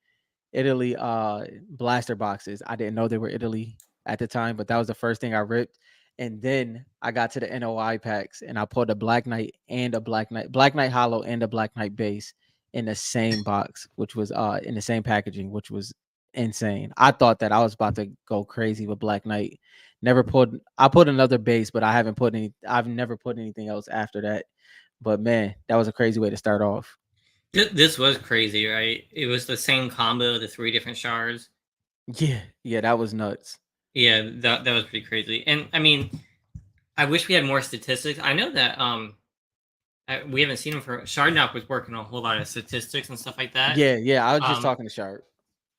[SPEAKER 1] blaster boxes. I didn't know they were Italy at the time, but that was the first thing I ripped. And then I got to the NOI packs and I pulled a Black Knight Hollow and a Black Knight base in the same box, which was in the same packaging, which was insane. I thought that I was about to go crazy with Black Knight. Never pulled I put another base, but I've never put anything else after that. But man, that was a crazy way to start off.
[SPEAKER 2] this was crazy, right? It was the same combo, the three different shards.
[SPEAKER 1] Yeah, yeah, that was nuts.
[SPEAKER 2] Yeah, that was pretty crazy. And I mean, I wish we had more statistics. I know that we haven't seen him for Shardnock was working on a whole lot of statistics and stuff like that.
[SPEAKER 1] Yeah, yeah. I was just
[SPEAKER 2] Um,
[SPEAKER 1] talking to Sharp.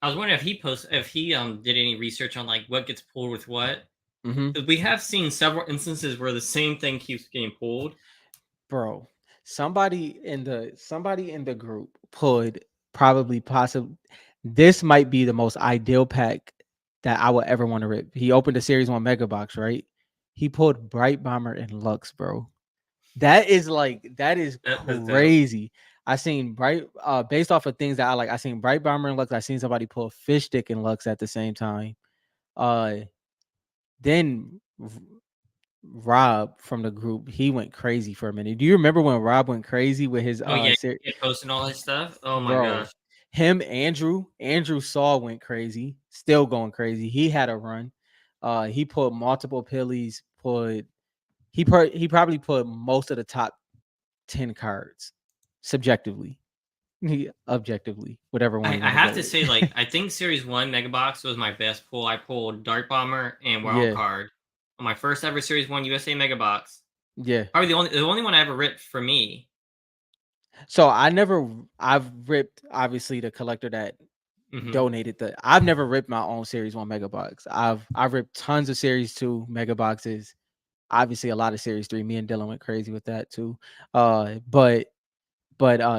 [SPEAKER 2] I was wondering if he did any research on like what gets pulled with what.
[SPEAKER 1] Hmm.
[SPEAKER 2] 'Cause we have seen several instances where the same thing keeps getting pulled.
[SPEAKER 1] Bro, somebody in the group put probably possibly this might be the most ideal pack that I would ever want to rip. He opened a series one mega box, right? He pulled Bright Bomber and Lux, bro. That is
[SPEAKER 2] That's dope.
[SPEAKER 1] crazy. I seen Bright based off of things that I like. I seen Bright Bomber and Lux. I seen somebody pull Fish Stick and Lux at the same time. Uh then Rob from the group, he went crazy for a minute. Do you remember when Rob went crazy with his
[SPEAKER 2] Oh yeah, yeah, posting all his stuff. Oh my
[SPEAKER 1] bro?
[SPEAKER 2] gosh.
[SPEAKER 1] Him, Andrew Saw went crazy, still going crazy. He had a run. He put multiple pillies, he probably put most of the top 10 cards subjectively. Objectively, whatever one you
[SPEAKER 2] I
[SPEAKER 1] want to
[SPEAKER 2] have
[SPEAKER 1] go
[SPEAKER 2] to
[SPEAKER 1] with.
[SPEAKER 2] say, like, I think Series 1 Mega Box was my best pull. I pulled Dark Bomber and Wild
[SPEAKER 1] Yeah,
[SPEAKER 2] Card on my first ever Series 1 USA Mega Box.
[SPEAKER 1] yeah.
[SPEAKER 2] Probably the only one I ever ripped for me.
[SPEAKER 1] So I've ripped obviously the collector that
[SPEAKER 2] Hmm.
[SPEAKER 1] donated I've never ripped my own series one mega box. I've ripped tons of series two mega boxes. Obviously a lot of series three. Me and Dylan went crazy with that too. But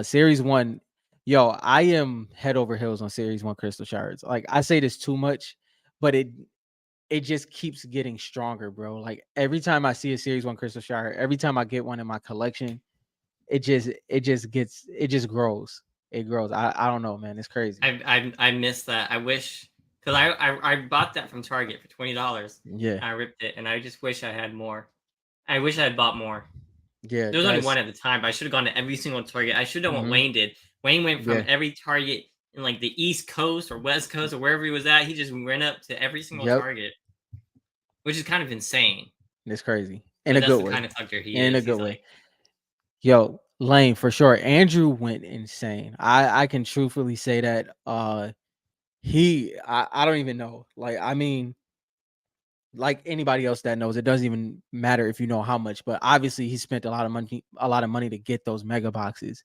[SPEAKER 1] series one, yo, I am head over heels on series one crystal shards. Like I say this too much, but it just keeps getting stronger, bro. Like every time I see a series one crystal shard, every time I get one in my collection, it just grows. it grows. I don't know, man. It's crazy.
[SPEAKER 2] I miss that. I wish because I bought that from Target for $20.
[SPEAKER 1] Yeah,
[SPEAKER 2] I ripped it, and I just wish I had more. I wish I had bought more.
[SPEAKER 1] yeah.
[SPEAKER 2] There was only one
[SPEAKER 1] That's
[SPEAKER 2] at the time, but I should have gone to every single Target. I should have what
[SPEAKER 1] hmm
[SPEAKER 2] Wayne did. Wayne went from
[SPEAKER 1] yeah.
[SPEAKER 2] every Target in like the East Coast or West Coast or wherever he was at. He just went up to every single
[SPEAKER 1] Yep.
[SPEAKER 2] Target, which is kind of insane.
[SPEAKER 1] It's crazy in
[SPEAKER 2] But
[SPEAKER 1] a
[SPEAKER 2] that's
[SPEAKER 1] good
[SPEAKER 2] the kind
[SPEAKER 1] way.
[SPEAKER 2] of collector he
[SPEAKER 1] In a
[SPEAKER 2] is.
[SPEAKER 1] good
[SPEAKER 2] He's
[SPEAKER 1] way.
[SPEAKER 2] like,
[SPEAKER 1] Yo, Lane, for sure. Andrew went insane. I can truthfully say that I don't even know. Like, I mean, like anybody else that knows, it doesn't even matter if you know how much, but obviously he spent a lot of money to get those mega boxes.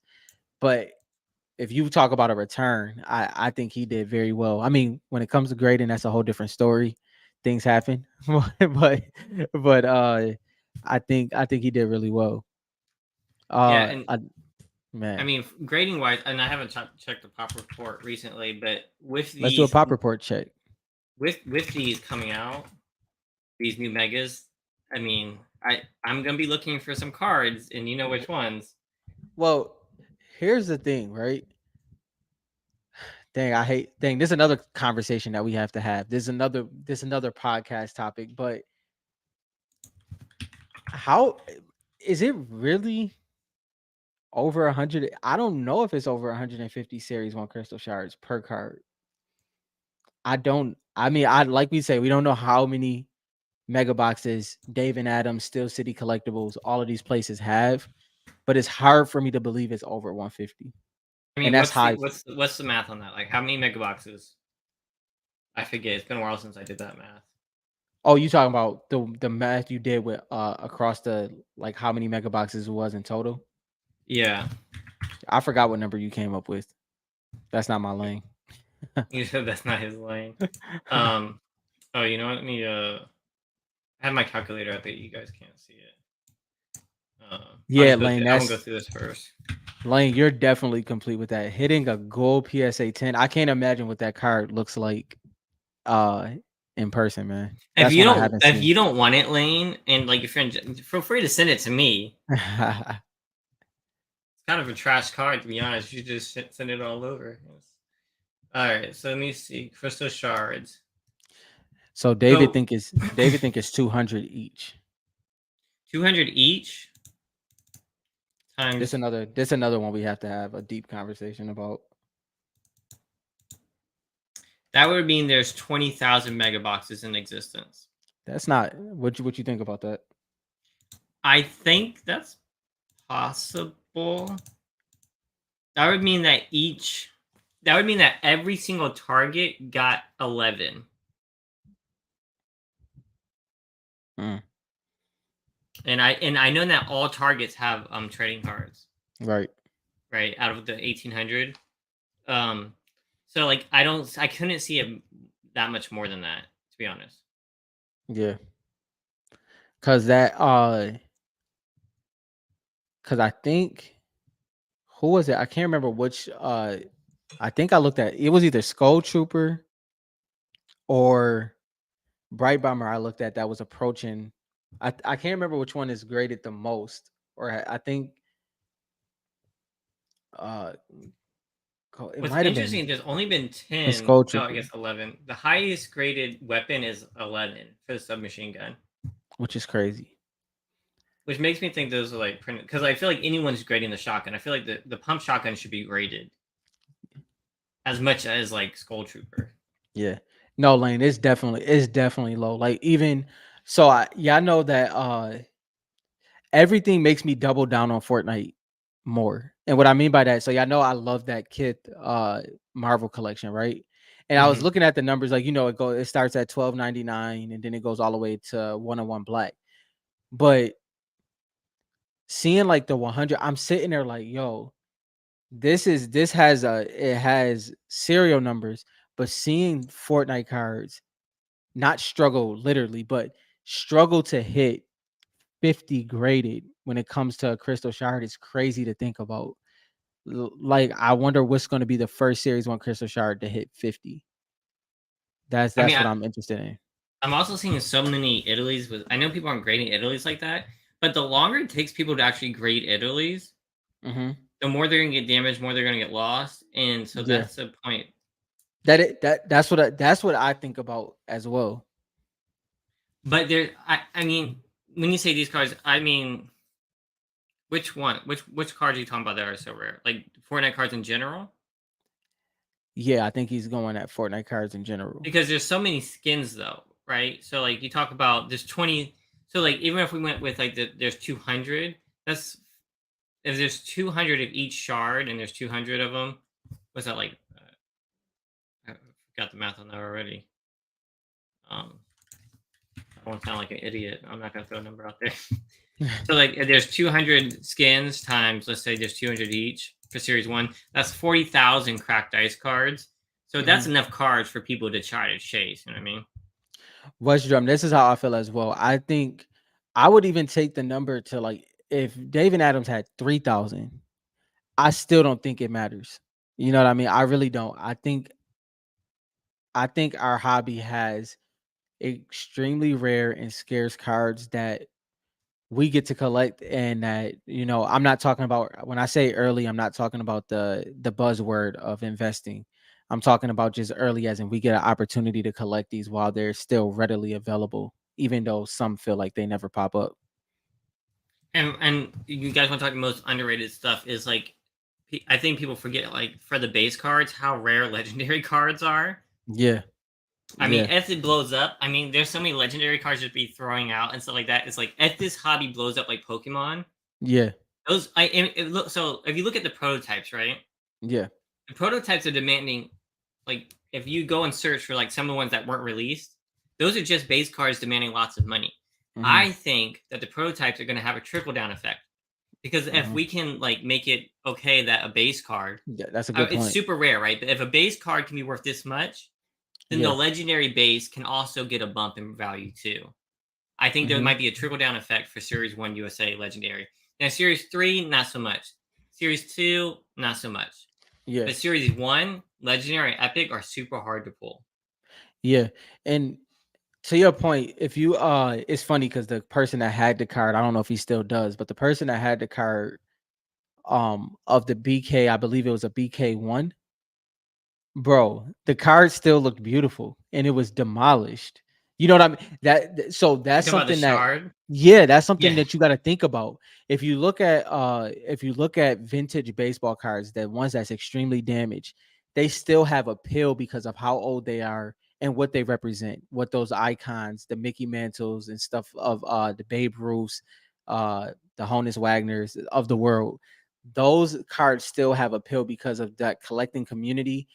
[SPEAKER 1] But if you talk about a return, I think he did very well. I mean, when it comes to grading, that's a whole different story. Things happen. but I think he did really well.
[SPEAKER 2] yeah, and
[SPEAKER 1] I,
[SPEAKER 2] I
[SPEAKER 1] man,
[SPEAKER 2] mean, grading wise, and I haven't checked the pop report recently, but
[SPEAKER 1] let's do a pop report check.
[SPEAKER 2] with these coming out, these new megas, I mean, I'm gonna be looking for some cards, and you know which ones.
[SPEAKER 1] Well, here's the thing, right? Dang, this is another conversation that we have to have. This another podcast topic, but how is it really over 100? I don't know if it's over 150 series one crystal shards per card. I mean, I like we say, we don't know how many mega boxes Dave and Adams, Steel City Collectibles, all of these places have, but it's hard for me to believe it's over 150.
[SPEAKER 2] I
[SPEAKER 1] And
[SPEAKER 2] mean,
[SPEAKER 1] that's high.
[SPEAKER 2] what's the math on that? Like, how many mega boxes? I forget. It's been a while since I did that math.
[SPEAKER 1] Oh, you talking about the math you did with across the like how many mega boxes it was in total?
[SPEAKER 2] Yeah,
[SPEAKER 1] I forgot what number you came up with. That's not my lane.
[SPEAKER 2] you said that's not his lane. Um, oh, you know what? Let me I have my calculator. I bet you guys can't see it. I'll
[SPEAKER 1] Yeah,
[SPEAKER 2] just go
[SPEAKER 1] Lane,
[SPEAKER 2] through. I'm gonna go
[SPEAKER 1] that's
[SPEAKER 2] through this first.
[SPEAKER 1] Lane, you're definitely complete with that. Hitting a gold PSA 10. I can't imagine what that card looks like uh in person, man. That's one I haven't
[SPEAKER 2] If
[SPEAKER 1] seen.
[SPEAKER 2] you don't want it, Lane, and like your friend, feel free to send it to me. It's kind of a trash card, to be honest. You just send it all over. All right, so let me see. Crystal shards.
[SPEAKER 1] So
[SPEAKER 2] So
[SPEAKER 1] David think it's 200 each.
[SPEAKER 2] 200 each times.
[SPEAKER 1] This another one we have to have a deep conversation about.
[SPEAKER 2] That would mean there's 20,000 mega boxes in existence.
[SPEAKER 1] That's not what you think about that?
[SPEAKER 2] I think that's possible. That would mean that each. That would mean that every single target got 11.
[SPEAKER 1] Mm,
[SPEAKER 2] And I know that all targets have trading cards,
[SPEAKER 1] right.
[SPEAKER 2] right? Out of the 1800. Um so like I couldn't see it that much more than that, to be honest.
[SPEAKER 1] Yeah. Cause that cause I think who was it? I can't remember which I think I looked at it was either Skull Trooper or Bright Bomber I looked at that was approaching. I can't remember which one is graded the most. Or I think uh it
[SPEAKER 2] What's
[SPEAKER 1] might have been
[SPEAKER 2] interesting, there's only been
[SPEAKER 1] the
[SPEAKER 2] 10.
[SPEAKER 1] Skull
[SPEAKER 2] No, I
[SPEAKER 1] Trooper,
[SPEAKER 2] guess 11. The highest graded weapon is 11 for the submachine gun,
[SPEAKER 1] which is crazy.
[SPEAKER 2] which makes me think those are like printed because I feel like anyone's grading the shotgun. I feel like the pump shotgun should be graded as much as like Skull Trooper.
[SPEAKER 1] Yeah. No, Lane, it's definitely low. Like even so I know that everything makes me double down on Fortnite more. And what I mean by that, so y'all know I love that kit Marvel collection, right? And I was
[SPEAKER 2] Hmm.
[SPEAKER 1] looking at the numbers, like it starts at 12.99 and then it goes all the way to 101 black. But seeing like the 100, I'm sitting there like, yo, it has serial numbers, but seeing Fortnite cards not struggle literally, but struggle to hit 50 graded when it comes to a crystal shard is crazy to think about. Like I wonder what's going to be the first series one crystal shard to hit 50. That's
[SPEAKER 2] I mean,
[SPEAKER 1] that's what I'm interested in.
[SPEAKER 2] I'm also seeing so many Italy's with. I know people aren't grading Italy's like that, but the longer it takes people to actually grade Italy's,
[SPEAKER 1] Mm-hmm.
[SPEAKER 2] the more they're gonna get damaged, more they're gonna get lost, and so
[SPEAKER 1] Yeah.
[SPEAKER 2] that's the point.
[SPEAKER 1] That's what I think about as well.
[SPEAKER 2] But I mean, when you say these cards, I mean, which one? Which cards are you talking about that are so rare? Like Fortnite cards in general?
[SPEAKER 1] Yeah, I think he's going at Fortnite cards in general.
[SPEAKER 2] Because there's so many skins though, right? So like you talk about there's 20. So like even if we went with like there's 200, that's if there's 200 of each shard and there's 200 of them. What's that like? I forgot the math on that already. Um, I won't sound like an idiot. I'm not gonna throw a number out there. So like if there's 200 skins times, let's say there's 200 each for series one. That's 40,000 cracked ice cards. So that's
[SPEAKER 1] Mhm.
[SPEAKER 2] enough cards for people to try to chase. You know what I mean?
[SPEAKER 1] West Drum, this is how I feel as well. I think I would even take the number to like if David Adams had 3,000, I still don't think it matters. You know what I mean? I really don't. I think our hobby has extremely rare and scarce cards that we get to collect, and that, I'm not talking about, when I say early, I'm not talking about the buzzword of investing. I'm talking about just early as in we get an opportunity to collect these while they're still readily available, even though some feel like they never pop up.
[SPEAKER 2] And you guys want to talk most underrated stuff is like I think people forget like for the base cards how rare legendary cards are.
[SPEAKER 1] Yeah.
[SPEAKER 2] I mean,
[SPEAKER 1] Yeah.
[SPEAKER 2] as it blows up, I mean, there's so many legendary cards just be throwing out and stuff like that. It's like if this hobby blows up like Pokemon,
[SPEAKER 1] Yeah.
[SPEAKER 2] those I look so if you look at the prototypes, right?
[SPEAKER 1] Yeah.
[SPEAKER 2] The prototypes are demanding like if you go and search for like some of the ones that weren't released, those are just base cards demanding lots of money.
[SPEAKER 1] Hmm.
[SPEAKER 2] I think that the prototypes are going to have a trickle down effect because if
[SPEAKER 1] Hmm.
[SPEAKER 2] we can like make it okay that a base card,
[SPEAKER 1] Yeah, that's a good
[SPEAKER 2] it's
[SPEAKER 1] point.
[SPEAKER 2] super rare, right? But if a base card can be worth this much, then the
[SPEAKER 1] Yeah.
[SPEAKER 2] legendary base can also get a bump in value too. I think there
[SPEAKER 1] Hmm.
[SPEAKER 2] might be a trickle down effect for Series 1 USA Legendary. Now, Series 3, not so much. Series 2, not so much.
[SPEAKER 1] Yeah.
[SPEAKER 2] But Series 1, Legendary, Epic are super hard to pull.
[SPEAKER 1] Yeah. And to your point, if you it's funny because the person that had the card, I don't know if he still does, but the person that had the card of the BK, I believe it was a BK1. Bro, the card still looked beautiful and it was demolished. You know what I mean? So
[SPEAKER 2] You
[SPEAKER 1] that's
[SPEAKER 2] talking about the
[SPEAKER 1] something that,
[SPEAKER 2] Shard?
[SPEAKER 1] yeah, that's something
[SPEAKER 2] Yeah.
[SPEAKER 1] that you got to think about. If you look at vintage baseball cards, the ones that's extremely damaged, they still have appeal because of how old they are and what they represent, what those icons, the Mickey Mantles and stuff of the Babe Ruths, the Honus Wagners of the world. Those cards still have appeal because of that collecting community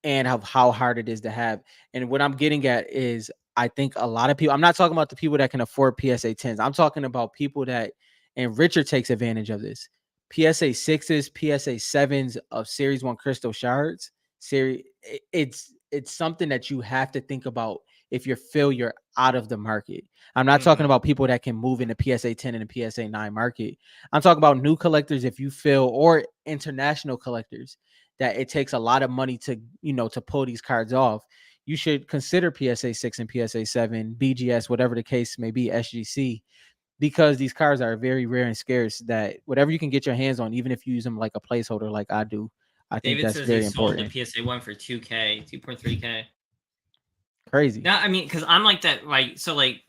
[SPEAKER 1] and of how hard it is to have. And what I'm getting at is I think a lot of people, I'm not talking about the people that can afford PSA 10s. I'm talking about people that, and Richard takes advantage of this. PSA 6s, PSA 7s of Series 1 Crystal Shards. It's something that you have to think about if you're out of the market. I'm not talking
[SPEAKER 2] Hmm.
[SPEAKER 1] about people that can move in the PSA 10 and the PSA 9 market. I'm talking about new collectors if you feel, or international collectors, that it takes a lot of money to pull these cards off. You should consider PSA 6 and PSA 7, BGS, whatever the case may be, SGC, because these cards are very rare and scarce, that whatever you can get your hands on, even if you use them like a placeholder like I do, I think
[SPEAKER 2] David
[SPEAKER 1] that's
[SPEAKER 2] says he
[SPEAKER 1] very
[SPEAKER 2] sold the
[SPEAKER 1] important.
[SPEAKER 2] PSA 1 for 2K, 2.3K.
[SPEAKER 1] Crazy.
[SPEAKER 2] Now, I mean, because I'm like that, right? So, like,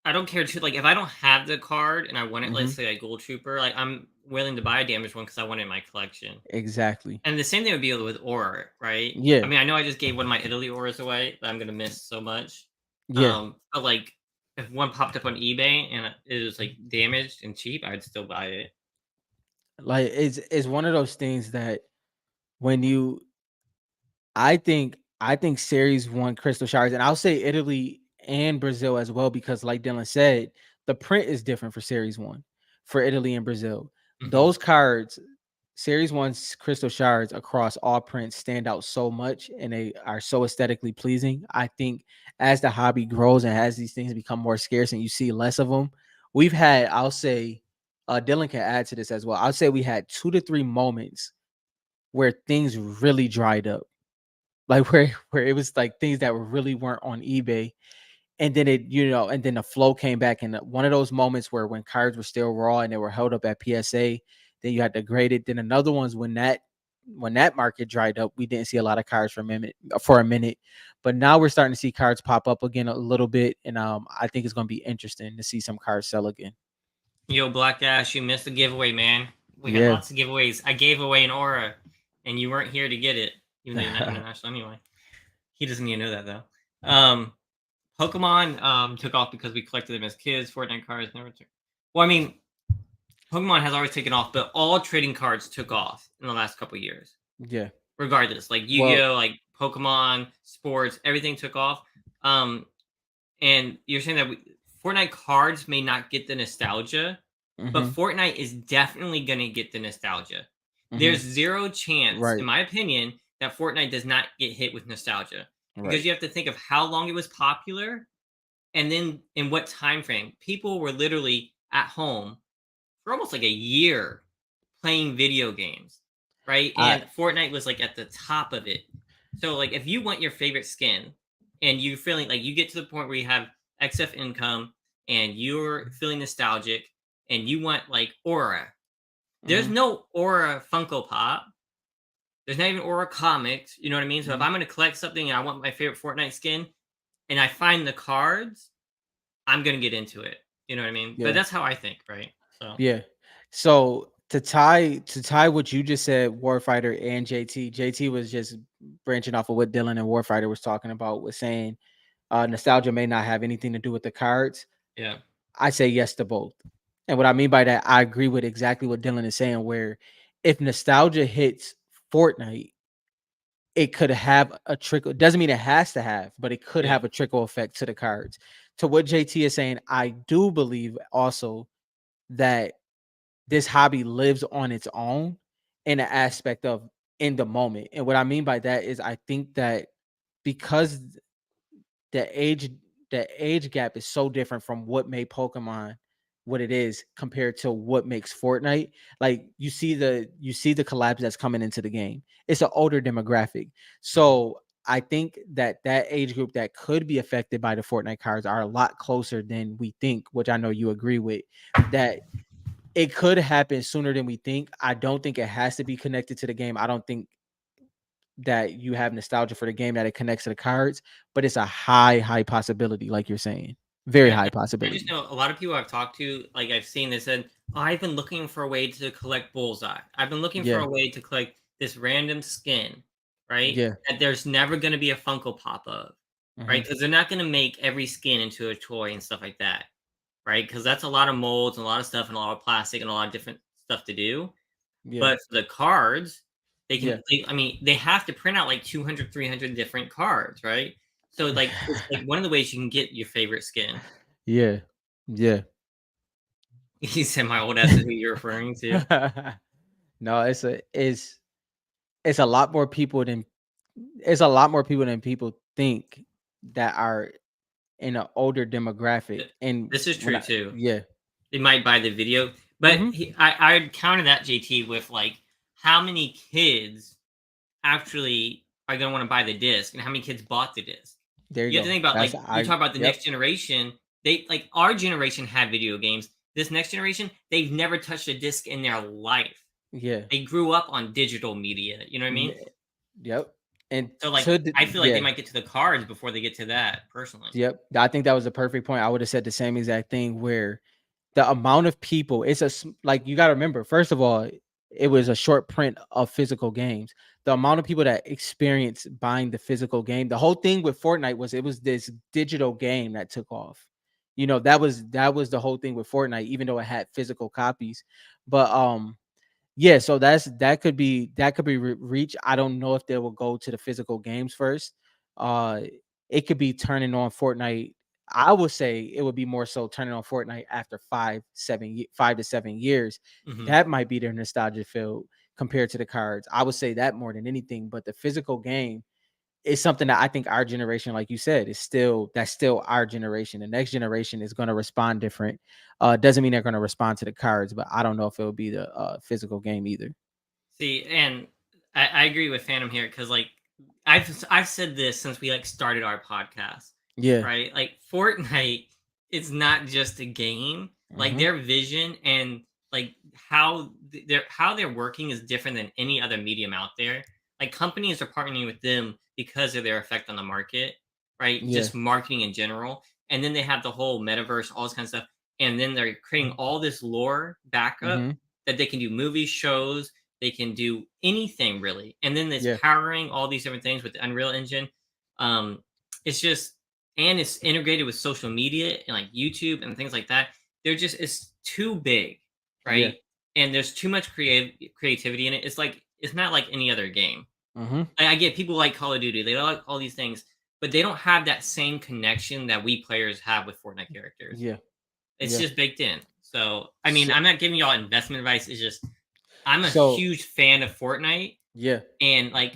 [SPEAKER 2] I don't care too. Like, if I don't have the card and I want it, let's
[SPEAKER 1] Hmm.
[SPEAKER 2] say like Gold Trooper, like I'm willing to buy a damaged one because I want it in my collection.
[SPEAKER 1] Exactly.
[SPEAKER 2] And the same thing would be with Aura, right? I
[SPEAKER 1] Yeah.
[SPEAKER 2] mean, I know I just gave one of my Italy Auras away that I'm gonna miss so much.
[SPEAKER 1] Yeah.
[SPEAKER 2] But like, if one popped up on eBay and it was like damaged and cheap, I'd still buy it.
[SPEAKER 1] Like it's one of those things that when you I think Series 1 Crystal Shards, and I'll say Italy and Brazil as well, because like Dylan said, the print is different for Series 1 for Italy and Brazil.
[SPEAKER 2] Hmm.
[SPEAKER 1] Those cards, Series 1's Crystal Shards across all prints stand out so much and they are so aesthetically pleasing. I think as the hobby grows and as these things become more scarce and you see less of them, we've had, I'll say, Dylan can add to this as well. I'll say we had 2 to 3 moments where things really dried up, like where it was like things that were really weren't on eBay, and then and then the flow came back, and one of those moments where when cards were still raw and they were held up at PSA, Then you had the graded. Then another one's when that market dried up, we didn't see a lot of cards for a minute. But now we're starting to see cards pop up again a little bit, and I think it's going to be interesting to see some cards sell again.
[SPEAKER 2] Yo, Black Ash, you missed the giveaway, man. We had
[SPEAKER 1] Yeah.
[SPEAKER 2] lots of giveaways. I gave away an aura, and you weren't here to get it, even though you're not international anyway. He doesn't even know that though. Pokemon took off because we collected them as kids. Fortnite cards never took. Well, I mean, Pokemon has always taken off, but all trading cards took off in the last couple years.
[SPEAKER 1] Yeah.
[SPEAKER 2] Regardless, like Yu-Gi-Oh, like Pokemon, sports, everything took off. And you're saying that Fortnite cards may not get the nostalgia, but
[SPEAKER 1] Mm-hmm.
[SPEAKER 2] Fortnite is definitely going to get the nostalgia.
[SPEAKER 1] Mm-hmm.
[SPEAKER 2] There's zero chance,
[SPEAKER 1] Right.
[SPEAKER 2] in my opinion, that Fortnite does not get hit with nostalgia because
[SPEAKER 1] Right.
[SPEAKER 2] you have to think of how long it was popular and then in what time frame. People were literally at home for almost like a year playing video games, right?
[SPEAKER 1] I
[SPEAKER 2] And Fortnite was like at the top of it. So like if you want your favorite skin and you're feeling like you get to the point where you have XF income and you're feeling nostalgic and you want like aura. There's
[SPEAKER 1] mm-hmm.
[SPEAKER 2] no aura Funko Pop. There's not even aura comics. You know what I mean? So if
[SPEAKER 1] Mm-hmm.
[SPEAKER 2] I'm gonna collect something and I want my favorite Fortnite skin and I find the cards, I'm gonna get into it. You know what I mean? But
[SPEAKER 1] Yeah.
[SPEAKER 2] that's how I think, right? So
[SPEAKER 1] Yeah. So to tie what you just said, Warfighter and JT was just branching off of what Dylan and Warfighter was talking about, was saying nostalgia may not have anything to do with the cards.
[SPEAKER 2] yeah.
[SPEAKER 1] I say yes to both. And what I mean by that, I agree with exactly what Dylan is saying, where if nostalgia hits Fortnite, it could have a trickle. Doesn't mean it has to have, but it could
[SPEAKER 2] Yeah.
[SPEAKER 1] have a trickle effect to the cards. To what JT is saying, I do believe also that this hobby lives on its own in the aspect of in the moment. And what I mean by that is I think that because the age the age gap is so different from what made Pokemon what it is compared to what makes Fortnite. Like you see the collabs that's coming into the game. It's an older demographic.
[SPEAKER 2] Mhm.
[SPEAKER 1] So I think that age group that could be affected by the Fortnite cards are a lot closer than we think, which I know you agree with. That it could happen sooner than we think. I don't think it has to be connected to the game. I don't think that you have nostalgia for the game that it connects to the cards, but it's a high possibility, like you're saying. Very
[SPEAKER 2] Yeah,
[SPEAKER 1] high
[SPEAKER 2] I just
[SPEAKER 1] possibility.
[SPEAKER 2] know a lot of people I've talked to, like I've seen, they said, "Oh, I've been looking for a way to collect Bullseye. I've been looking for
[SPEAKER 1] Yeah.
[SPEAKER 2] a way to collect this random skin, right?
[SPEAKER 1] Yeah.
[SPEAKER 2] That there's never going to be a Funko Pop of, right?
[SPEAKER 1] Hmm.
[SPEAKER 2] Because they're not going to make every skin into a toy and stuff like that, right? Because that's a lot of molds and a lot of stuff and a lot of plastic and a lot of different stuff to do.
[SPEAKER 1] Yeah.
[SPEAKER 2] But for the cards,
[SPEAKER 1] Yeah.
[SPEAKER 2] I mean, they have to print out like 200, 300 different cards, right? So like it's like one of the ways you can get your favorite skin.
[SPEAKER 1] Yeah. Yeah.
[SPEAKER 2] He said my old ass is who you're referring to.
[SPEAKER 1] No, it's a lot more people than people think that are in an older demographic.
[SPEAKER 2] Th-
[SPEAKER 1] And
[SPEAKER 2] This is
[SPEAKER 1] when
[SPEAKER 2] true
[SPEAKER 1] I
[SPEAKER 2] too.
[SPEAKER 1] yeah.
[SPEAKER 2] They might buy the video, but
[SPEAKER 1] Hmm.
[SPEAKER 2] I'd counter that JT with like how many kids actually are gonna want to buy the disc and how many kids bought the disc.
[SPEAKER 1] There you
[SPEAKER 2] You have to
[SPEAKER 1] go.
[SPEAKER 2] think about
[SPEAKER 1] That's
[SPEAKER 2] like you
[SPEAKER 1] I
[SPEAKER 2] talk about the
[SPEAKER 1] Yep.
[SPEAKER 2] next generation. They like our generation had video games. This next generation, they've never touched a disc in their life.
[SPEAKER 1] Yeah.
[SPEAKER 2] They grew up on digital media. You know what I
[SPEAKER 1] N-
[SPEAKER 2] mean?
[SPEAKER 1] Yep. And
[SPEAKER 2] So like
[SPEAKER 1] to
[SPEAKER 2] I feel like they
[SPEAKER 1] yeah.
[SPEAKER 2] might get to the cards before they get to that personally.
[SPEAKER 1] Yep. I think that was a perfect point. I would have said the same exact thing, where the amount of people, like, you got to remember, first of all, it was a short print of physical games. The amount of people that experience buying the physical game, the whole thing with Fortnite was it was this digital game that took off. That was the whole thing with Fortnite, even though it had physical copies. But yeah, so that could be reach. I don't know if they will go to the physical games first. Uh, it could be turning on Fortnite. I would say it would be more so turning on Fortnite after 5 to 7 years.
[SPEAKER 2] Hmm.
[SPEAKER 1] That might be their nostalgia feel compared to the cards. I would say that more than anything. But the physical game is something that I think our generation, like you said, that's still our generation. The next generation is going to respond different. Doesn't mean they're going to respond to the cards, but I don't know if it will be the physical game either.
[SPEAKER 2] See, and I agree with Phantom here because like I've said this since we like started our podcast,
[SPEAKER 1] Yeah.
[SPEAKER 2] right? Like Fortnite, it's not just a game. Like
[SPEAKER 1] Hmm.
[SPEAKER 2] their vision and like how they're working is different than any other medium out there. Like companies are partnering with them because of their effect on the market, right?
[SPEAKER 1] Yeah.
[SPEAKER 2] Just marketing in general. And then they have the whole metaverse, all this kind of stuff. And then they're creating all this lore backup
[SPEAKER 1] Mm-hmm.
[SPEAKER 2] that they can do movies, shows, they can do anything really. And then it's
[SPEAKER 1] Yeah.
[SPEAKER 2] powering all these different things with the Unreal Engine. Um, it's just, and it's integrated with social media and like YouTube and things like that. They're just, it's too big,
[SPEAKER 1] Yeah.
[SPEAKER 2] right? And there's too much creativity in it. It's like, it's not like any other game.
[SPEAKER 1] Mm-hmm.
[SPEAKER 2] I get people like Call of Duty, they like all these things, but they don't have that same connection that we players have with Fortnite characters.
[SPEAKER 1] Yeah.
[SPEAKER 2] It's
[SPEAKER 1] Yeah.
[SPEAKER 2] just baked in. So, I mean,
[SPEAKER 1] So,
[SPEAKER 2] I'm not giving y'all investment advice. It's just, I'm a
[SPEAKER 1] so
[SPEAKER 2] huge fan of Fortnite,
[SPEAKER 1] yeah.
[SPEAKER 2] and like,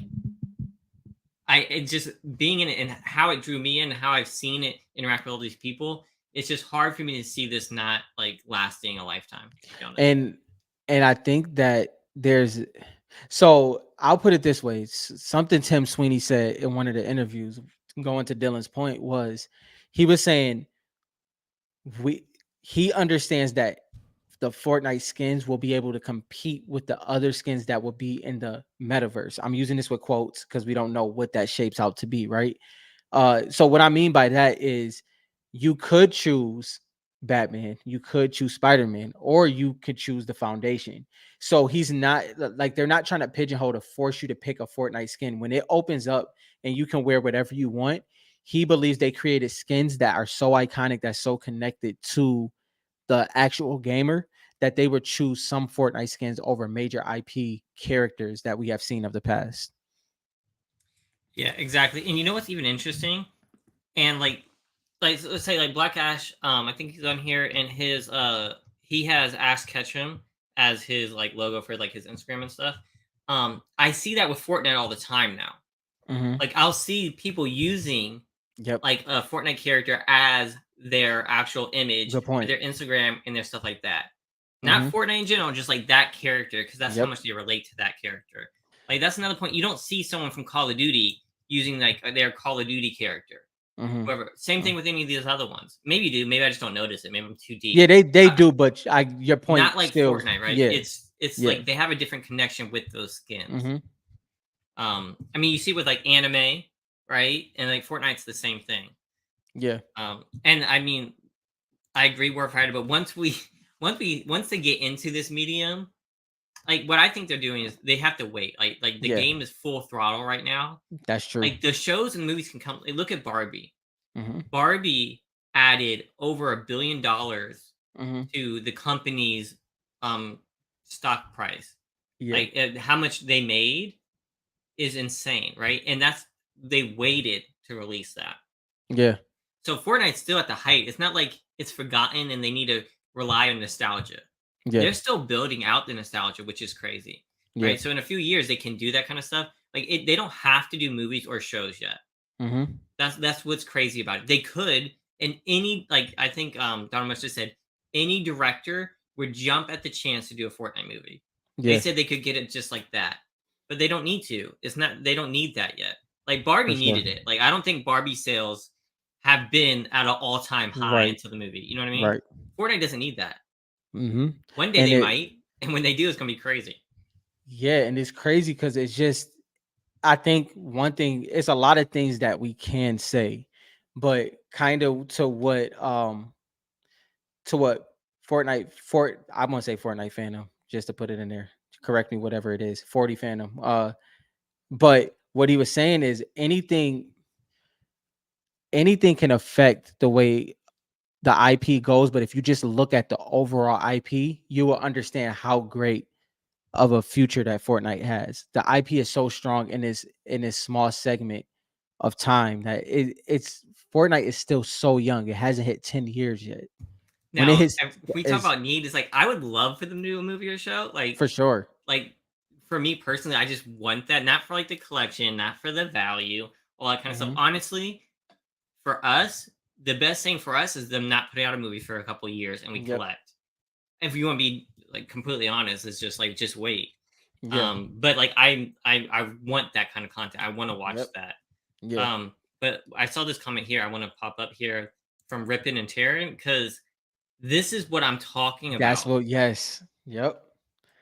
[SPEAKER 2] it just being in it and how it drew me in, how I've seen it interact with all these people. It's just hard for me to see this not like lasting a lifetime. To be honest.
[SPEAKER 1] And I think that there's so I'll put it this way. Something Tim Sweeney said in one of the interviews, going to Dylan's point, was he was saying we he understands that the Fortnite skins will be able to compete with the other skins that will be in the metaverse. I'm using this with quotes because we don't know what that shapes out to be, right? So what I mean by that is you could choose Batman, you could choose Spider-Man, or you could choose the Foundation. So he's not like they're not trying to pigeonhole to force you to pick a Fortnite skin. When it opens up and you can wear whatever you want, he believes they created skins that are so iconic, that's so connected to the actual gamer, that they would choose some Fortnite skins over major IP characters that we have seen of the past.
[SPEAKER 2] Yeah, exactly. And you know what's even interesting? And like let's say like Black Ash, I think he's on here, and his he has Ash Ketchum as his like logo for like his Instagram and stuff. I see that with Fortnite all the time now.
[SPEAKER 1] Mm-hmm.
[SPEAKER 2] Like I'll see people using
[SPEAKER 1] Yep.
[SPEAKER 2] like a Fortnite character as their actual image
[SPEAKER 1] Good
[SPEAKER 2] for
[SPEAKER 1] point.
[SPEAKER 2] their Instagram and their stuff like that. Not
[SPEAKER 1] Mm-hmm.
[SPEAKER 2] Fortnite in general, just like that character, because that's how
[SPEAKER 1] Yep.
[SPEAKER 2] much they relate to that character. Like that's another point. You don't see someone from Call of Duty using like their Call of Duty character.
[SPEAKER 1] Mm-hmm.
[SPEAKER 2] Whoever. Same thing with any of these other ones. Maybe you do. Maybe I just don't notice it. Maybe I'm too
[SPEAKER 1] Yeah,
[SPEAKER 2] deep.
[SPEAKER 1] they
[SPEAKER 2] Uh,
[SPEAKER 1] do, but your
[SPEAKER 2] Not
[SPEAKER 1] point
[SPEAKER 2] like
[SPEAKER 1] still,
[SPEAKER 2] Fortnite, right?
[SPEAKER 1] yeah,
[SPEAKER 2] It's
[SPEAKER 1] yeah.
[SPEAKER 2] like they have a different connection with those skins.
[SPEAKER 1] Mm-hmm.
[SPEAKER 2] I mean, you see with like anime, right? And like Fortnite's the same thing.
[SPEAKER 1] Yeah,
[SPEAKER 2] And I mean, I agree, Warfighter, but once they get into this medium, like what I think they're doing is they have to wait. Like the
[SPEAKER 1] yeah,
[SPEAKER 2] game is full throttle right now.
[SPEAKER 1] that's true.
[SPEAKER 2] Like the shows and movies can come. Like, look at Barbie.
[SPEAKER 1] Mm-hmm.
[SPEAKER 2] Barbie added over $1 billion
[SPEAKER 1] Mm-hmm.
[SPEAKER 2] to the company's um stock price.
[SPEAKER 1] Yeah,
[SPEAKER 2] Like how much they made is insane, right? And that's they waited to release that.
[SPEAKER 1] yeah,
[SPEAKER 2] So Fortnite's still at the height. It's not like it's forgotten and they need to rely on nostalgia.
[SPEAKER 1] yeah,
[SPEAKER 2] They're still building out the nostalgia, which is crazy,
[SPEAKER 1] yeah.
[SPEAKER 2] right? So in a few years they can do that kind of stuff. Like they don't have to do movies or shows yet.
[SPEAKER 1] Mm-hmm.
[SPEAKER 2] That's what's crazy about it. They could, and any like I think Don Musk just said, any director would jump at the chance to do a Fortnite movie. They
[SPEAKER 1] Yeah,
[SPEAKER 2] said they could get it just like that, but they don't need to. It's not. They don't need that yet. Like Barbie
[SPEAKER 1] for sure.
[SPEAKER 2] needed it. Like I don't think Barbie sales have been at an all-time high
[SPEAKER 1] Right,
[SPEAKER 2] until the movie. You know what I mean?
[SPEAKER 1] right.
[SPEAKER 2] Fortnite doesn't need that.
[SPEAKER 1] Mm-hmm.
[SPEAKER 2] One day
[SPEAKER 1] And
[SPEAKER 2] they
[SPEAKER 1] it,
[SPEAKER 2] might, and when they do, it's gonna be crazy.
[SPEAKER 1] yeah, and it's crazy because it's just, I think one thing, it's a lot of things that we can say, but kind of to what I'm gonna say Fortnite fandom, just to put it in there. Correct me, whatever it is, 40 fandom. But what he was saying is anything can affect the way the IP goes, but if you just look at the overall IP, you will understand how great of a future that Fortnite has. The IP is so strong in this small segment of time that it's Fortnite is still so young. It hasn't hit 10 years yet. When it
[SPEAKER 2] Now,
[SPEAKER 1] hits
[SPEAKER 2] if we talk
[SPEAKER 1] is
[SPEAKER 2] about need, is like I would love for them to do a movie or show.
[SPEAKER 1] for sure.
[SPEAKER 2] Like for me personally, I just want that, not for like the collection, not for the value, all that kind of stuff.
[SPEAKER 1] Mhm.
[SPEAKER 2] Honestly, for us, the best thing for us is them not putting out a movie for a couple of years and we
[SPEAKER 1] Yep.
[SPEAKER 2] collect. If you want to be like completely honest, it's just like just wait.
[SPEAKER 1] Yeah.
[SPEAKER 2] But like I want that kind of content. I want to watch
[SPEAKER 1] Yep.
[SPEAKER 2] that.
[SPEAKER 1] Yeah.
[SPEAKER 2] But I saw this comment here. I want to pop up here from Rippin and Taryn because this is what I'm talking
[SPEAKER 1] That's
[SPEAKER 2] about.
[SPEAKER 1] what yes. Yep.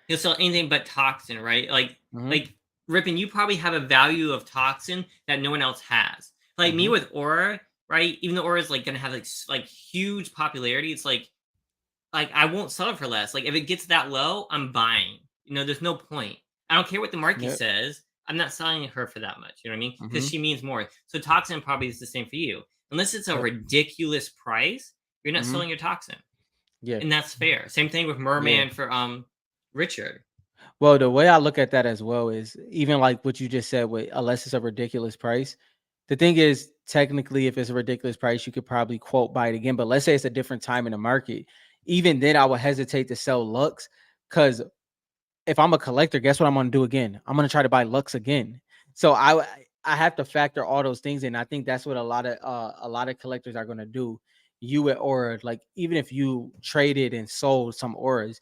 [SPEAKER 2] He'll sell anything but toxin, right?
[SPEAKER 1] Mm-hmm.
[SPEAKER 2] Like Ripon, you probably have a value of toxin that no one else has. Like me
[SPEAKER 1] Mm-hmm.
[SPEAKER 2] with Aura, right? Even though Aura is like gonna have like huge popularity, it's like I won't sell it for less. Like if it gets that low, I'm buying. There's no point. I don't care what the market
[SPEAKER 1] Yep.
[SPEAKER 2] says. I'm not selling her for that much. You know what I mean? Because
[SPEAKER 1] Mm-hmm.
[SPEAKER 2] she means more. So toxin probably is the same for you. Unless it's a
[SPEAKER 1] Yep.
[SPEAKER 2] ridiculous price, you're not
[SPEAKER 1] Mm-hmm.
[SPEAKER 2] selling your toxin,
[SPEAKER 1] Yeah.
[SPEAKER 2] and that's fair. Same thing with
[SPEAKER 1] Yeah.
[SPEAKER 2] Merman for Richard.
[SPEAKER 1] Well, the way I look at that as well is even like what you just said with unless it's a ridiculous price. The thing is, technically, if it's a ridiculous price, you could probably quote buy it again. But let's say it's a different time in the market. Even then, I would hesitate to sell Lux because if I'm a collector, guess what I'm gonna do again? I'm gonna try to buy Lux again. So I have to factor all those things in. I think that's what a lot of collectors are gonna do. You at Aura, like even if you traded and sold some auras,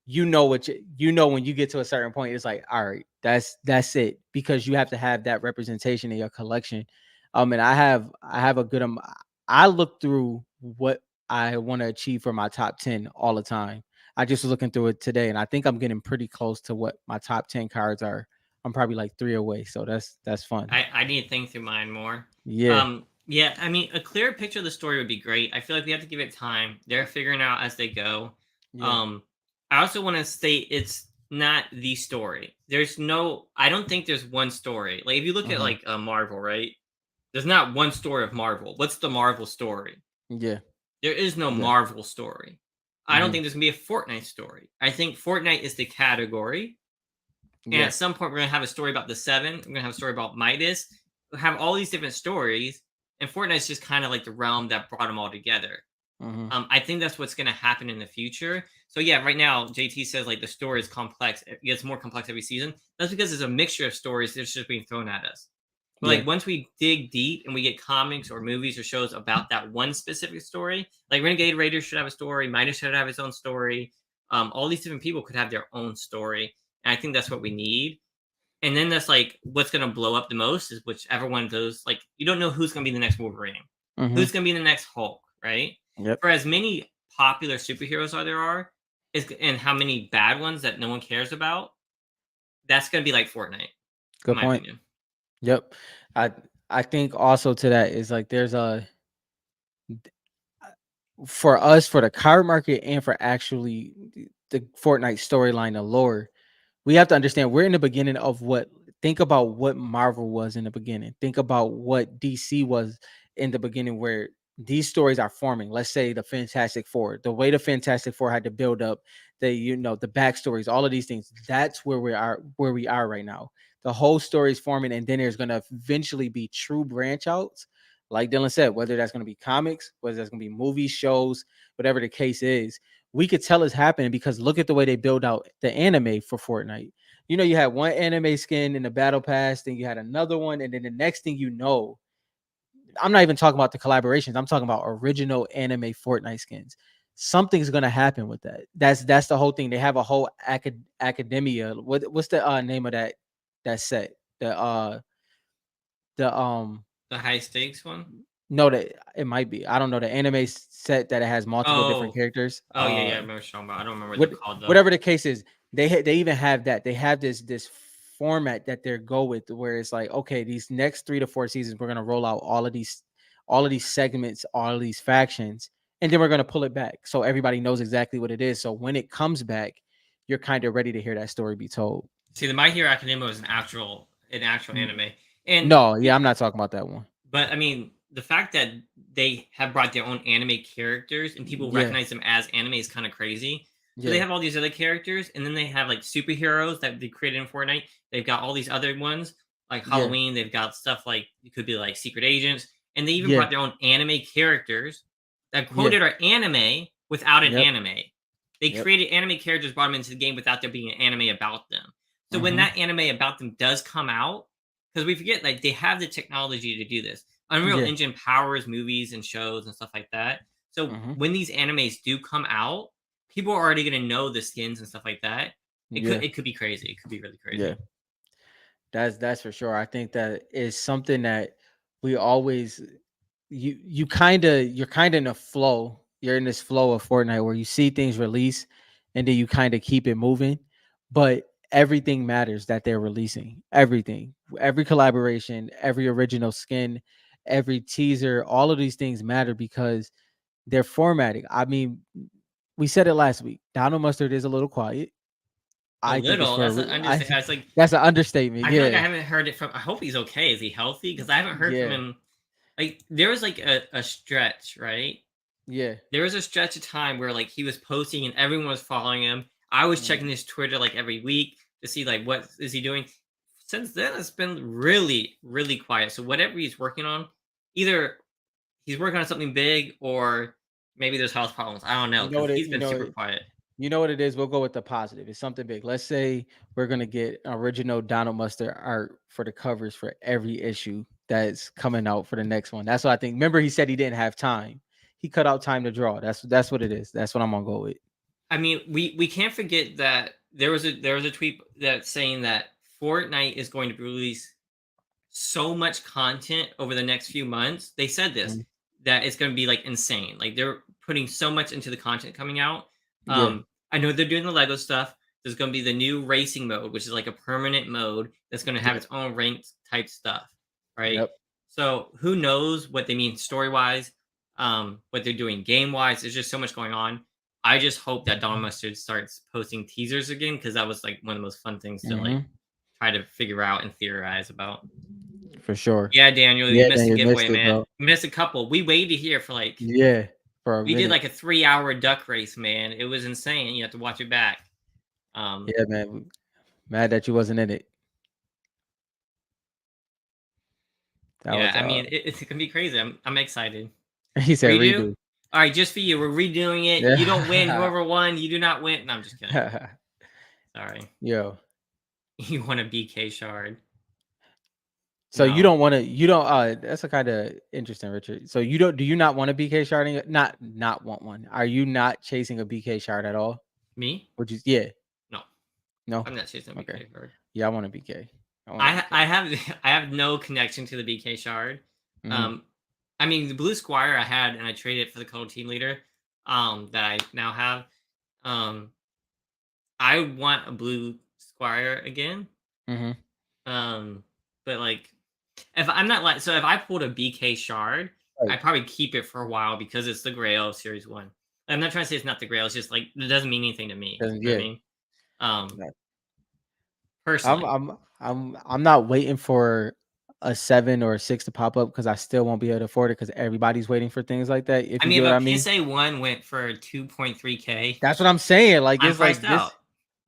[SPEAKER 1] you know when you get to a certain point, it's like, all right, that's it. Because you have to have that representation in your collection. And I have a good I look through what I want to achieve for my top 10 all the time. I just was looking through it today, and I think I'm getting pretty close to what my top 10 cards are. I'm probably like 3 away, so that's fun.
[SPEAKER 2] I need to think through mine more.
[SPEAKER 1] Yeah,
[SPEAKER 2] Yeah, I mean, a clear picture of the story would be great. I feel like we have to give it time. They're figuring out as they go.
[SPEAKER 1] yeah,
[SPEAKER 2] Um, I also want to state it's not the story. I don't think there's one story. Like if you look at
[SPEAKER 1] uh-huh,
[SPEAKER 2] like Marvel, right? There's not one story of Marvel. What's the Marvel story?
[SPEAKER 1] yeah,
[SPEAKER 2] There is no
[SPEAKER 1] yeah,
[SPEAKER 2] Marvel story. I don't
[SPEAKER 1] mhm,
[SPEAKER 2] think there's gonna be a Fortnite story. I think Fortnite is the category. And
[SPEAKER 1] yeah,
[SPEAKER 2] at some point, we're going to have a story about the Seven. We're going to have a story about Midas. We'll have all these different stories. And Fortnite's just kind of like the realm that brought them all together.
[SPEAKER 1] mhm,
[SPEAKER 2] I think that's what's going to happen in the future. So, yeah, right now, JT says like the story is complex. It gets more complex every season. That's because it's a mixture of stories that's just being thrown at us. But
[SPEAKER 1] yeah,
[SPEAKER 2] like once we dig deep and we get comics or movies or shows about that one specific story, like Renegade Raiders should have a story, Midas should have its own story. All these different people could have their own story. And I think that's what we need. And then that's like what's gonna blow up the most is whichever one of those. Like you don't know who's gonna be the next Wolverine,
[SPEAKER 1] mhm,
[SPEAKER 2] who's gonna be the next Hulk, right?
[SPEAKER 1] yep,
[SPEAKER 2] For as many popular superheroes there are, and how many bad ones that no one cares about, that's gonna be like Fortnite, in
[SPEAKER 1] good
[SPEAKER 2] my
[SPEAKER 1] point.
[SPEAKER 2] opinion.
[SPEAKER 1] Yep. I I think also to that is like there's a for us for the card market and for actually the Fortnite storyline, the lore, we have to understand we're in the beginning of what think about what Marvel was in the beginning. Think about what DC was in the beginning where these stories are forming. Let's say the Fantastic Four, the way the Fantastic Four had to build up the backstories, all of these things. That's where we are right now. The whole story is forming, and then there's gonna eventually be true branch outs. Like Dylan said, whether that's gonna be comics, whether that's gonna be movies, shows, whatever the case is, we could tell it's happening because look at the way they build out the anime for Fortnite. You had one anime skin in the battle pass, then you had another one, and then the next thing you know, I'm not even talking about the collaborations. I'm talking about original anime Fortnite skins. Something's gonna happen with that. That's the whole thing. They have a whole academia. What's the name of that set? The
[SPEAKER 2] The high stakes one.
[SPEAKER 1] no, that it might be. I don't know the anime set that it has multiple different
[SPEAKER 2] Oh,
[SPEAKER 1] characters.
[SPEAKER 2] oh yeah, yeah. I remember what you're talking about. I don't remember what they're
[SPEAKER 1] What
[SPEAKER 2] called though.
[SPEAKER 1] whatever the case is, they even have that. They have this format that they're go with where it's like, okay, these next 3 to 4 seasons, we're gonna roll out all of these segments, all of these factions, and then we're gonna pull it back so everybody knows exactly what it is. So when it comes back, you're kind of ready to hear that story be told.
[SPEAKER 2] See, the My Hero Academia was an actual
[SPEAKER 1] N-
[SPEAKER 2] anime, and
[SPEAKER 1] No, yeah, I'm not talking about that one.
[SPEAKER 2] but I mean, the fact that they have brought their own anime characters and people
[SPEAKER 1] Yeah,
[SPEAKER 2] recognize them as anime is kind of crazy. So they
[SPEAKER 1] yeah,
[SPEAKER 2] have all these other characters, and then they have like superheroes that they created in Fortnite. They've got all these other ones like
[SPEAKER 1] yeah,
[SPEAKER 2] Halloween. They've got stuff like it could be like secret agents, and they even
[SPEAKER 1] yeah,
[SPEAKER 2] brought their own anime characters that
[SPEAKER 1] yeah,
[SPEAKER 2] quoted our anime without an
[SPEAKER 1] yep,
[SPEAKER 2] anime. They
[SPEAKER 1] yep,
[SPEAKER 2] created anime characters, brought them into the game without there being an anime about them. So when
[SPEAKER 1] mm-hmm,
[SPEAKER 2] that anime about them does come out, because we forget like they have the technology to do this. Unreal
[SPEAKER 1] yeah,
[SPEAKER 2] Engine powers movies and shows and stuff like that. So
[SPEAKER 1] mm-hmm,
[SPEAKER 2] when these animes do come out, people are already going to know the skins and stuff like that. It could
[SPEAKER 1] yeah,
[SPEAKER 2] it could be crazy. It could be really
[SPEAKER 1] yeah.
[SPEAKER 2] crazy.
[SPEAKER 1] That's for sure. I think that is something that we always you're kind of in a flow. You're in this flow of Fortnite where you see things release and then you kind of keep it moving. but everything matters that they're releasing. Everything, every collaboration, every original skin, every teaser, all of these things matter because they're formatting. I mean, we said it last week. Donald Mustard is a little quiet.
[SPEAKER 2] A
[SPEAKER 1] I think it's
[SPEAKER 2] little.
[SPEAKER 1] for a
[SPEAKER 2] That's an understatement. I was like,
[SPEAKER 1] that's an understatement.
[SPEAKER 2] I feel like I
[SPEAKER 1] Yeah,
[SPEAKER 2] haven't heard it from. I hope he's okay. Is he healthy? Because I haven't heard from
[SPEAKER 1] yeah,
[SPEAKER 2] him. Like there was like a stretch, right?
[SPEAKER 1] yeah.
[SPEAKER 2] There was a stretch of time where like he was posting and everyone was following him. I was checking
[SPEAKER 1] Mm.
[SPEAKER 2] his Twitter like every week to see like what is he doing. Since then, it's been really, really quiet. So whatever he's working on, either he's working on something big or maybe there's health problems. I don't know
[SPEAKER 1] You know
[SPEAKER 2] because
[SPEAKER 1] what it.
[SPEAKER 2] he's been super quiet.
[SPEAKER 1] You know what it is. We'll go with the positive. It's something big. Let's say we're gonna get original Donald Mustard art for the covers for every issue that's coming out for the next one. That's what I think. Remember, he said he didn't have time. He cut out time to draw. That's what it is. That's what I'm gonna go with.
[SPEAKER 2] I mean, we can't forget that there was a tweet that's saying that Fortnite is going to release so much content over the next few months. They said this
[SPEAKER 1] Mhm.
[SPEAKER 2] that it's going to be like insane. Like they're putting so much into the content coming out.
[SPEAKER 1] Yeah.
[SPEAKER 2] I know they're doing the Lego stuff. There's going to be the new racing mode, which is like a permanent mode that's going to have
[SPEAKER 1] Yep.
[SPEAKER 2] its own ranked type stuff, right?
[SPEAKER 1] Yep.
[SPEAKER 2] So who knows what they mean story wise, what they're doing game wise. There's just so much going on. I just hope that Don Mustard starts posting teasers again because that was like one of the most fun things to like
[SPEAKER 1] Hmm.
[SPEAKER 2] try to figure out and theorize about.
[SPEAKER 1] For sure.
[SPEAKER 2] Yeah, Daniel, you
[SPEAKER 1] Yeah,
[SPEAKER 2] missed
[SPEAKER 1] man,
[SPEAKER 2] the
[SPEAKER 1] you missed
[SPEAKER 2] giveaway,
[SPEAKER 1] it,
[SPEAKER 2] man.
[SPEAKER 1] bro.
[SPEAKER 2] You missed a couple. We waited here for like
[SPEAKER 1] Yeah, for a
[SPEAKER 2] we did
[SPEAKER 1] minute.
[SPEAKER 2] like a 3-hour duck race, man. It was insane. You have to watch it back. Um,
[SPEAKER 1] Yeah, man. Mad that you wasn't in it. That
[SPEAKER 2] yeah,
[SPEAKER 1] was
[SPEAKER 2] I mean it's gonna be crazy. I'm excited.
[SPEAKER 1] he said
[SPEAKER 2] Redo?
[SPEAKER 1] redo.
[SPEAKER 2] All right, just for you. We're redoing it. You don't win.
[SPEAKER 1] Yeah.
[SPEAKER 2] Whoever won, you do not win. No, I'm just kidding. Sorry.
[SPEAKER 1] Yo.
[SPEAKER 2] You want a BK shard.
[SPEAKER 1] So you
[SPEAKER 2] No.
[SPEAKER 1] don't want to you don't that's a kind of interesting, Richard. So you don't do you not want a BK sharding? Not want one. Are you not chasing a BK shard at all?
[SPEAKER 2] Me?
[SPEAKER 1] Would you yeah.
[SPEAKER 2] No.
[SPEAKER 1] No?
[SPEAKER 2] I'm not chasing a
[SPEAKER 1] Okay.
[SPEAKER 2] BK shard.
[SPEAKER 1] Yeah, I want a BK. I want a
[SPEAKER 2] I
[SPEAKER 1] BK.
[SPEAKER 2] have I have no connection to the BK shard.
[SPEAKER 1] Hmm.
[SPEAKER 2] Um, I mean the blue squire I had and I traded it for the color team leader. That I now have. Um, I want a blue squire again.
[SPEAKER 1] Hmm.
[SPEAKER 2] Um, but like if I'm not like so if I pulled a BK shard,
[SPEAKER 1] Right.
[SPEAKER 2] I'd probably keep it for a while because it's the Grail of Series One. I'm not trying to say it's not the Grail. It's just like it doesn't mean anything to me. You know what I
[SPEAKER 1] Yeah.
[SPEAKER 2] mean? Um,
[SPEAKER 1] No. I'm
[SPEAKER 2] personally.
[SPEAKER 1] I'm I'm not waiting for a 7 or a 6 to pop up because I still won't be able to afford it because everybody's waiting for things like that. If
[SPEAKER 2] I
[SPEAKER 1] you
[SPEAKER 2] mean,
[SPEAKER 1] get
[SPEAKER 2] if
[SPEAKER 1] what
[SPEAKER 2] a
[SPEAKER 1] I mean.
[SPEAKER 2] PSA one went for 2.3K,
[SPEAKER 1] That's what I'm saying. Like
[SPEAKER 2] I'm
[SPEAKER 1] it's
[SPEAKER 2] priced
[SPEAKER 1] like this.
[SPEAKER 2] out.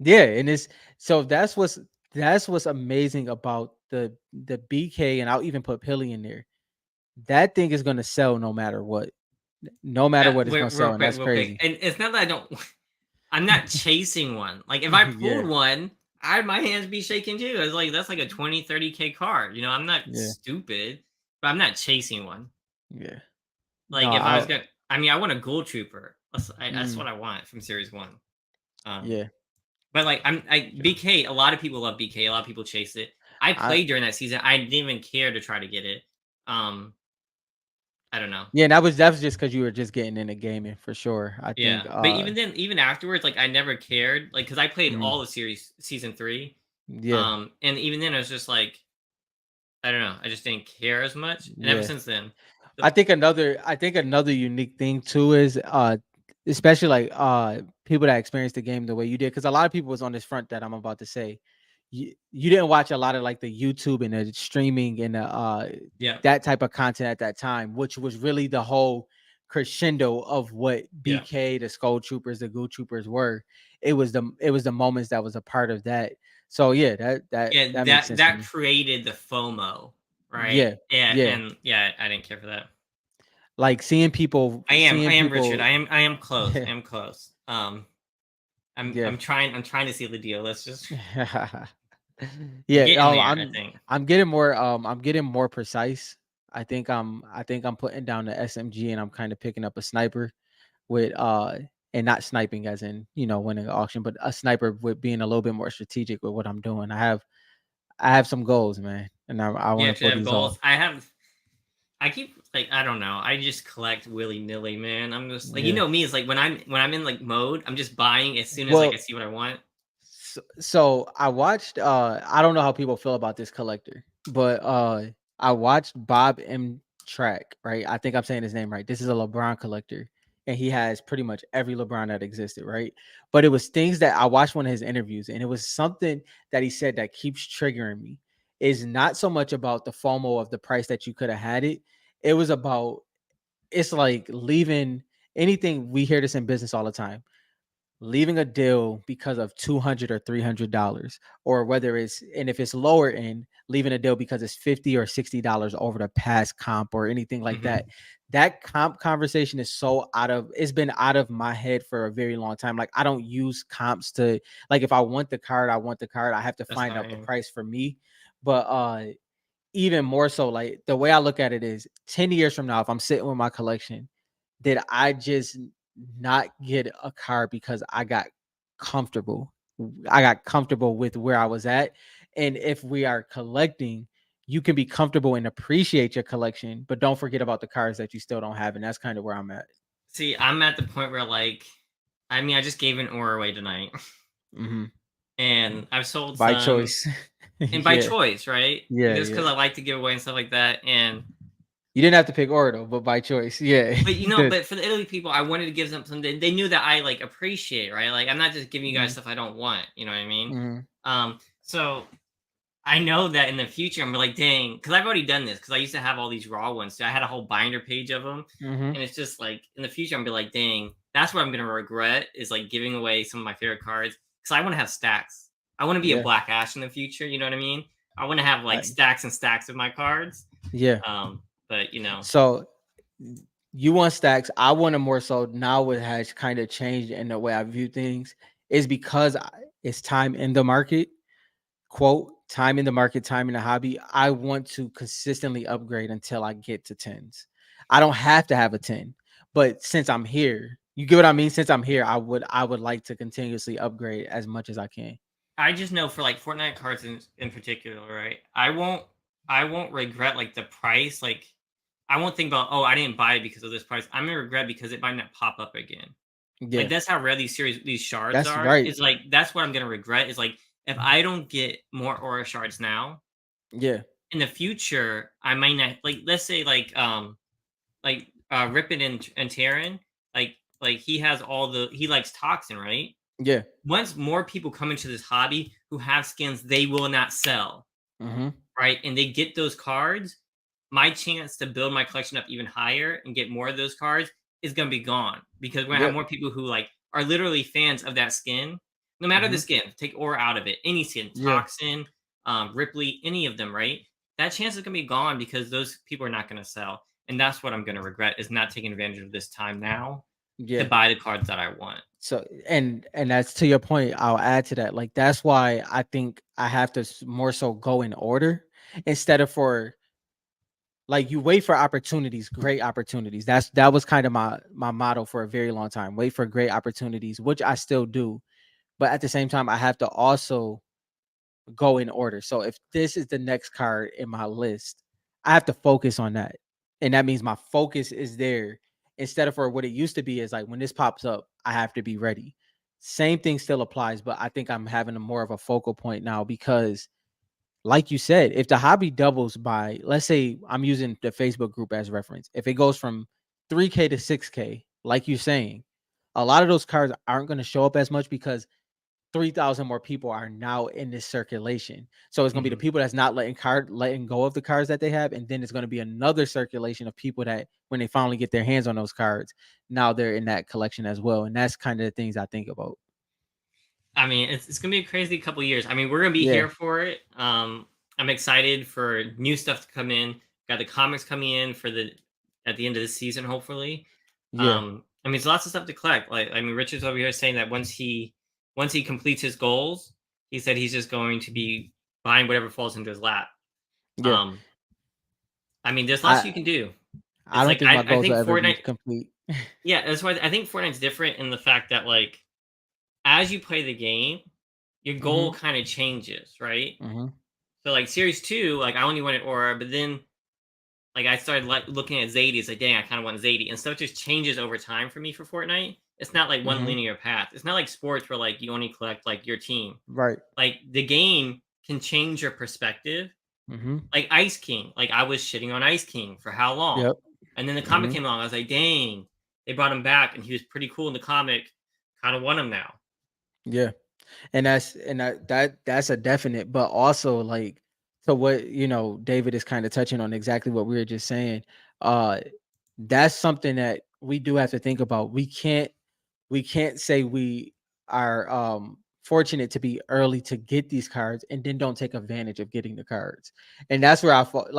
[SPEAKER 1] Yeah, and it's so that's what's amazing about the BK, and I'll even put Pilly in there. That thing is gonna sell no matter what. No matter what, it's gonna
[SPEAKER 2] Real
[SPEAKER 1] sell, and
[SPEAKER 2] quick,
[SPEAKER 1] that's
[SPEAKER 2] real quick.
[SPEAKER 1] crazy.
[SPEAKER 2] And it's not that I don't I'm not chasing one. Like if I pulled
[SPEAKER 1] Yeah,
[SPEAKER 2] one, I'd my hands be shaking too. It's like that's like a 20, 30K card. You know, I'm not
[SPEAKER 1] yeah,
[SPEAKER 2] stupid, but I'm not chasing one.
[SPEAKER 1] yeah. No,
[SPEAKER 2] Like if I was
[SPEAKER 1] I
[SPEAKER 2] gonna I mean, I want a gold trooper. That's
[SPEAKER 1] mm,
[SPEAKER 2] what I want from series one. Um
[SPEAKER 1] yeah.
[SPEAKER 2] but like I BK, a lot of people love BK, a lot of people chase it. I
[SPEAKER 1] I
[SPEAKER 2] played during that season. I didn't even care to try to get it. Um, I don't know.
[SPEAKER 1] yeah, and that was just because you were just getting into gaming for sure. I think
[SPEAKER 2] Yeah, but even then, even afterwards, like I never cared, like because I played
[SPEAKER 1] mm,
[SPEAKER 2] all the series season three,
[SPEAKER 1] yeah,
[SPEAKER 2] and even then, I was just like, I don't know, I just didn't care as much, and ever
[SPEAKER 1] yeah.
[SPEAKER 2] since then, the,
[SPEAKER 1] I think another unique thing too is especially like people that experience the game the way you did, because a lot of people was on this front that I'm about to say. You didn't watch a lot of like the YouTube and the streaming and the
[SPEAKER 2] yeah,
[SPEAKER 1] that type of content at that time, which was really the whole crescendo of what
[SPEAKER 2] yeah,
[SPEAKER 1] BK, the Skull Troopers, the Goo Troopers were. It was the moments that was a part of that. So yeah,
[SPEAKER 2] yeah,
[SPEAKER 1] that makes
[SPEAKER 2] that
[SPEAKER 1] sense to
[SPEAKER 2] that
[SPEAKER 1] me.
[SPEAKER 2] created the FOMO, right?
[SPEAKER 1] Yeah,
[SPEAKER 2] Yeah,
[SPEAKER 1] yeah.
[SPEAKER 2] and yeah, I didn't care for that.
[SPEAKER 1] Like
[SPEAKER 2] I
[SPEAKER 1] seeing
[SPEAKER 2] am Richard.
[SPEAKER 1] people.
[SPEAKER 2] I am close. I
[SPEAKER 1] Yeah,
[SPEAKER 2] am close.
[SPEAKER 1] yeah.
[SPEAKER 2] I'm trying to seal the deal. Let's just we're
[SPEAKER 1] Yeah,
[SPEAKER 2] getting there. I think.
[SPEAKER 1] I'm getting more precise. I think I'm putting down the SMG and I'm kind of picking up a sniper with and not sniping as in, winning an auction, but a sniper with being a little bit more strategic with what I'm doing. I have some goals, man, and I
[SPEAKER 2] You
[SPEAKER 1] want to
[SPEAKER 2] actually
[SPEAKER 1] pull
[SPEAKER 2] have
[SPEAKER 1] these off.
[SPEAKER 2] goals. I keep like I don't know. I just collect willy nilly, man. I'm just like you
[SPEAKER 1] Yeah.
[SPEAKER 2] know me. It's like when I'm in like mode, I'm just buying as soon as like I
[SPEAKER 1] Well,
[SPEAKER 2] see what I want.
[SPEAKER 1] So I watched I don't know how people feel about this collector, but I watched Bob M Track, right? I think I'm saying his name right. This is a LeBron collector and he has pretty much every LeBron that existed, right? But it was things that I watched one of his interviews and it was something that he said that keeps triggering me. Is not so much about the FOMO of the price that you could have had it. It was about it's like leaving anything. We hear this in business all the time, leaving a deal because of $200 or $300, or whether it's, and if it's lower end, leaving a deal because it's $50 or $60 over the past comp or anything like
[SPEAKER 2] Hmm.
[SPEAKER 1] that. That comp conversation is so it's been out of my head for a very long time. Like I don't use comps to, like, if I want the card, I want the card. I have to
[SPEAKER 2] That's
[SPEAKER 1] find
[SPEAKER 2] how I
[SPEAKER 1] out the
[SPEAKER 2] am.
[SPEAKER 1] price for me. But even more so, like the way I look at it is 10 years from now, if I'm sitting with my collection, did I just not get a car because I got comfortable? I got comfortable with where I was at. And if we are collecting, you can be comfortable and appreciate your collection, but don't forget about the cars that you still don't have. And that's kind of where I'm at.
[SPEAKER 2] See, I'm at the point where like, I mean, I just gave an aura away tonight,
[SPEAKER 1] Hmm.
[SPEAKER 2] and I've sold
[SPEAKER 1] By
[SPEAKER 2] some,
[SPEAKER 1] choice.
[SPEAKER 2] and by
[SPEAKER 1] Yeah.
[SPEAKER 2] choice, right?
[SPEAKER 1] Yeah.
[SPEAKER 2] Just
[SPEAKER 1] Yeah.
[SPEAKER 2] because I like to give away and stuff like that, and
[SPEAKER 1] You didn't have to pick Ordo, but by choice. Yeah.
[SPEAKER 2] but but for the Italy people, I wanted to give them something they knew that I like appreciate, right? Like I'm not just giving you guys
[SPEAKER 1] Hmm.
[SPEAKER 2] stuff I don't want, you know what I mean?
[SPEAKER 1] Hmm.
[SPEAKER 2] So I know that in the future I'm like, dang, because I've already done this because I used to have all these raw ones. So I had a whole binder page of them,
[SPEAKER 1] Hmm.
[SPEAKER 2] and it's just like in the future I'm be like, dang, that's what I'm gonna regret is like giving away some of my favorite cards because I want to have stacks. I want to be a
[SPEAKER 1] Yeah.
[SPEAKER 2] Black Ash in the future. You know what I mean? I want to have like
[SPEAKER 1] I,
[SPEAKER 2] stacks and stacks of my cards.
[SPEAKER 1] yeah.
[SPEAKER 2] But you know,
[SPEAKER 1] So you want stacks. I want to more so now it has kind of changed in the way I view things is because it's time in the market, quote, time in the market, time in the hobby. I want to consistently upgrade until I get to tens. I don't have to have a 10, but since I'm here, you get what I mean? Since I'm here, I would like to continuously upgrade as much as I can.
[SPEAKER 2] I just know for like Fortnite cards in particular, right? I won't regret like the price. Like I won't think about, oh, I didn't buy it because of this price. I'm gonna regret because it might not pop up again. Like
[SPEAKER 1] Yeah,
[SPEAKER 2] that's how rare these shards
[SPEAKER 1] that's
[SPEAKER 2] are.
[SPEAKER 1] right.
[SPEAKER 2] Is like that's what I'm gonna regret. Is like if I don't get more aura shards now
[SPEAKER 1] Yeah,
[SPEAKER 2] in the future, I might not like. Let's say Ripon and Terran, like he has all the he likes toxin, right?
[SPEAKER 1] yeah.
[SPEAKER 2] Once more people come into this hobby who have skins they will not sell,
[SPEAKER 1] Hmm.
[SPEAKER 2] right? And they get those cards, my chance to build my collection up even higher and get more of those cards is gonna be gone because we're gonna have
[SPEAKER 1] Yep.
[SPEAKER 2] more people who like are literally fans of that skin, no matter the
[SPEAKER 1] Hmm.
[SPEAKER 2] skin. Take ore out of it, any skin,
[SPEAKER 1] Yeah,
[SPEAKER 2] toxin, Ripley, any of them, right? That chance is gonna be gone because those people are not gonna sell, and that's what I'm gonna regret is not taking advantage of this time now to
[SPEAKER 1] yeah.
[SPEAKER 2] buy the cards that I want.
[SPEAKER 1] So and that's to your point. I'll add to that. Like that's why I think I have to more so go in order instead of for like you wait for opportunities, great opportunities. That was kind of my motto for a very long time. Wait for great opportunities, which I still do. But at the same time, I have to also go in order. So if this is the next card in my list, I have to focus on that. And that means my focus is there instead of for what it used to be is like when this pops up, I have to be ready. Same thing still applies, but I think I'm having a more of a focal point now because like you said, if the hobby doubles by, let's say I'm using the Facebook group as reference, if it goes from 3K to 6K, like you're saying, a lot of those cards aren't going to show up as much because 3,000 more people are now in this circulation. So it's going to be the
[SPEAKER 2] Mhm.
[SPEAKER 1] people that's not letting go of the cards that they have. And then it's going to be another circulation of people that when they finally get their hands on those cards, now they're in that collection as well. And that's kind of the things I think about.
[SPEAKER 2] I mean, it's gonna be a crazy couple years. I mean, we're gonna be
[SPEAKER 1] Yeah.
[SPEAKER 2] here for it. I'm excited for new stuff to come in. Got the comics coming in for the at the end of the season, hopefully.
[SPEAKER 1] Yeah.
[SPEAKER 2] I mean, there's lots of stuff to collect. Like, I mean, Richard's over here saying that once he completes his goals, he said he's just going to be buying whatever falls into his lap.
[SPEAKER 1] Yeah.
[SPEAKER 2] Um, I mean, there's lots you
[SPEAKER 1] I
[SPEAKER 2] can do.
[SPEAKER 1] I
[SPEAKER 2] It's
[SPEAKER 1] don't
[SPEAKER 2] like
[SPEAKER 1] think my
[SPEAKER 2] I
[SPEAKER 1] goals will
[SPEAKER 2] think
[SPEAKER 1] ever be
[SPEAKER 2] Fortnite.
[SPEAKER 1] complete.
[SPEAKER 2] Yeah, that's why I think Fortnite's different in the fact that like as you play the game, your goal
[SPEAKER 1] Hmm.
[SPEAKER 2] kind of changes, right?
[SPEAKER 1] Hmm.
[SPEAKER 2] So like series two, like I only wanted Aura, but then like I started like looking at Zadie. It's like, dang, I kind of want Zadie, and stuff just changes over time for me for Fortnite. It's not like one
[SPEAKER 1] Mm-hmm.
[SPEAKER 2] linear path. It's not like sports where like you only collect like your team.
[SPEAKER 1] Right.
[SPEAKER 2] Like the game can change your perspective.
[SPEAKER 1] Mm-hmm.
[SPEAKER 2] Like Ice King, like I was shitting on Ice King for how long?
[SPEAKER 1] Yep.
[SPEAKER 2] And then the comic
[SPEAKER 1] Mm-hmm.
[SPEAKER 2] came along. I was like, dang, they brought him back, and he was pretty cool in the comic. Kind of want him now.
[SPEAKER 1] Yeah. That's a definite, but also like so what David is kind of touching on exactly what we were just saying. Uh that's something that we do have to think about. We can't say we are fortunate to be early to get these cards and then don't take advantage of getting the cards. And that's where I felt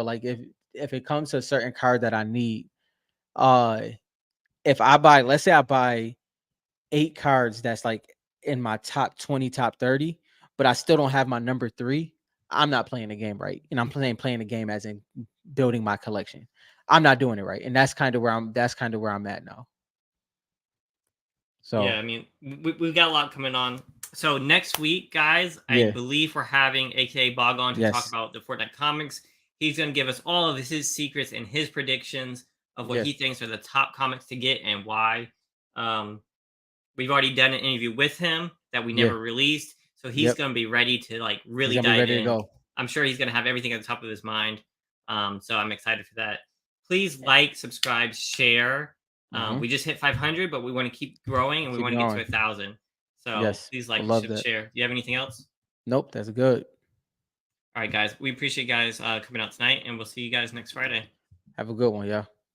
[SPEAKER 1] like if it comes to a certain card that I need, uh if I buy, let's say I buy 8 cards that's like in my top 20, top 30, but I still don't have my number 3, I'm not playing the game right. And I'm playing the game as in building my collection. I'm not doing it right. And that's kind of where I'm at now.
[SPEAKER 2] Yeah,
[SPEAKER 1] So
[SPEAKER 2] I mean, we've got a lot coming on. So next week, guys, I
[SPEAKER 1] yeah,
[SPEAKER 2] believe we're having AKA Bog on to talk
[SPEAKER 1] yes,
[SPEAKER 2] about the Fortnite comics. He's going to give us all of his secrets and his predictions of what he
[SPEAKER 1] yes,
[SPEAKER 2] thinks are the top comics to get and why. Um, we've already done an interview with him that we
[SPEAKER 1] yeah,
[SPEAKER 2] never released, so he's
[SPEAKER 1] yep.
[SPEAKER 2] going to be ready to like
[SPEAKER 1] He's
[SPEAKER 2] really
[SPEAKER 1] gonna be
[SPEAKER 2] dive
[SPEAKER 1] ready to
[SPEAKER 2] in.
[SPEAKER 1] go.
[SPEAKER 2] I'm sure he's going to have everything at the top of his mind. So I'm excited for that. Please like, subscribe, share.
[SPEAKER 1] Mm-hmm.
[SPEAKER 2] We just hit 500, but we want to keep growing and we
[SPEAKER 1] Keep
[SPEAKER 2] want to get to
[SPEAKER 1] going.
[SPEAKER 2] 1,000. So
[SPEAKER 1] Yes,
[SPEAKER 2] please
[SPEAKER 1] I
[SPEAKER 2] like,
[SPEAKER 1] love that.
[SPEAKER 2] share. Do you have anything else?
[SPEAKER 1] Nope, that's good.
[SPEAKER 2] All right, guys. We appreciate you guys coming out tonight, and we'll see you guys next Friday.
[SPEAKER 1] Have a good one, yeah.